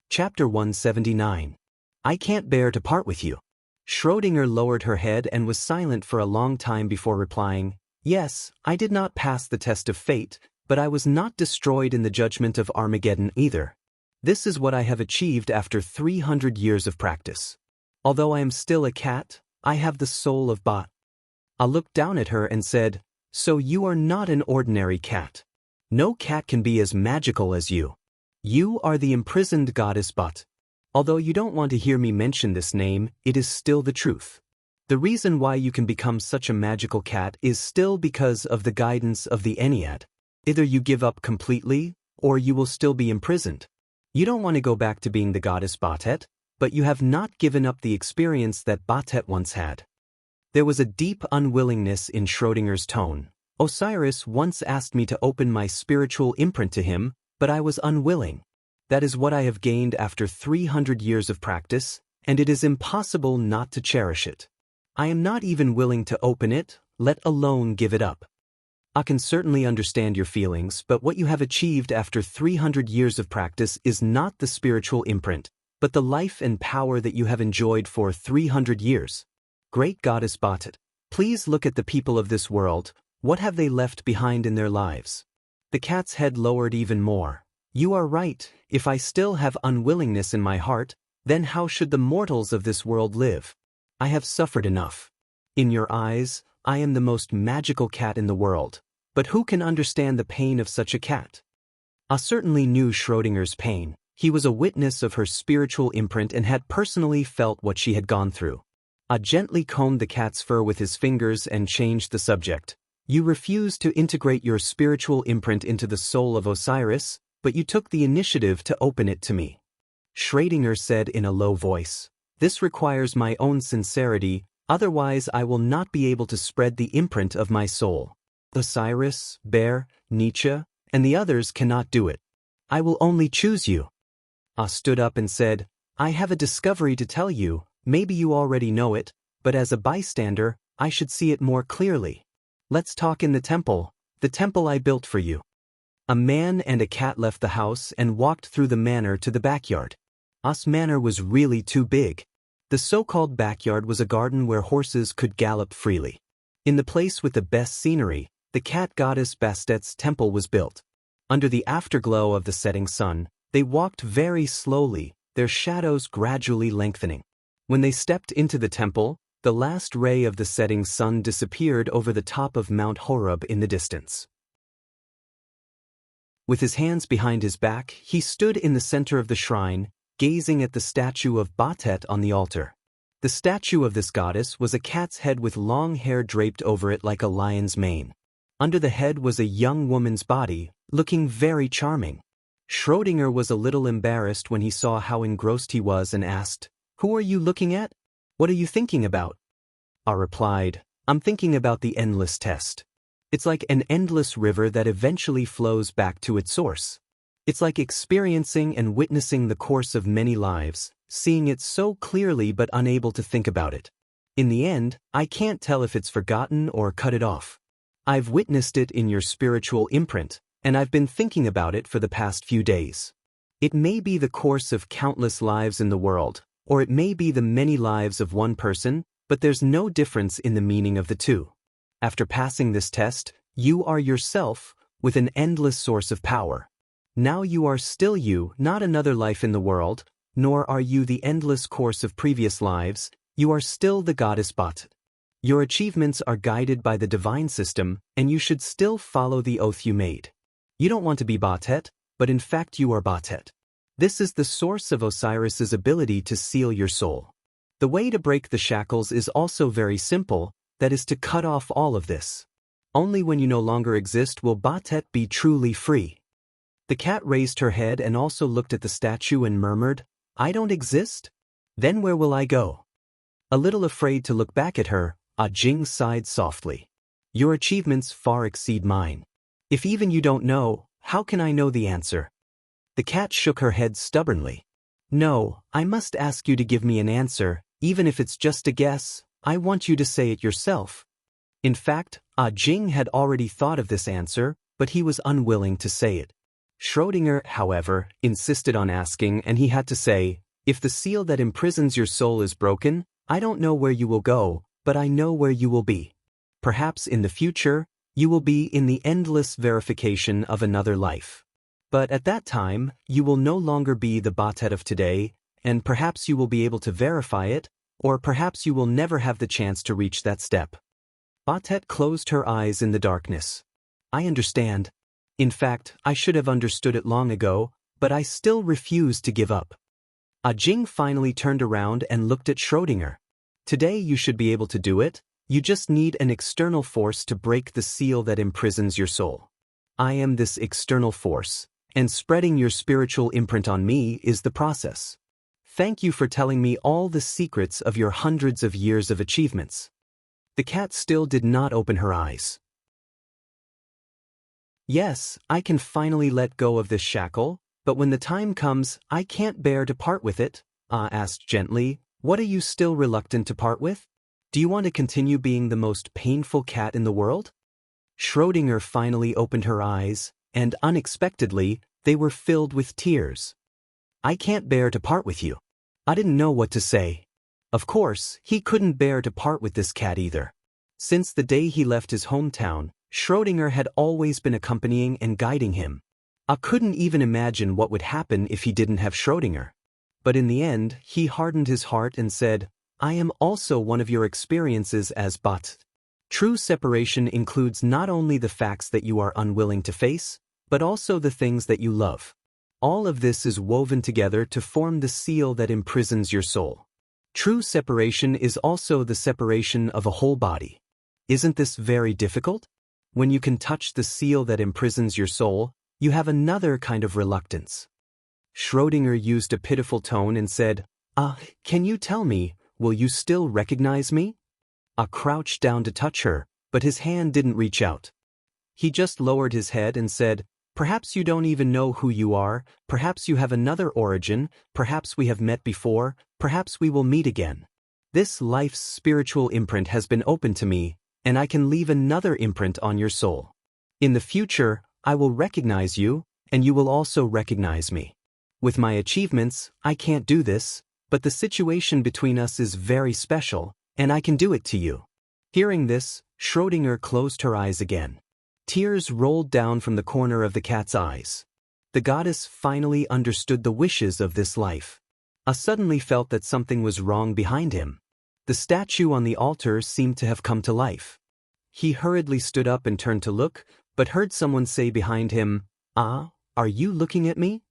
Chapter 179. I can't bear to part with you. Schrödinger lowered her head and was silent for a long time before replying, Yes, I did not pass the test of fate, but I was not destroyed in the judgment of Armageddon either. This is what I have achieved after 300 years of practice. Although I am still a cat, I have the soul of Ba. I looked down at her and said, so you are not an ordinary cat. No cat can be as magical as you. You are the imprisoned goddess Bat. Although you don't want to hear me mention this name, it is still the truth. The reason why you can become such a magical cat is still because of the guidance of the Ennead. Either you give up completely, or you will still be imprisoned. You don't want to go back to being the goddess Batet, but you have not given up the experience that Batet once had. There was a deep unwillingness in Schrodinger's tone. Osiris once asked me to open my spiritual imprint to him, but I was unwilling. That is what I have gained after 300 years of practice, and it is impossible not to cherish it. I am not even willing to open it, let alone give it up. I can certainly understand your feelings, but what you have achieved after 300 years of practice is not the spiritual imprint, but the life and power that you have enjoyed for 300 years. Great Goddess Batet, please look at the people of this world. What have they left behind in their lives? The cat's head lowered even more. You are right, if I still have unwillingness in my heart, then how should the mortals of this world live? I have suffered enough. In your eyes, I am the most magical cat in the world, but who can understand the pain of such a cat? I certainly knew Schrodinger's pain. He was a witness of her spiritual imprint and had personally felt what she had gone through. I gently combed the cat's fur with his fingers and changed the subject. You refused to integrate your spiritual imprint into the soul of Osiris, but you took the initiative to open it to me. Schrödinger said in a low voice, this requires my own sincerity, otherwise I will not be able to spread the imprint of my soul. Osiris, Bear, Nietzsche, and the others cannot do it. I will only choose you. I stood up and said, I have a discovery to tell you, maybe you already know it, but as a bystander, I should see it more clearly. Let's talk in the temple I built for you. A man and a cat left the house and walked through the manor to the backyard. Us manor was really too big. The so-called backyard was a garden where horses could gallop freely. In the place with the best scenery, the cat goddess Bastet's temple was built. Under the afterglow of the setting sun, they walked very slowly, their shadows gradually lengthening. When they stepped into the temple, the last ray of the setting sun disappeared over the top of Mount Horeb in the distance. With his hands behind his back, he stood in the center of the shrine, gazing at the statue of Batet on the altar. The statue of this goddess was a cat's head with long hair draped over it like a lion's mane. Under the head was a young woman's body, looking very charming. Schrödinger was a little embarrassed when he saw how engrossed he was and asked, who are you looking at? What are you thinking about? I replied, I'm thinking about the endless test. It's like an endless river that eventually flows back to its source. It's like experiencing and witnessing the course of many lives, seeing it so clearly but unable to think about it. In the end, I can't tell if it's forgotten or cut it off. I've witnessed it in your spiritual imprint, and I've been thinking about it for the past few days. It may be the course of countless lives in the world, or it may be the many lives of one person, but there's no difference in the meaning of the two. After passing this test, you are yourself, with an endless source of power. Now you are still you, not another life in the world, nor are you the endless course of previous lives, you are still the goddess Bat. Your achievements are guided by the divine system, and you should still follow the oath you made. You don't want to be Batet, but in fact you are Batet. This is the source of Osiris's ability to seal your soul. The way to break the shackles is also very simple, that is to cut off all of this. Only when you no longer exist will Batet be truly free. The cat raised her head and also looked at the statue and murmured, I don't exist? Then where will I go? A little afraid to look back at her, Ah Jing sighed softly. Your achievements far exceed mine. If even you don't know, how can I know the answer? The cat shook her head stubbornly. No, I must ask you to give me an answer, even if it's just a guess. I want you to say it yourself. In fact, Ah Jing had already thought of this answer, but he was unwilling to say it. Schrödinger, however, insisted on asking, and he had to say, if the seal that imprisons your soul is broken, I don't know where you will go, but I know where you will be. Perhaps in the future, you will be in the endless verification of another life. But at that time, you will no longer be the Batet of today, and perhaps you will be able to verify it, or perhaps you will never have the chance to reach that step. Batet closed her eyes in the darkness. I understand. In fact, I should have understood it long ago, but I still refuse to give up. Jing finally turned around and looked at Schrödinger. Today you should be able to do it. You just need an external force to break the seal that imprisons your soul. I am this external force, and spreading your spiritual imprint on me is the process. Thank you for telling me all the secrets of your hundreds of years of achievements. The cat still did not open her eyes. Yes, I can finally let go of this shackle, but when the time comes, I can't bear to part with it. Ah asked gently, what are you still reluctant to part with? Do you want to continue being the most painful cat in the world? Schrödinger finally opened her eyes, and unexpectedly, they were filled with tears. I can't bear to part with you. I didn't know what to say. Of course, he couldn't bear to part with this cat either. Since the day he left his hometown, Schrödinger had always been accompanying and guiding him. I couldn't even imagine what would happen if he didn't have Schrödinger. But in the end, he hardened his heart and said, I am also one of your experiences as Bat. True separation includes not only the facts that you are unwilling to face, but also the things that you love. All of this is woven together to form the seal that imprisons your soul. True separation is also the separation of a whole body. Isn't this very difficult? When you can touch the seal that imprisons your soul, you have another kind of reluctance. Schrödinger used a pitiful tone and said, can you tell me, will you still recognize me? I crouched down to touch her, but his hand didn't reach out. He just lowered his head and said, perhaps you don't even know who you are, perhaps you have another origin, perhaps we have met before, perhaps we will meet again. This life's spiritual imprint has been opened to me, and I can leave another imprint on your soul. In the future, I will recognize you, and you will also recognize me. With my achievements, I can't do this, but the situation between us is very special, and I can do it to you. Hearing this, Schrödinger closed her eyes again. Tears rolled down from the corner of the cat's eyes. The goddess finally understood the wishes of this life. I suddenly felt that something was wrong behind him. The statue on the altar seemed to have come to life. He hurriedly stood up and turned to look, but heard someone say behind him, are you looking at me?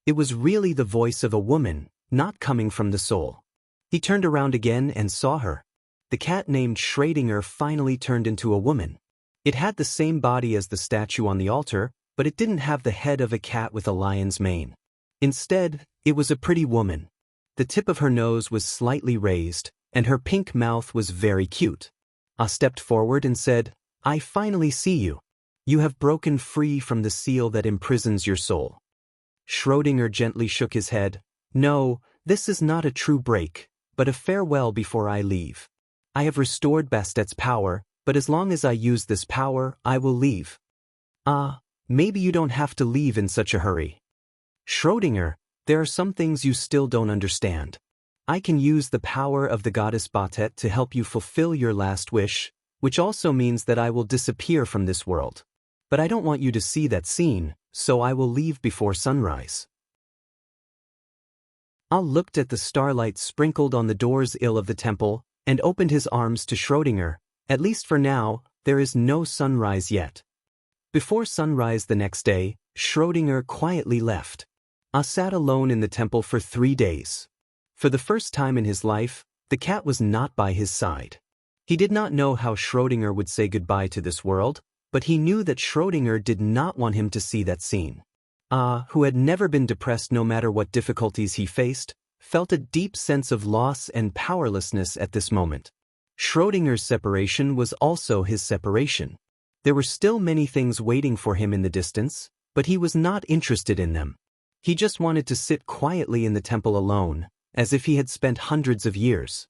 It was really the voice of a woman, not coming from the soul. He turned around again and saw her. The cat named Schrödinger finally turned into a woman. It had the same body as the statue on the altar, but it didn't have the head of a cat with a lion's mane. Instead, it was a pretty woman. The tip of her nose was slightly raised, and her pink mouth was very cute. I stepped forward and said, I finally see you. You have broken free from the seal that imprisons your soul. Schrödinger gently shook his head. No, this is not a true break, but a farewell before I leave. I have restored Bastet's power, but as long as I use this power, I will leave. Maybe you don't have to leave in such a hurry. Schrödinger, there are some things you still don't understand. I can use the power of the goddess Batet to help you fulfill your last wish, which also means that I will disappear from this world. But I don't want you to see that scene, so I will leave before sunrise. I looked at the starlight sprinkled on the doors of the temple, and opened his arms to Schrödinger. At least for now, there is no sunrise yet. Before sunrise the next day, Schrödinger quietly left. I sat alone in the temple for 3 days. For the first time in his life, the cat was not by his side. He did not know how Schrödinger would say goodbye to this world, but he knew that Schrödinger did not want him to see that scene. Who had never been depressed no matter what difficulties he faced, felt a deep sense of loss and powerlessness at this moment. Schrödinger's separation was also his separation. There were still many things waiting for him in the distance, but he was not interested in them. He just wanted to sit quietly in the temple alone, as if he had spent hundreds of years.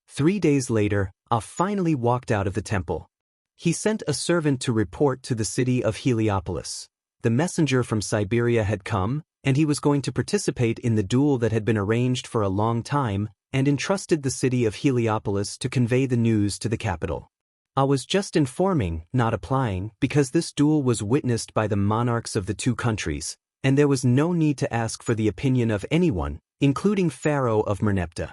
3 days later, finally walked out of the temple. He sent a servant to report to the city of Heliopolis. The messenger from Siberia had come, and he was going to participate in the duel that had been arranged for a long time, and entrusted the city of Heliopolis to convey the news to the capital. I was just informing, not applying, because this duel was witnessed by the monarchs of the 2 countries, and there was no need to ask for the opinion of anyone, including Pharaoh of Merneptah.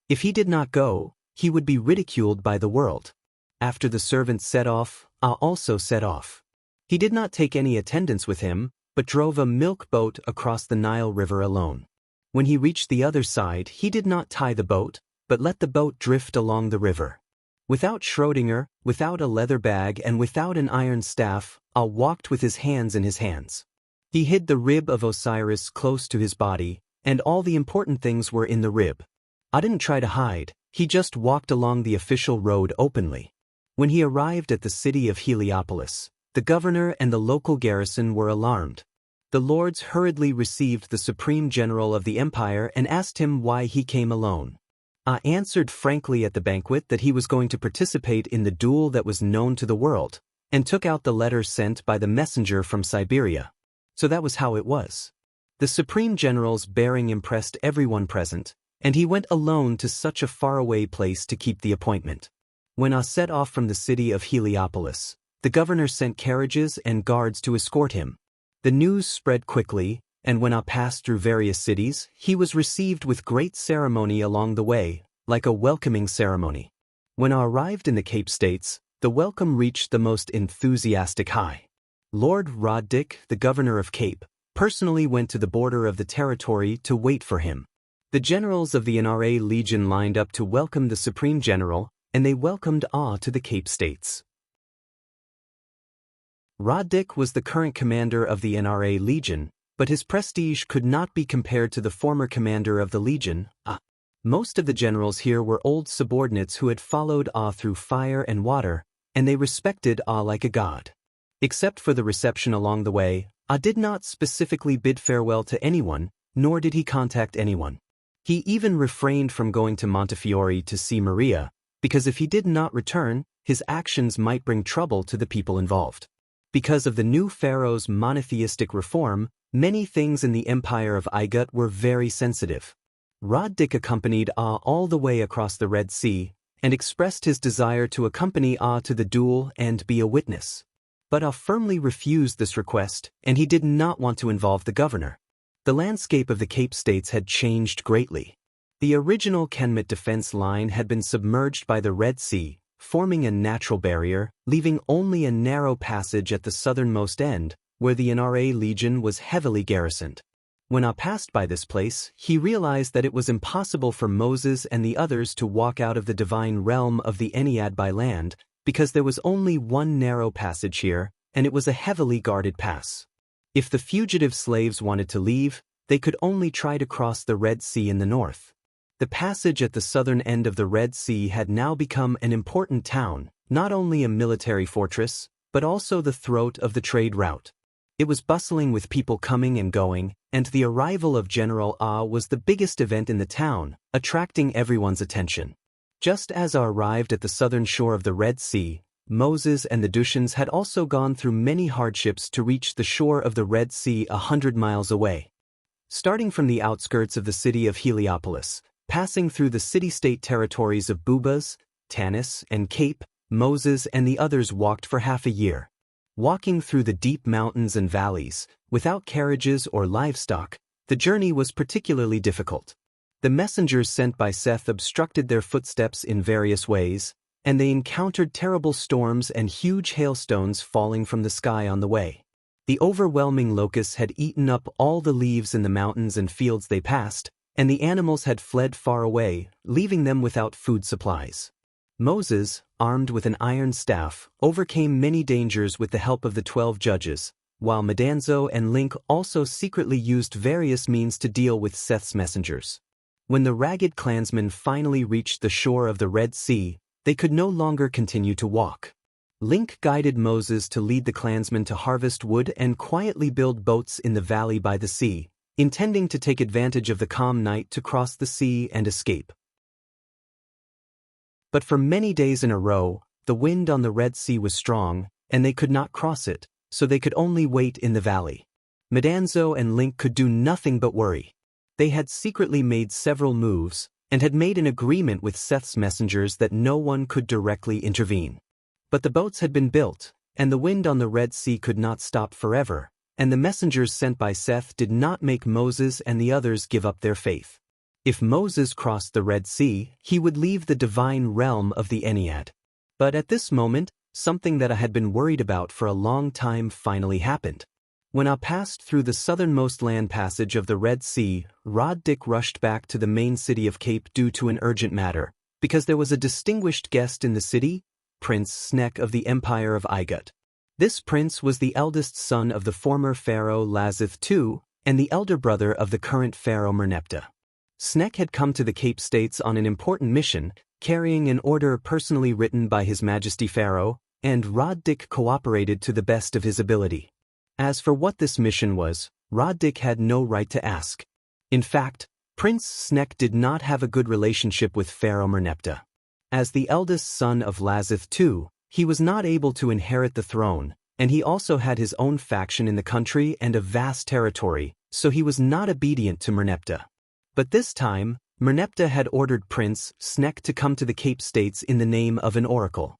If he did not go, he would be ridiculed by the world. After the servants set off, Ah also set off. He did not take any attendants with him, but drove a milk boat across the Nile River alone. When he reached the other side, he did not tie the boat, but let the boat drift along the river. Without Schrödinger, without a leather bag and without an iron staff, Ah walked with his hands in his hands. He hid the rib of Osiris close to his body, and all the important things were in the rib. Ah didn't try to hide, he just walked along the official road openly. When he arrived at the city of Heliopolis, the governor and the local garrison were alarmed. The lords hurriedly received the supreme general of the empire and asked him why he came alone. Ah answered frankly at the banquet that he was going to participate in the duel that was known to the world, and took out the letter sent by the messenger from Siberia. So that was how it was. The supreme general's bearing impressed everyone present, and he went alone to such a faraway place to keep the appointment. When Ah set off from the city of Heliopolis, the governor sent carriages and guards to escort him. The news spread quickly, and when Ah passed through various cities, he was received with great ceremony along the way, like a welcoming ceremony. When Ah arrived in the Cape States, the welcome reached the most enthusiastic high. Lord Roddick, the governor of Cape, personally went to the border of the territory to wait for him. The generals of the NRA Legion lined up to welcome the Supreme General, and they welcomed Ah to the Cape States. Roddick was the current commander of the NRA Legion, but his prestige could not be compared to the former commander of the Legion, Ah. Most of the generals here were old subordinates who had followed Ah through fire and water, and they respected Ah like a god. Except for the reception along the way, Ah did not specifically bid farewell to anyone, nor did he contact anyone. He even refrained from going to Montefiore to see Maria, because if he did not return, his actions might bring trouble to the people involved. Because of the new pharaoh's monotheistic reform, many things in the empire of Igut were very sensitive. Roddick accompanied Ah all the way across the Red Sea, and expressed his desire to accompany Ah to the duel and be a witness. But Ah firmly refused this request, and he did not want to involve the governor. The landscape of the Cape States had changed greatly. The original Kenmet defense line had been submerged by the Red Sea, forming a natural barrier, leaving only a narrow passage at the southernmost end, where the NRA Legion was heavily garrisoned. When Ah passed by this place, he realized that it was impossible for Moses and the others to walk out of the divine realm of the Ennead by land, because there was only one narrow passage here, and it was a heavily guarded pass. If the fugitive slaves wanted to leave, they could only try to cross the Red Sea in the north. The passage at the southern end of the Red Sea had now become an important town, not only a military fortress, but also the throat of the trade route. It was bustling with people coming and going, and the arrival of General Ah was the biggest event in the town, attracting everyone's attention. Just as Ah arrived at the southern shore of the Red Sea, Moses and the Dushians had also gone through many hardships to reach the shore of the Red Sea 100 miles away. Starting from the outskirts of the city of Heliopolis, passing through the city-state territories of Bubas, Tanis, and Cape, Moses and the others walked for half a year. Walking through the deep mountains and valleys, without carriages or livestock, the journey was particularly difficult. The messengers sent by Seth obstructed their footsteps in various ways, and they encountered terrible storms and huge hailstones falling from the sky on the way. The overwhelming locusts had eaten up all the leaves in the mountains and fields they passed, and the animals had fled far away, leaving them without food supplies. Moses, armed with an iron staff, overcame many dangers with the help of the 12 judges, while Medanzo and Link also secretly used various means to deal with Seth's messengers. When the ragged clansmen finally reached the shore of the Red Sea, they could no longer continue to walk. Link guided Moses to lead the clansmen to harvest wood and quietly build boats in the valley by the sea, intending to take advantage of the calm night to cross the sea and escape. But for many days in a row, the wind on the Red Sea was strong, and they could not cross it, so they could only wait in the valley. Medanzo and Link could do nothing but worry. They had secretly made several moves, and had made an agreement with Seth's messengers that no one could directly intervene. But the boats had been built, and the wind on the Red Sea could not stop forever, and the messengers sent by Seth did not make Moses and the others give up their faith. If Moses crossed the Red Sea, he would leave the divine realm of the Ennead. But at this moment, something that I had been worried about for a long time finally happened. When I passed through the southernmost land passage of the Red Sea, Rod Dick rushed back to the main city of Cape due to an urgent matter, because there was a distinguished guest in the city, Prince Sneck of the Empire of Igut. This prince was the eldest son of the former pharaoh Lazith II and the elder brother of the current pharaoh Merneptah. Sneck had come to the Cape States on an important mission, carrying an order personally written by His Majesty Pharaoh, and Rod Dick cooperated to the best of his ability. As for what this mission was, Rod Dick had no right to ask. In fact, Prince Sneck did not have a good relationship with Pharaoh Merneptah. As the eldest son of Lazith II, he was not able to inherit the throne, and he also had his own faction in the country and a vast territory, so he was not obedient to Merneptah. But this time, Merneptah had ordered Prince Sneck to come to the Cape States in the name of an oracle.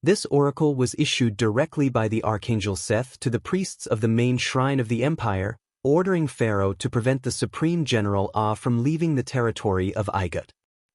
This oracle was issued directly by the archangel Seth to the priests of the main shrine of the empire, ordering Pharaoh to prevent the supreme general Ah from leaving the territory of Igut.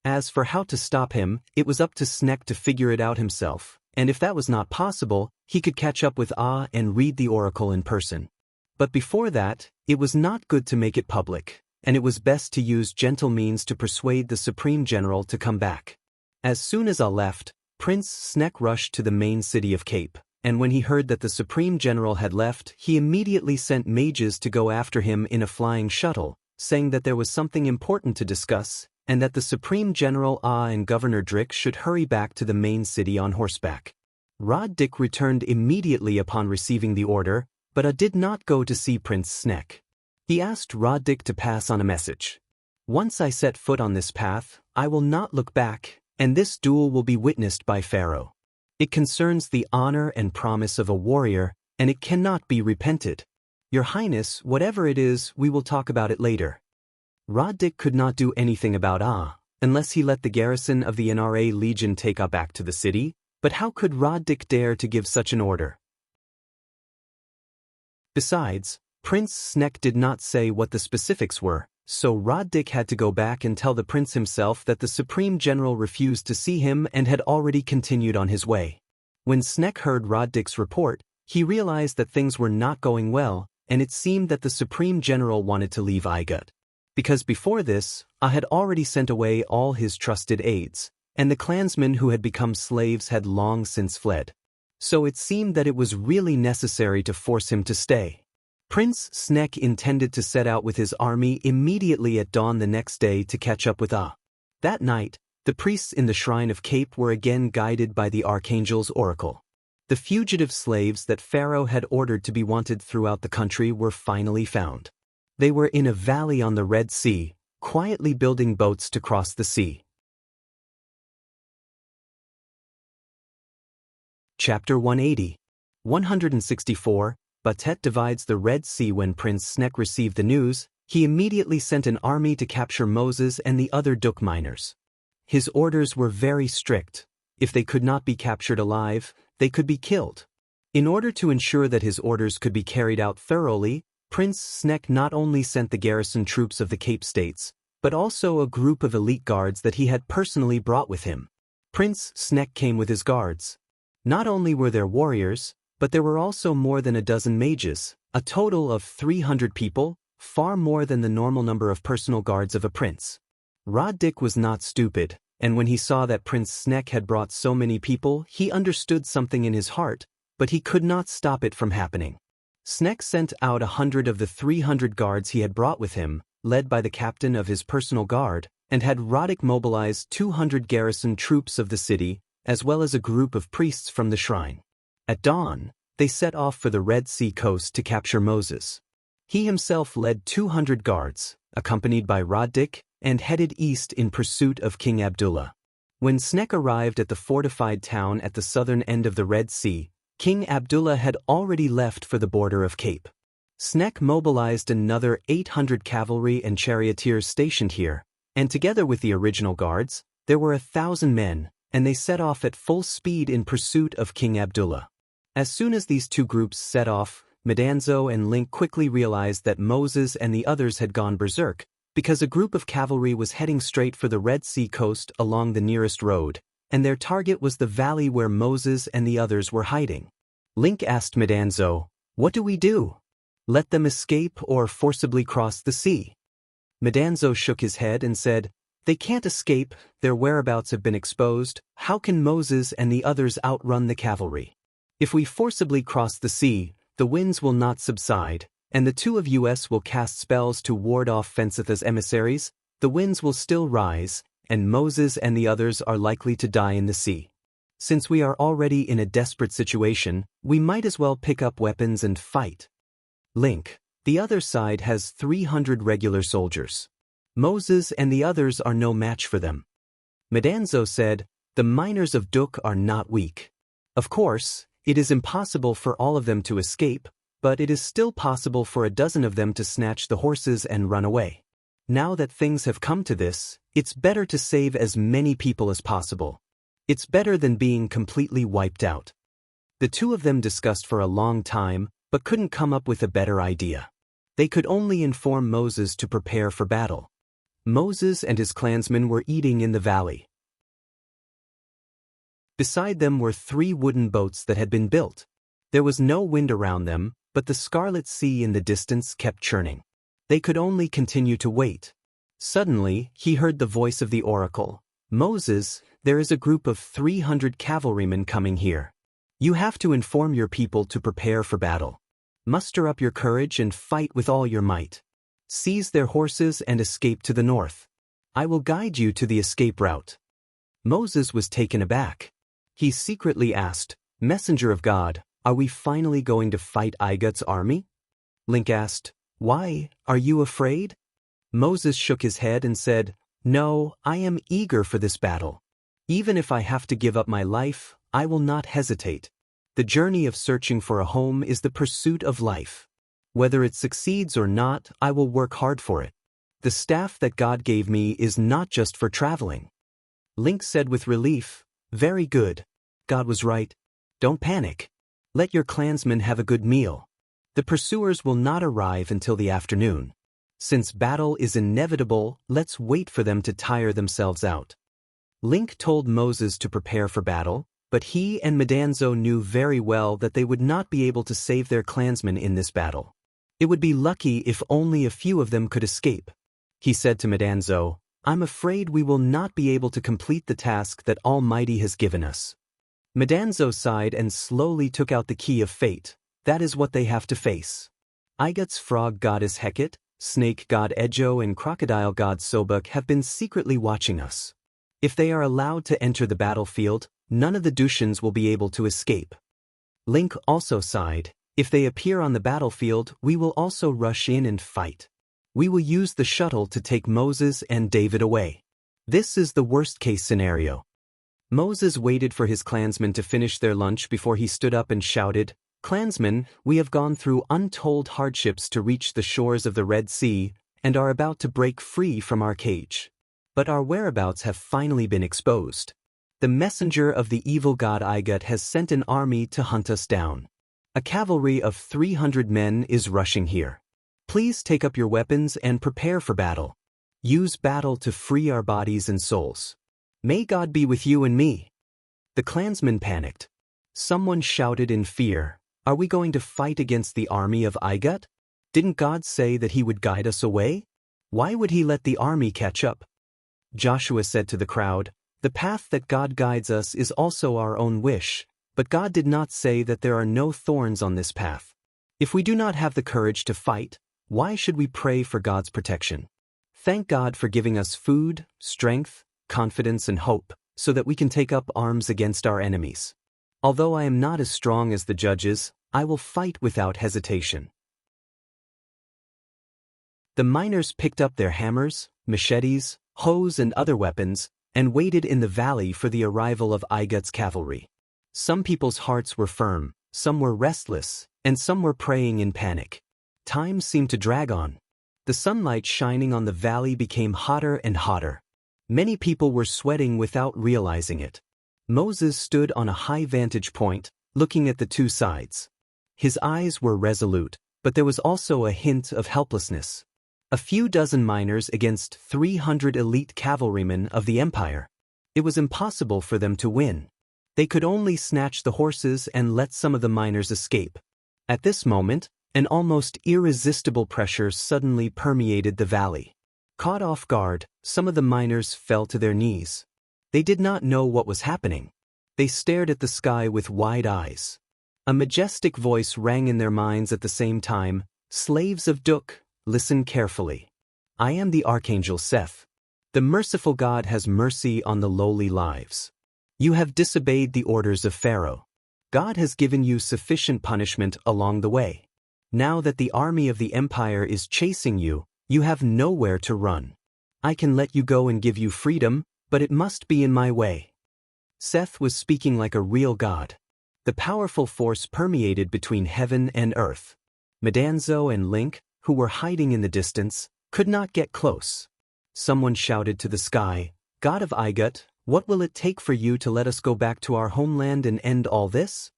As for how to stop him, it was up to Sneck to figure it out himself, and if that was not possible, he could catch up with Ah and read the oracle in person. But before that, it was not good to make it public, and it was best to use gentle means to persuade the supreme general to come back. As soon as Ah left, Prince Sneck rushed to the main city of Cape, and when he heard that the supreme general had left, he immediately sent mages to go after him in a flying shuttle, saying that there was something important to discuss, and that the supreme general Ah and Governor Drick should hurry back to the main city on horseback. Rod Dick returned immediately upon receiving the order, but Ah did not go to see Prince Sneck. He asked Rod Dick to pass on a message. Once I set foot on this path, I will not look back, and this duel will be witnessed by Pharaoh. It concerns the honor and promise of a warrior, and it cannot be repented. Your Highness, whatever it is, we will talk about it later. Rod Dick could not do anything about Ah, unless he let the garrison of the NRA Legion take Ah back to the city, but how could Rod Dick dare to give such an order? Besides, Prince Sneck did not say what the specifics were, so Rod Dick had to go back and tell the prince himself that the Supreme General refused to see him and had already continued on his way. When Sneck heard Rod Dick's report, he realized that things were not going well, and it seemed that the Supreme General wanted to leave Igut. Because before this, Ah had already sent away all his trusted aides, and the clansmen who had become slaves had long since fled. So it seemed that it was really necessary to force him to stay. Prince Sneck intended to set out with his army immediately at dawn the next day to catch up with Ah. That night, the priests in the Shrine of Cape were again guided by the Archangel's oracle. The fugitive slaves that Pharaoh had ordered to be wanted throughout the country were finally found. They were in a valley on the Red Sea, quietly building boats to cross the sea. Chapter 180. 164. Batet divides the Red Sea. When Prince Sneck received the news, he immediately sent an army to capture Moses and the other Duk miners. His orders were very strict. If they could not be captured alive, they could be killed. In order to ensure that his orders could be carried out thoroughly, Prince Sneck not only sent the garrison troops of the Cape States, but also a group of elite guards that he had personally brought with him. Prince Sneck came with his guards. Not only were there warriors, but there were also more than a dozen mages, a total of 300 people, far more than the normal number of personal guards of a prince. Rod Dick was not stupid, and when he saw that Prince Sneck had brought so many people, he understood something in his heart, but he could not stop it from happening. Sneck sent out 100 of the 300 guards he had brought with him, led by the captain of his personal guard, and had Roddick mobilize 200 garrison troops of the city, as well as a group of priests from the shrine. At dawn, they set off for the Red Sea coast to capture Moses. He himself led 200 guards, accompanied by Rod Dick, and headed east in pursuit of King Abdullah. When Sneck arrived at the fortified town at the southern end of the Red Sea, King Abdullah had already left for the border of Cape. Sneck mobilized another 800 cavalry and charioteers stationed here, and together with the original guards, there were 1,000 men, and they set off at full speed in pursuit of King Abdullah. As soon as these two groups set off, Medanzo and Link quickly realized that Moses and the others had gone berserk, Because a group of cavalry was heading straight for the Red Sea coast along the nearest road, and their target was the valley where Moses and the others were hiding. Link asked Medanzo, "What do we do? Let them escape or forcibly cross the sea?" Medanzo shook his head and said, "They can't escape, their whereabouts have been exposed. How can Moses and the others outrun the cavalry? If we forcibly cross the sea, the winds will not subside, and the two of us will cast spells to ward off Fensitha's emissaries. The winds will still rise, and Moses and the others are likely to die in the sea. Since we are already in a desperate situation, we might as well pick up weapons and fight." Link, the other side has 300 regular soldiers. Moses and the others are no match for them. Medanzo said, "The miners of Duk are not weak. Of course, it is impossible for all of them to escape, but it is still possible for a dozen of them to snatch the horses and run away. Now that things have come to this, it's better to save as many people as possible. It's better than being completely wiped out." The two of them discussed for a long time, but couldn't come up with a better idea. They could only inform Moses to prepare for battle. Moses and his clansmen were eating in the valley. Beside them were 3 wooden boats that had been built. There was no wind around them, but the scarlet sea in the distance kept churning. They could only continue to wait. Suddenly, he heard the voice of the oracle. "Moses, there is a group of 300 cavalrymen coming here. You have to inform your people to prepare for battle. Muster up your courage and fight with all your might. Seize their horses and escape to the north. I will guide you to the escape route." Moses was taken aback. He secretly asked, "Messenger of God, are we finally going to fight Igut's army?" Link asked, "Why, are you afraid?" Moses shook his head and said, "No, I am eager for this battle. Even if I have to give up my life, I will not hesitate. The journey of searching for a home is the pursuit of life. Whether it succeeds or not, I will work hard for it. The staff that God gave me is not just for traveling." Link said with relief, "Very good. God was right. Don't panic. Let your clansmen have a good meal. The pursuers will not arrive until the afternoon. Since battle is inevitable, let's wait for them to tire themselves out." Link told Moses to prepare for battle, but he and Medanzo knew very well that they would not be able to save their clansmen in this battle. It would be lucky if only a few of them could escape. He said to Medanzo, "I'm afraid we will not be able to complete the task that Almighty has given us." Medanzo sighed and slowly took out the key of fate. That is what they have to face. Igut's frog goddess Hecate, snake god Ejo and crocodile god Sobuk have been secretly watching us. If they are allowed to enter the battlefield, none of the Dushians will be able to escape. Link also sighed. If they appear on the battlefield, we will also rush in and fight. We will use the shuttle to take Moses and David away. This is the worst-case scenario. Moses waited for his clansmen to finish their lunch before he stood up and shouted, "Clansmen, we have gone through untold hardships to reach the shores of the Red Sea and are about to break free from our cage. But our whereabouts have finally been exposed. The messenger of the evil god Igut has sent an army to hunt us down. A cavalry of 300 men is rushing here. Please take up your weapons and prepare for battle. Use battle to free our bodies and souls. May God be with you and me." The clansmen panicked. Someone shouted in fear, "Are we going to fight against the army of Igut? Didn't God say that he would guide us away? Why would he let the army catch up?" Joshua said to the crowd, "The path that God guides us is also our own wish, but God did not say that there are no thorns on this path. If we do not have the courage to fight, why should we pray for God's protection? Thank God for giving us food, strength, confidence and hope, so that we can take up arms against our enemies. Although I am not as strong as the judges, I will fight without hesitation." The miners picked up their hammers, machetes, hoes and other weapons, and waited in the valley for the arrival of Igut's cavalry. Some people's hearts were firm, some were restless, and some were praying in panic. Time seemed to drag on. The sunlight shining on the valley became hotter and hotter. Many people were sweating without realizing it. Moses stood on a high vantage point, looking at the two sides. His eyes were resolute, but there was also a hint of helplessness. A few dozen miners against 300 elite cavalrymen of the Empire. It was impossible for them to win. They could only snatch the horses and let some of the miners escape. At this moment, an almost irresistible pressure suddenly permeated the valley. Caught off guard, some of the miners fell to their knees. They did not know what was happening. They stared at the sky with wide eyes. A majestic voice rang in their minds at the same time. Slaves of Duk, listen carefully. I am the Archangel Seth. The merciful God has mercy on the lowly lives. You have disobeyed the orders of Pharaoh. God has given you sufficient punishment along the way. Now that the army of the Empire is chasing you, you have nowhere to run. I can let you go and give you freedom, but it must be in my way. Seth was speaking like a real god. The powerful force permeated between heaven and earth. Medanzo and Link, who were hiding in the distance, could not get close. Someone shouted to the sky, God of Igut, what will it take for you to let us go back to our homeland and end all this?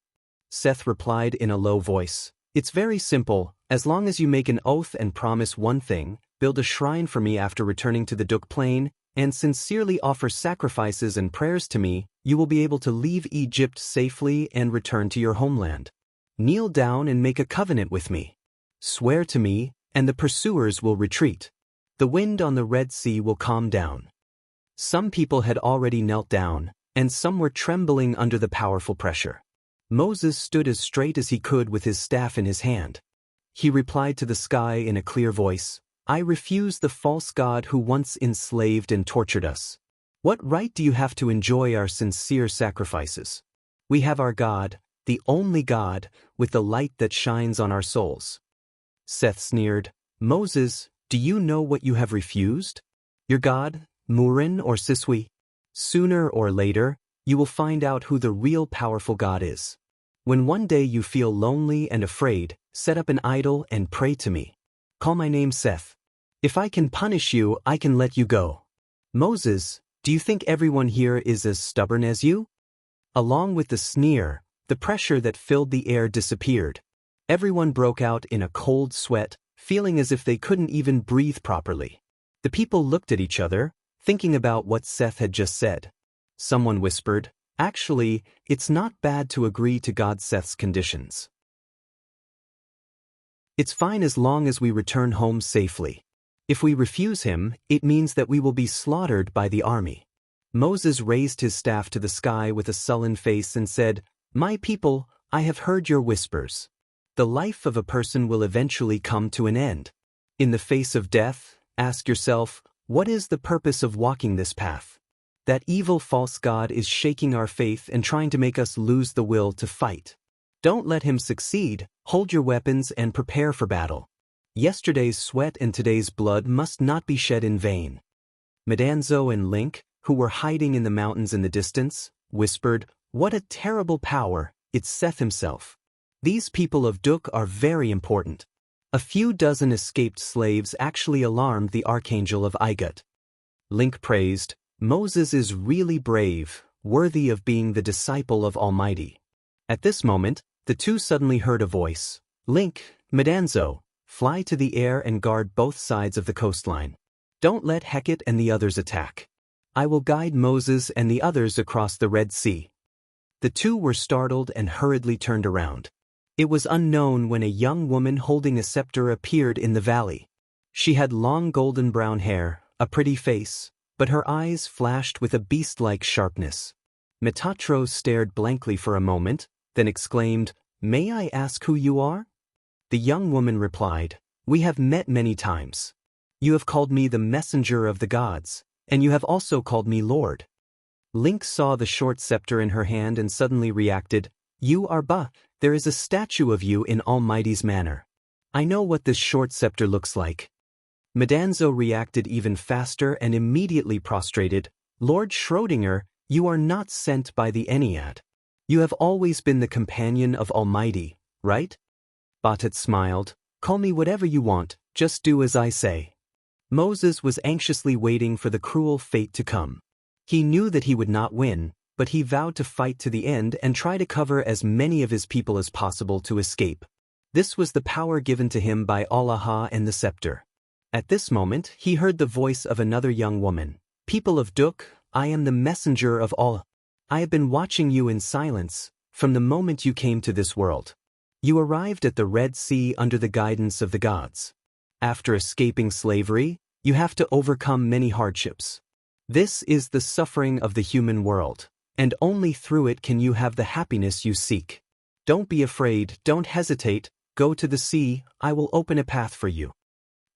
Seth replied in a low voice, It's very simple, as long as you make an oath and promise one thing, build a shrine for me after returning to the Duk Plain, and sincerely offer sacrifices and prayers to me, you will be able to leave Egypt safely and return to your homeland. Kneel down and make a covenant with me. Swear to me, and the pursuers will retreat. The wind on the Red Sea will calm down. Some people had already knelt down, and some were trembling under the powerful pressure. Moses stood as straight as he could with his staff in his hand. He replied to the sky in a clear voice, I refuse the false god who once enslaved and tortured us. What right do you have to enjoy our sincere sacrifices? We have our God, the only God, with the light that shines on our souls. Seth sneered, Moses, do you know what you have refused? Your God, Murin or Siswi? Sooner or later, you will find out who the real powerful God is. When one day you feel lonely and afraid, set up an idol and pray to me. Call my name Seth. If I can punish you, I can let you go. Moses, do you think everyone here is as stubborn as you? Along with the sneer, the pressure that filled the air disappeared. Everyone broke out in a cold sweat, feeling as if they couldn't even breathe properly. The people looked at each other, thinking about what Seth had just said. Someone whispered, Actually, it's not bad to agree to God Seth's conditions. It's fine as long as we return home safely. If we refuse him, it means that we will be slaughtered by the army. Moses raised his staff to the sky with a sullen face and said, My people, I have heard your whispers. The life of a person will eventually come to an end. In the face of death, ask yourself, what is the purpose of walking this path? That evil false god is shaking our faith and trying to make us lose the will to fight. Don't let him succeed, hold your weapons and prepare for battle. Yesterday's sweat and today's blood must not be shed in vain. Medanzo and Link, who were hiding in the mountains in the distance, whispered, What a terrible power, it's Seth himself. These people of Duk are very important. A few dozen escaped slaves actually alarmed the Archangel of Igut. Link praised, Moses is really brave, worthy of being the disciple of Almighty. At this moment, the two suddenly heard a voice. Link, Medanzo, fly to the air and guard both sides of the coastline. Don't let Heket and the others attack. I will guide Moses and the others across the Red Sea. The two were startled and hurriedly turned around. It was unknown when a young woman holding a scepter appeared in the valley. She had long golden brown hair, a pretty face, but her eyes flashed with a beast-like sharpness. Metatron stared blankly for a moment, then exclaimed, May I ask who you are? The young woman replied, We have met many times. You have called me the messenger of the gods, and you have also called me Lord. Link saw the short scepter in her hand and suddenly reacted, You are Ba, there is a statue of you in Almighty's manor. I know what this short scepter looks like. Medanzo reacted even faster and immediately prostrated, Lord Schrödinger, you are not sent by the Ennead. You have always been the companion of Almighty, right? Batet smiled, Call me whatever you want, just do as I say. Moses was anxiously waiting for the cruel fate to come. He knew that he would not win, but he vowed to fight to the end and try to cover as many of his people as possible to escape. This was the power given to him by Allah and the scepter. At this moment, he heard the voice of another young woman. People of Duk, I am the messenger of all. I have been watching you in silence, from the moment you came to this world. You arrived at the Red Sea under the guidance of the gods. After escaping slavery, you have to overcome many hardships. This is the suffering of the human world, and only through it can you have the happiness you seek. Don't be afraid, don't hesitate, go to the sea, I will open a path for you.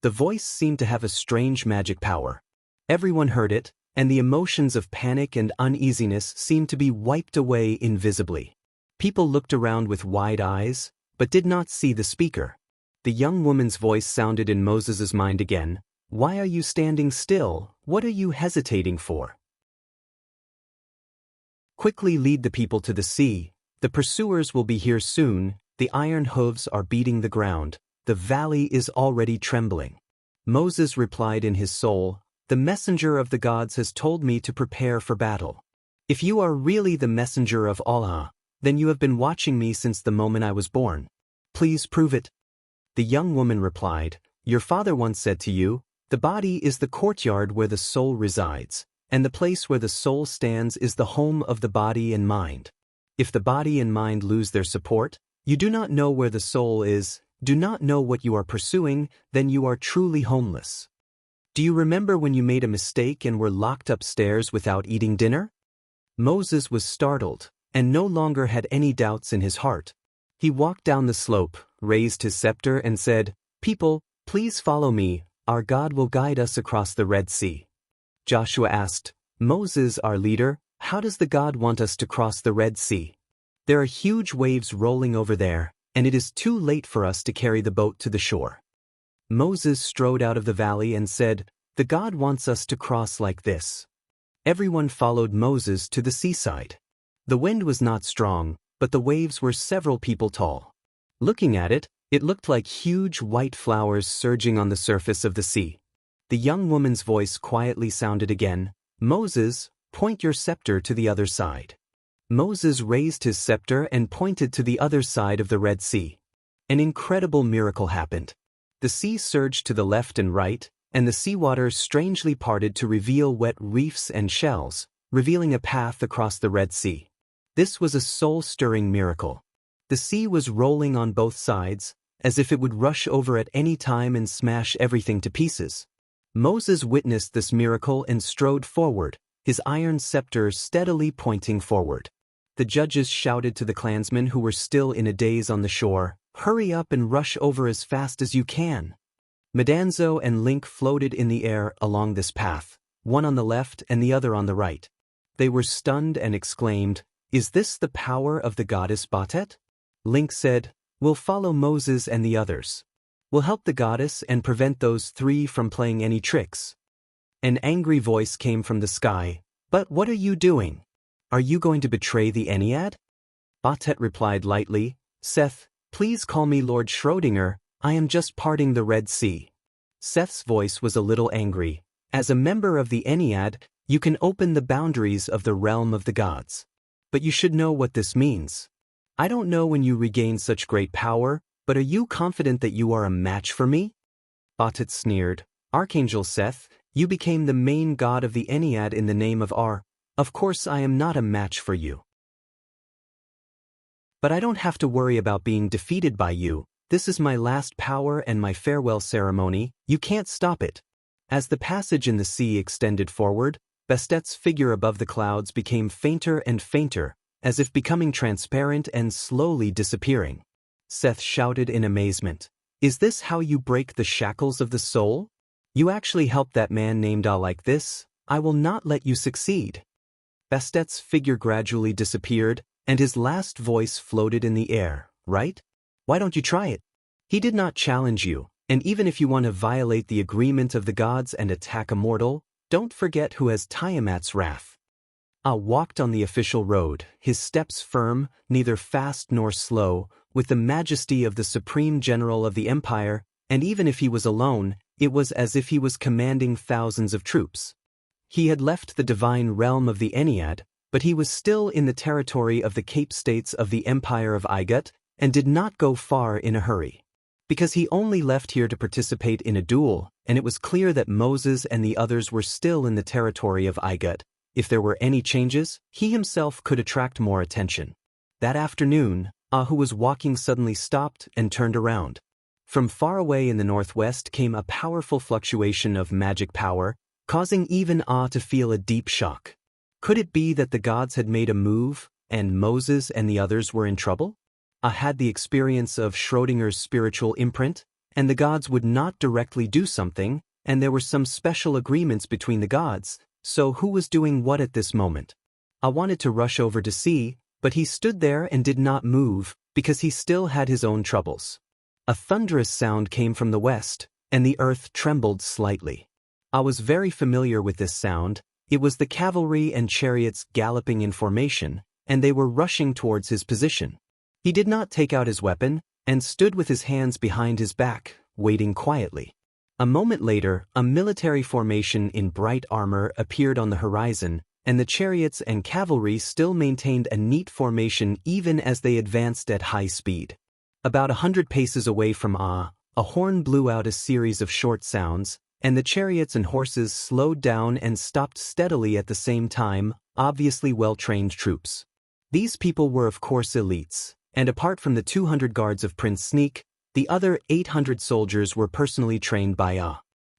The voice seemed to have a strange magic power. Everyone heard it, and the emotions of panic and uneasiness seemed to be wiped away invisibly. People looked around with wide eyes, but did not see the speaker. The young woman's voice sounded in Moses's mind again. Why are you standing still? What are you hesitating for? Quickly lead the people to the sea. The pursuers will be here soon. The iron hooves are beating the ground. The valley is already trembling. Moses replied in his soul, the messenger of the gods has told me to prepare for battle. If you are really the messenger of Allah, then you have been watching me since the moment I was born. Please prove it. The young woman replied, your father once said to you, the body is the courtyard where the soul resides, and the place where the soul stands is the home of the body and mind. If the body and mind lose their support, you do not know where the soul is, do not know what you are pursuing, then you are truly homeless. Do you remember when you made a mistake and were locked upstairs without eating dinner? Moses was startled, and no longer had any doubts in his heart. He walked down the slope, raised his scepter and said, people, please follow me, our God will guide us across the Red Sea. Joshua asked, Moses, our leader, how does the God want us to cross the Red Sea? There are huge waves rolling over there, and it is too late for us to carry the boat to the shore. Moses strode out of the valley and said, the God wants us to cross like this. Everyone followed Moses to the seaside. The wind was not strong, but the waves were several people tall. Looking at it, it looked like huge white flowers surging on the surface of the sea. The young woman's voice quietly sounded again, Moses, point your scepter to the other side. Moses raised his scepter and pointed to the other side of the Red Sea. An incredible miracle happened. The sea surged to the left and right, and the seawater strangely parted to reveal wet reefs and shells, revealing a path across the Red Sea. This was a soul-stirring miracle. The sea was rolling on both sides, as if it would rush over at any time and smash everything to pieces. Moses witnessed this miracle and strode forward, his iron scepter steadily pointing forward. The judges shouted to the clansmen who were still in a daze on the shore, hurry up and rush over as fast as you can. Medanzo and Link floated in the air along this path, one on the left and the other on the right. They were stunned and exclaimed, is this the power of the goddess Batet? Link said, we'll follow Moses and the others. We'll help the goddess and prevent those three from playing any tricks. An angry voice came from the sky, but what are you doing? Are you going to betray the Ennead? Batet replied lightly, Seth, please call me Lord Schrödinger, I am just parting the Red Sea. Seth's voice was a little angry. As a member of the Ennead, you can open the boundaries of the realm of the gods. But you should know what this means. I don't know when you regain such great power, but are you confident that you are a match for me? Batet sneered, Archangel Seth, you became the main god of the Ennead in the name of Ar. Of course I am not a match for you. But I don't have to worry about being defeated by you. This is my last power and my farewell ceremony, you can't stop it. As the passage in the sea extended forward, Bastet's figure above the clouds became fainter and fainter, as if becoming transparent and slowly disappearing. Seth shouted in amazement, is this how you break the shackles of the soul? You actually helped that man named Al like this? I will not let you succeed. Bastet's figure gradually disappeared, and his last voice floated in the air, right? Why don't you try it? He did not challenge you, and even if you want to violate the agreement of the gods and attack a mortal, don't forget who has Tiamat's wrath. Ah walked on the official road, his steps firm, neither fast nor slow, with the majesty of the supreme general of the empire, and even if he was alone, it was as if he was commanding thousands of troops. He had left the divine realm of the Ennead, but he was still in the territory of the Cape States of the Empire of Igut, and did not go far in a hurry. because he only left here to participate in a duel, and it was clear that Moses and the others were still in the territory of Igut. If there were any changes, he himself could attract more attention. That afternoon, who was walking suddenly stopped and turned around. From far away in the northwest came a powerful fluctuation of magic power, causing even to feel a deep shock. Could it be that the gods had made a move, and Moses and the others were in trouble? Had the experience of Schrodinger's spiritual imprint, and the gods would not directly do something, and there were some special agreements between the gods, so who was doing what at this moment? I wanted to rush over to see, but he stood there and did not move, because he still had his own troubles. A thunderous sound came from the west, and the earth trembled slightly. I was very familiar with this sound. It was the cavalry and chariots galloping in formation, and they were rushing towards his position. He did not take out his weapon, and stood with his hands behind his back, waiting quietly. A moment later, a military formation in bright armor appeared on the horizon, and the chariots and cavalry still maintained a neat formation even as they advanced at high speed. About 100 paces away from a horn blew out a series of short sounds, and the chariots and horses slowed down and stopped steadily at the same time, obviously well-trained troops. These people were of course elites, and apart from the 200 guards of Prince Sneak, the other 800 soldiers were personally trained by A.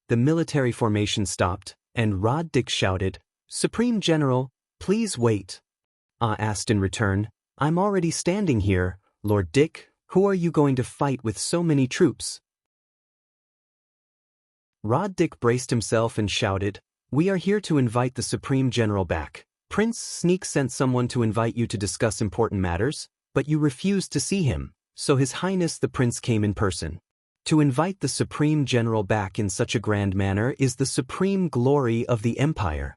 The military formation stopped, and Rod Dick shouted, "Supreme General, please wait." A asked in return, "I'm already standing here, Lord Dick. Who are you going to fight with so many troops?" Rod Dick braced himself and shouted, "We are here to invite the Supreme General back. Prince Sneak sent someone to invite you to discuss important matters, but you refused to see him, so His Highness the Prince came in person. To invite the Supreme General back in such a grand manner is the supreme glory of the Empire."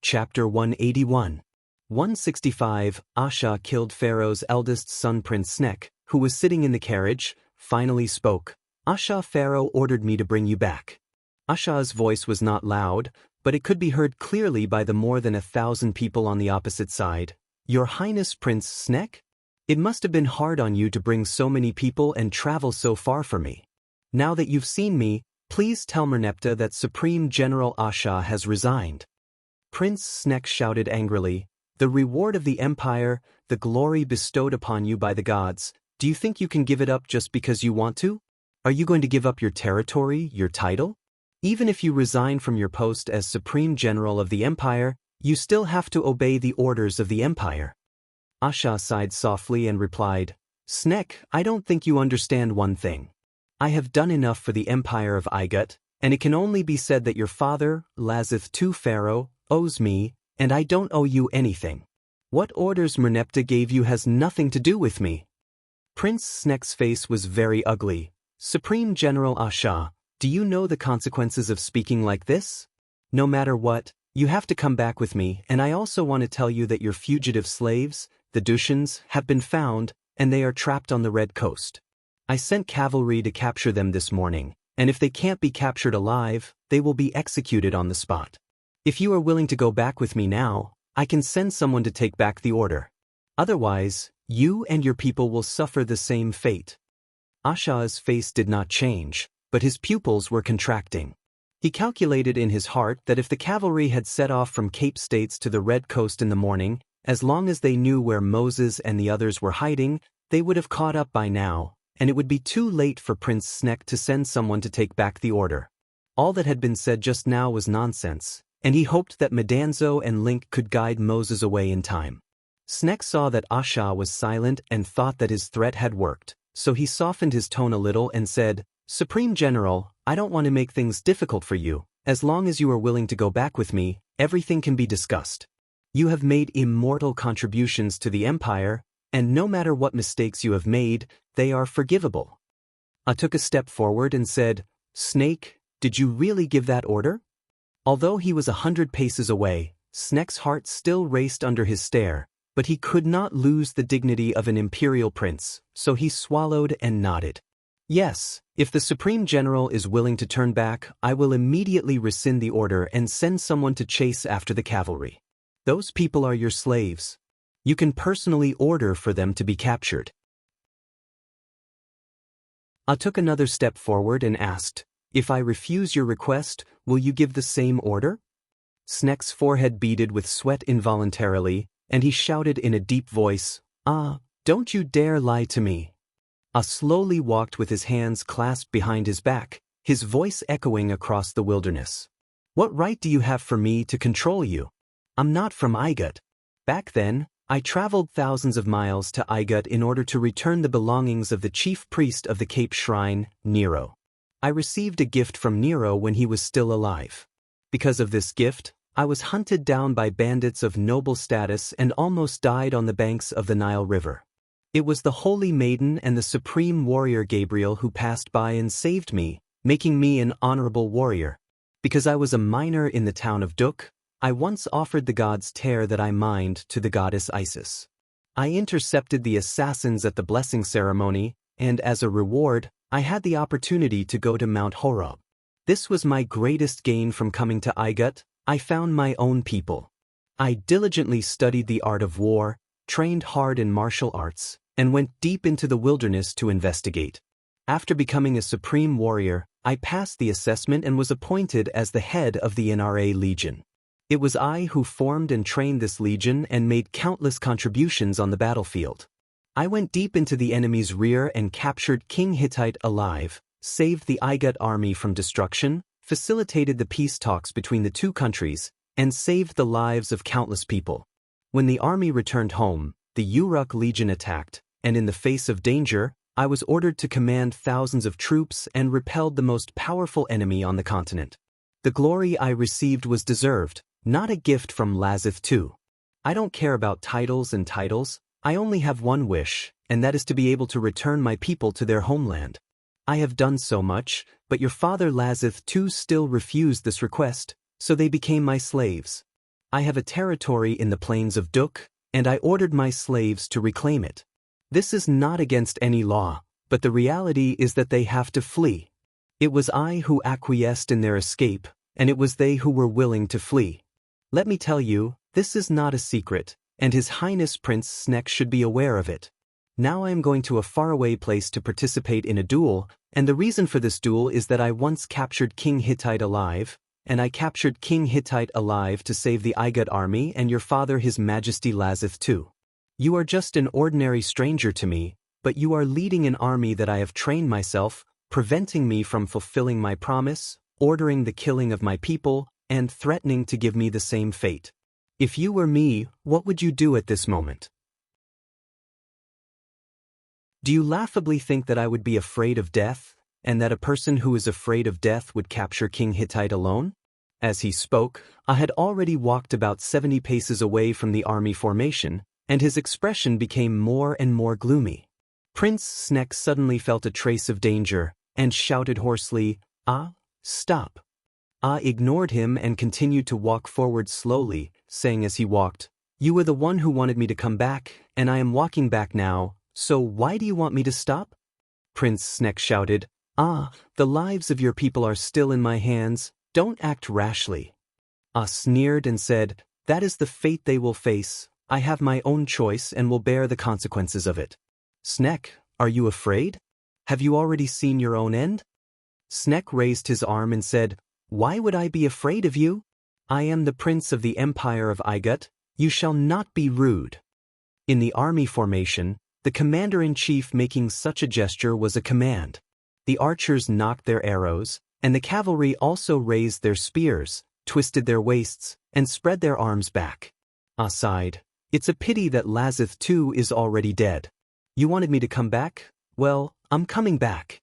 Chapter 181. 165. Asha killed Pharaoh's eldest son Prince Snek, who was sitting in the carriage, finally spoke. "Asha, Pharaoh ordered me to bring you back." Asha's voice was not loud, but it could be heard clearly by the more than 1,000 people on the opposite side. "Your Highness Prince Snek? It must have been hard on you to bring so many people and travel so far for me. Now that you've seen me, please tell Merneptah that Supreme General Asha has resigned." Prince Snek shouted angrily, "The reward of the Empire, the glory bestowed upon you by the gods, do you think you can give it up just because you want to? Are you going to give up your territory, your title? Even if you resign from your post as Supreme General of the Empire, you still have to obey the orders of the Empire." Asha sighed softly and replied, "Snek, I don't think you understand one thing. I have done enough for the Empire of Igut, and it can only be said that your father, Lazith II Pharaoh, owes me, and I don't owe you anything. What orders Merneptah gave you has nothing to do with me." Prince Snek's face was very ugly. "Supreme General Asha, do you know the consequences of speaking like this? No matter what, you have to come back with me, and I also want to tell you that your fugitive slaves, the Dushians, have been found, and they are trapped on the Red Coast. I sent cavalry to capture them this morning, and if they can't be captured alive, they will be executed on the spot. If you are willing to go back with me now, I can send someone to take back the order. Otherwise, you and your people will suffer the same fate." Asha's face did not change, but his pupils were contracting. He calculated in his heart that if the cavalry had set off from Cape States to the Red Coast in the morning, as long as they knew where Moses and the others were hiding, they would have caught up by now, and it would be too late for Prince Snek to send someone to take back the order. All that had been said just now was nonsense, and he hoped that Medanzo and Link could guide Moses away in time. Snek saw that Asha was silent and thought that his threat had worked, so he softened his tone a little and said, "Supreme General, I don't want to make things difficult for you. As long as you are willing to go back with me, everything can be discussed. You have made immortal contributions to the Empire, and no matter what mistakes you have made, they are forgivable." I took a step forward and said, "Snake, did you really give that order?" Although he was 100 paces away, Snek's heart still raced under his stare, but he could not lose the dignity of an imperial prince, so he swallowed and nodded. "Yes, if the Supreme General is willing to turn back, I will immediately rescind the order and send someone to chase after the cavalry. Those people are your slaves." You can personally order for them to be captured. I took another step forward and asked, "If I refuse your request, will you give the same order?" Sneck's forehead beaded with sweat involuntarily, and he shouted in a deep voice, "Don't you dare lie to me." Slowly walked with his hands clasped behind his back, his voice echoing across the wilderness. "What right do you have for me to control you? I'm not from Igut. Back then, I traveled thousands of miles to Igut in order to return the belongings of the chief priest of the Cape Shrine, Nero. I received a gift from Nero when he was still alive. Because of this gift, I was hunted down by bandits of noble status and almost died on the banks of the Nile River. It was the Holy Maiden and the Supreme Warrior Gabriel who passed by and saved me, making me an honorable warrior. Because I was a miner in the town of Duk, I once offered the god's tear that I mined to the goddess Isis. I intercepted the assassins at the blessing ceremony, and as a reward, I had the opportunity to go to Mount Horeb. This was my greatest gain from coming to Igut. I found my own people. I diligently studied the art of war, trained hard in martial arts, and went deep into the wilderness to investigate. After becoming a supreme warrior, I passed the assessment and was appointed as the head of the NRA Legion. It was I who formed and trained this legion and made countless contributions on the battlefield. I went deep into the enemy's rear and captured King Hittite alive, saved the Igut army from destruction, facilitated the peace talks between the two countries, and saved the lives of countless people. When the army returned home, the Uruk Legion attacked, and in the face of danger, I was ordered to command thousands of troops and repelled the most powerful enemy on the continent. The glory I received was deserved, not a gift from Lazith II. I don't care about titles and titles, I only have one wish, and that is to be able to return my people to their homeland. I have done so much, but your father Lazith II still refused this request, so they became my slaves. I have a territory in the plains of Duk, and I ordered my slaves to reclaim it. This is not against any law, but the reality is that they have to flee. It was I who acquiesced in their escape, and it was they who were willing to flee. Let me tell you, this is not a secret, and His Highness Prince Sneck should be aware of it. Now I am going to a faraway place to participate in a duel, and the reason for this duel is that I once captured King Hittite alive, and I captured King Hittite alive to save the Igut army and your father His Majesty Lazith II. You are just an ordinary stranger to me, but you are leading an army that I have trained myself, preventing me from fulfilling my promise, ordering the killing of my people, and threatening to give me the same fate. If you were me, what would you do at this moment? Do you laughably think that I would be afraid of death, and that a person who is afraid of death would capture King Hittite alone? As he spoke, I had already walked about 70 paces away from the army formation, and his expression became more and more gloomy. Prince Sneck suddenly felt a trace of danger, and shouted hoarsely, Stop. I ignored him and continued to walk forward slowly, saying as he walked, "You were the one who wanted me to come back, and I am walking back now, so why do you want me to stop?" Prince Sneck shouted, The lives of your people are still in my hands, don't act rashly." Sneered and said, "That is the fate they will face, I have my own choice and will bear the consequences of it." "Sneck, are you afraid? Have you already seen your own end?" Sneck raised his arm and said, "Why would I be afraid of you? I am the prince of the Empire of Igut, you shall not be rude." In the army formation, the commander-in-chief making such a gesture was a command. The archers knocked their arrows, and the cavalry also raised their spears, twisted their waists, and spread their arms back. Sighed, "It's a pity that Lazith II is already dead. You wanted me to come back? Well, I'm coming back."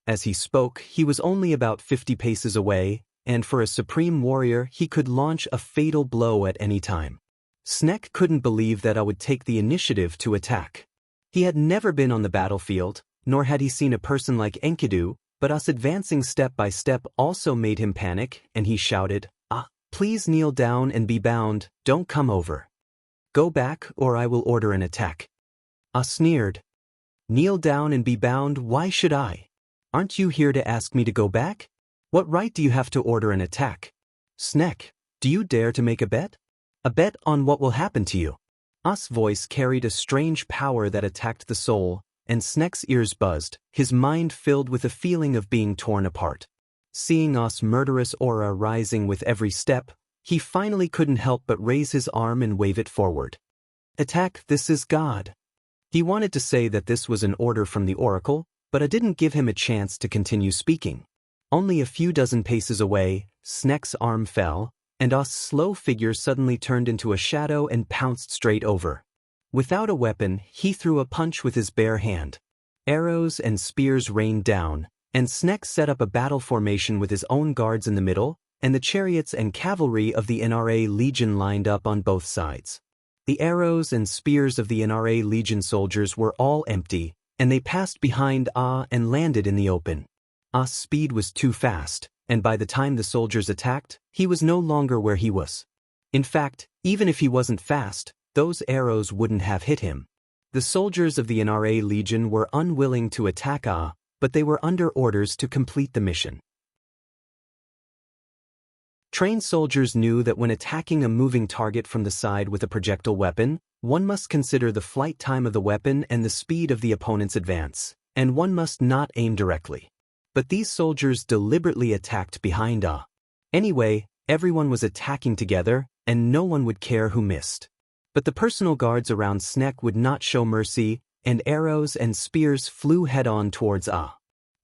As he spoke, he was only about 50 paces away, and for a supreme warrior he could launch a fatal blow at any time. Sneck couldn't believe that I would take the initiative to attack. He had never been on the battlefield, nor had he seen a person like Enkidu, but us advancing step by step also made him panic, and he shouted, Please kneel down and be bound, don't come over. Go back or I will order an attack." Sneered, "Kneel down and be bound, why should I? Aren't you here to ask me to go back? What right do you have to order an attack? Sneck, do you dare to make a bet? A bet on what will happen to you?" Ah's voice carried a strange power that attacked the soul, and Snek's ears buzzed, his mind filled with a feeling of being torn apart. Seeing Ah's murderous aura rising with every step, he finally couldn't help but raise his arm and wave it forward. Attack, this is God. He wanted to say that this was an order from the oracle, but it didn't give him a chance to continue speaking. Only a few dozen paces away, Snek's arm fell, and Ah's slow figure suddenly turned into a shadow and pounced straight over. Without a weapon, he threw a punch with his bare hand. Arrows and spears rained down, and Snek set up a battle formation with his own guards in the middle, and the chariots and cavalry of the NRA Legion lined up on both sides. The arrows and spears of the NRA Legion soldiers were all empty, and they passed behind Ah and landed in the open. Ah's speed was too fast, and by the time the soldiers attacked, he was no longer where he was. In fact, even if he wasn't fast, those arrows wouldn't have hit him. The soldiers of the NRA Legion were unwilling to attack Ah, but they were under orders to complete the mission. Trained soldiers knew that when attacking a moving target from the side with a projectile weapon, one must consider the flight time of the weapon and the speed of the opponent's advance, and one must not aim directly. But these soldiers deliberately attacked behind Ah. Anyway, everyone was attacking together, and no one would care who missed. But the personal guards around Snek would not show mercy, and arrows and spears flew head-on towards Ah.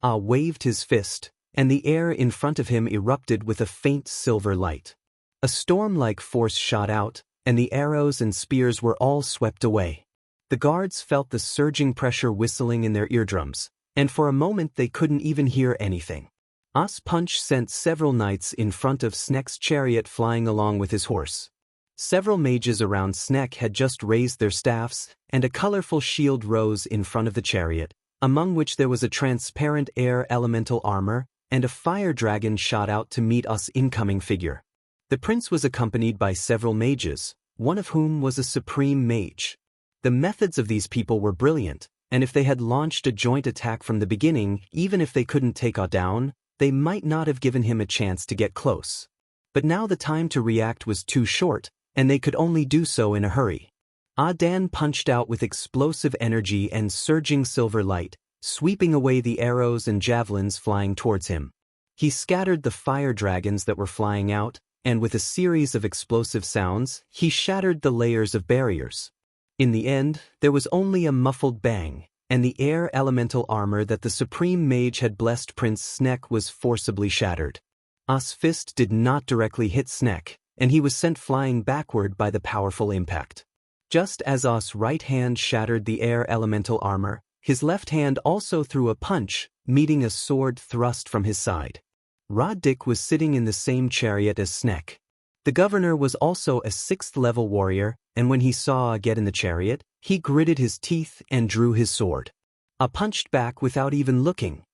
Ah waved his fist, and the air in front of him erupted with a faint silver light. A storm-like force shot out, and the arrows and spears were all swept away. The guards felt the surging pressure whistling in their eardrums, and for a moment they couldn't even hear anything. Ah's punch sent several knights in front of Snek's chariot flying along with his horse. Several mages around Snek had just raised their staffs, and a colorful shield rose in front of the chariot, among which there was a transparent air elemental armor, and a fire dragon shot out to meet Ah's incoming figure. The prince was accompanied by several mages, one of whom was a supreme mage. The methods of these people were brilliant, and if they had launched a joint attack from the beginning, even if they couldn't take Ah down, they might not have given him a chance to get close. But now the time to react was too short, and they could only do so in a hurry. Ah Dan punched out with explosive energy and surging silver light, sweeping away the arrows and javelins flying towards him. He scattered the fire dragons that were flying out, and with a series of explosive sounds, he shattered the layers of barriers. In the end, there was only a muffled bang, and the air elemental armor that the supreme mage had blessed Prince Snek was forcibly shattered. Ah's fist did not directly hit Snek, and he was sent flying backward by the powerful impact. Just as Ah's right hand shattered the air elemental armor, his left hand also threw a punch, meeting a sword thrust from his side. Roddick was sitting in the same chariot as Snek. The governor was also a 6th-level warrior, and when he saw Ah get in the chariot, he gritted his teeth and drew his sword. Ah punched back without even looking.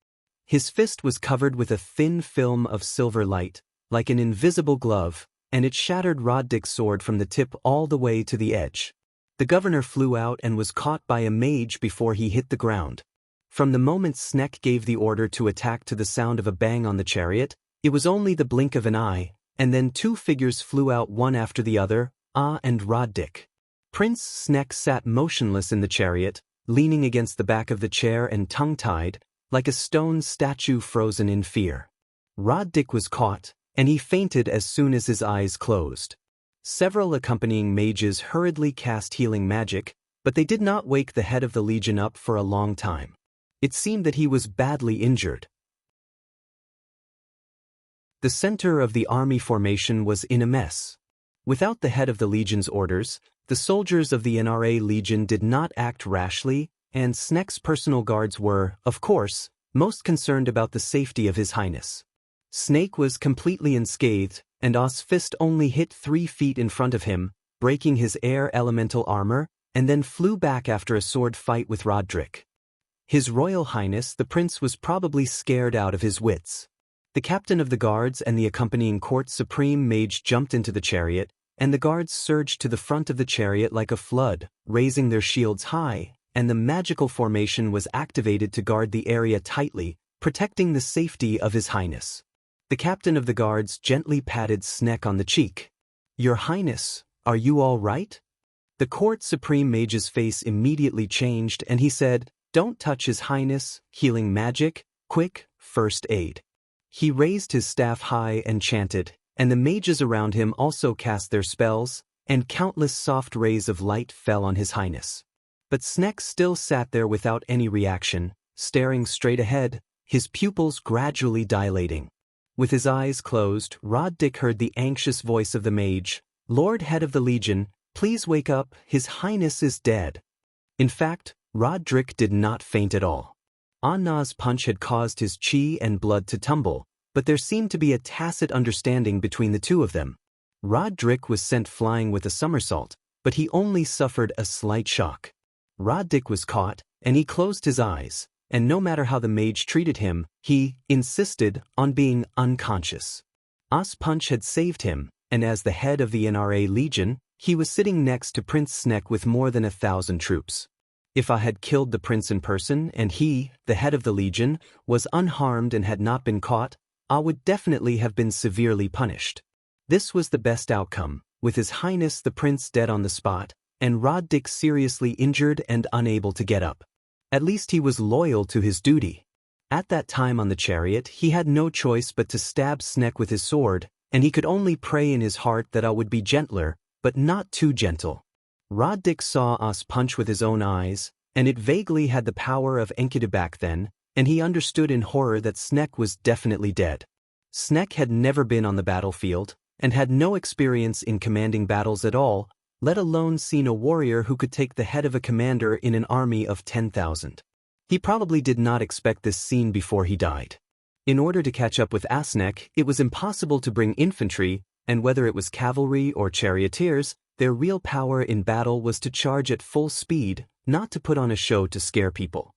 His fist was covered with a thin film of silver light, like an invisible glove, and it shattered Roddick's sword from the tip all the way to the edge. The governor flew out and was caught by a mage before he hit the ground. From the moment Snek gave the order to attack to the sound of a bang on the chariot, it was only the blink of an eye, and then two figures flew out one after the other, Ah and Roddick. Prince Snek sat motionless in the chariot, leaning against the back of the chair and tongue-tied, like a stone statue frozen in fear. Roddick was caught, and he fainted as soon as his eyes closed. Several accompanying mages hurriedly cast healing magic, but they did not wake the head of the Legion up for a long time. It seemed that he was badly injured. The center of the army formation was in a mess. Without the head of the Legion's orders, the soldiers of the NRA Legion did not act rashly, and Snek's personal guards were, of course, most concerned about the safety of His Highness. Snake was completely unscathed, and Ah's fist only hit 3 feet in front of him, breaking his air elemental armor, and then flew back after a sword fight with Roddick. His Royal Highness the Prince was probably scared out of his wits. The captain of the guards and the accompanying court supreme mage jumped into the chariot, and the guards surged to the front of the chariot like a flood, raising their shields high, and the magical formation was activated to guard the area tightly, protecting the safety of His Highness. The captain of the guards gently patted Snek on the cheek. "Your Highness, are you all right?" The court supreme mage's face immediately changed and he said, "Don't touch His Highness, healing magic, quick, first aid." He raised his staff high and chanted, and the mages around him also cast their spells, and countless soft rays of light fell on His Highness. But Sneck still sat there without any reaction, staring straight ahead, his pupils gradually dilating. With his eyes closed, Roddick heard the anxious voice of the mage, "Lord Head of the Legion, please wake up, His Highness is dead." In fact, Roderick did not faint at all. Anna's punch had caused his chi and blood to tumble, but there seemed to be a tacit understanding between the two of them. Roderick was sent flying with a somersault, but he only suffered a slight shock. Roddick was caught, and he closed his eyes, and no matter how the mage treated him, he insisted on being unconscious. Punch had saved him, and as the head of the NRA Legion, he was sitting next to Prince Sneck with more than 1,000 troops. If I had killed the prince in person and he, the head of the Legion, was unharmed and had not been caught, I would definitely have been severely punished. This was the best outcome, with His Highness the Prince dead on the spot, and Roddick seriously injured and unable to get up. At least he was loyal to his duty. At that time on the chariot, he had no choice but to stab Sneck with his sword, and he could only pray in his heart that I would be gentler, but not too gentle. Roddick saw us punch with his own eyes, and it vaguely had the power of Enkidu back then, and he understood in horror that Sneck was definitely dead. Sneck had never been on the battlefield, and had no experience in commanding battles at all, let alone seen a warrior who could take the head of a commander in an army of 10,000. He probably did not expect this scene before he died. In order to catch up with Asnek, it was impossible to bring infantry, and whether it was cavalry or charioteers, their real power in battle was to charge at full speed, not to put on a show to scare people.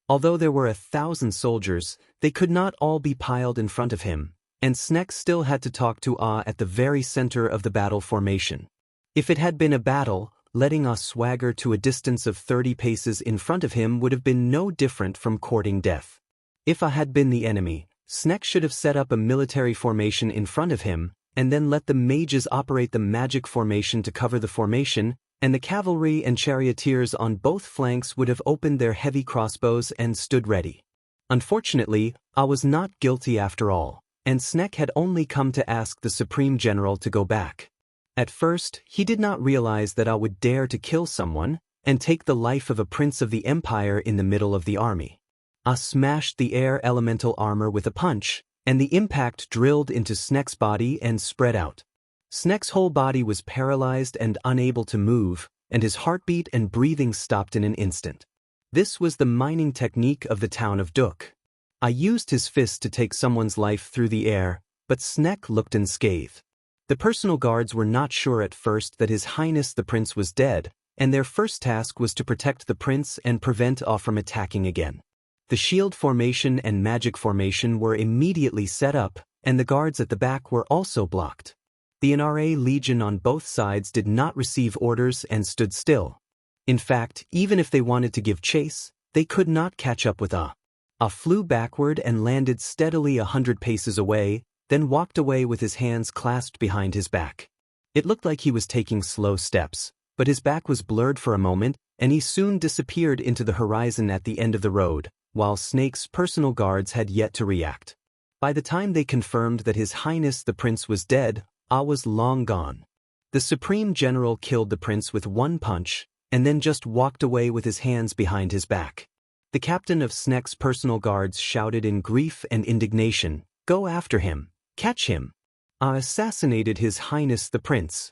Although there were 1,000 soldiers, they could not all be piled in front of him, and Sneck still had to talk to at the very center of the battle formation. If it had been a battle, letting swagger to a distance of 30 paces in front of him would have been no different from courting death. If had been the enemy, Sneck should have set up a military formation in front of him, and then let the mages operate the magic formation to cover the formation, and the cavalry and charioteers on both flanks would have opened their heavy crossbows and stood ready. Unfortunately, I was not guilty after all, and Sneck had only come to ask the Supreme General to go back. At first, he did not realize that I would dare to kill someone and take the life of a prince of the Empire in the middle of the army. I smashed the air elemental armor with a punch, and the impact drilled into Sneck's body and spread out. Sneck's whole body was paralyzed and unable to move, and his heartbeat and breathing stopped in an instant. This was the mining technique of the town of Duk. I used his fist to take someone's life through the air, but Sneck looked unscathed. The personal guards were not sure at first that His Highness the Prince was dead, and their first task was to protect the prince and prevent from attacking again. The shield formation and magic formation were immediately set up, and the guards at the back were also blocked. The NRA Legion on both sides did not receive orders and stood still. In fact, even if they wanted to give chase, they could not catch up with A flew backward and landed steadily 100 paces away, then walked away with his hands clasped behind his back. It looked like he was taking slow steps, but his back was blurred for a moment, and he soon disappeared into the horizon at the end of the road, while Snake's personal guards had yet to react. By the time they confirmed that His Highness the Prince was dead, I was long gone. The Supreme General killed the prince with one punch, and then just walked away with his hands behind his back. The captain of Sneck's personal guards shouted in grief and indignation, "Go after him! Catch him! I assassinated His Highness the Prince."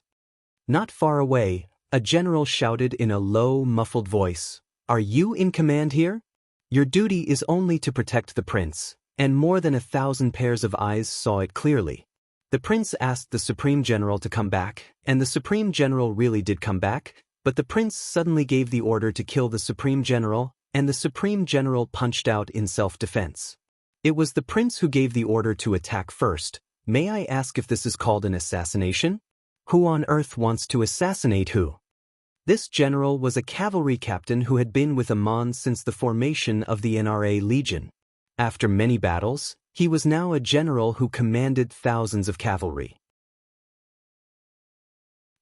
Not far away, a general shouted in a low, muffled voice, "Are you in command here? Your duty is only to protect the prince," and more than 1,000 pairs of eyes saw it clearly. The prince asked the Supreme General to come back, and the Supreme General really did come back, but the prince suddenly gave the order to kill the Supreme General, and the Supreme General punched out in self-defense. It was the prince who gave the order to attack first. May I ask if this is called an assassination? Who on earth wants to assassinate who? This general was a cavalry captain who had been with Amon since the formation of the NRA Legion. After many battles, he was now a general who commanded thousands of cavalry.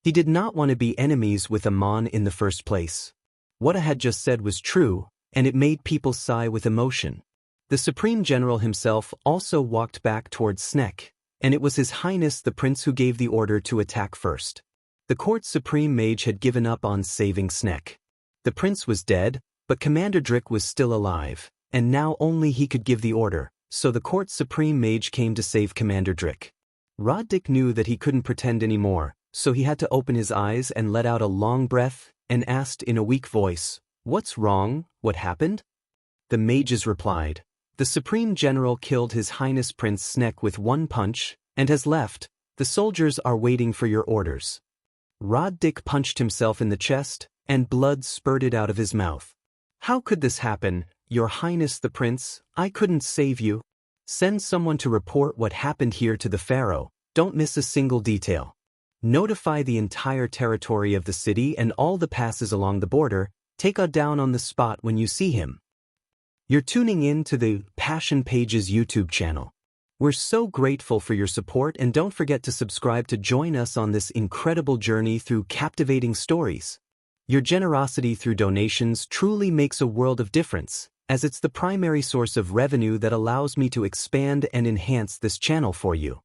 He did not want to be enemies with Amon in the first place. What I had just said was true, and it made people sigh with emotion. The Supreme General himself also walked back towards Sneck, and it was His Highness the Prince who gave the order to attack first. The court's Supreme Mage had given up on saving Sneck. The prince was dead, but Commander Drick was still alive, and now only he could give the order, so the court's Supreme Mage came to save Commander Drick. Roddick knew that he couldn't pretend anymore, so he had to open his eyes and let out a long breath, and asked in a weak voice, "What's wrong? What happened?" The mages replied, "The Supreme General killed His Highness Prince Sneck with one punch, and has left. The soldiers are waiting for your orders." Roddick punched himself in the chest, and blood spurted out of his mouth. "How could this happen, Your Highness the Prince? I couldn't save you. Send someone to report what happened here to the Pharaoh. Don't miss a single detail. Notify the entire territory of the city and all the passes along the border. Take a down on the spot when you see him." You're tuning in to the Passion Pages YouTube channel. We're so grateful for your support, and don't forget to subscribe to join us on this incredible journey through captivating stories. Your generosity through donations truly makes a world of difference, as it's the primary source of revenue that allows me to expand and enhance this channel for you.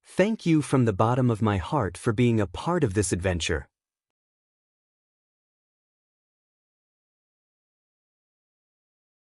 Thank you from the bottom of my heart for being a part of this adventure.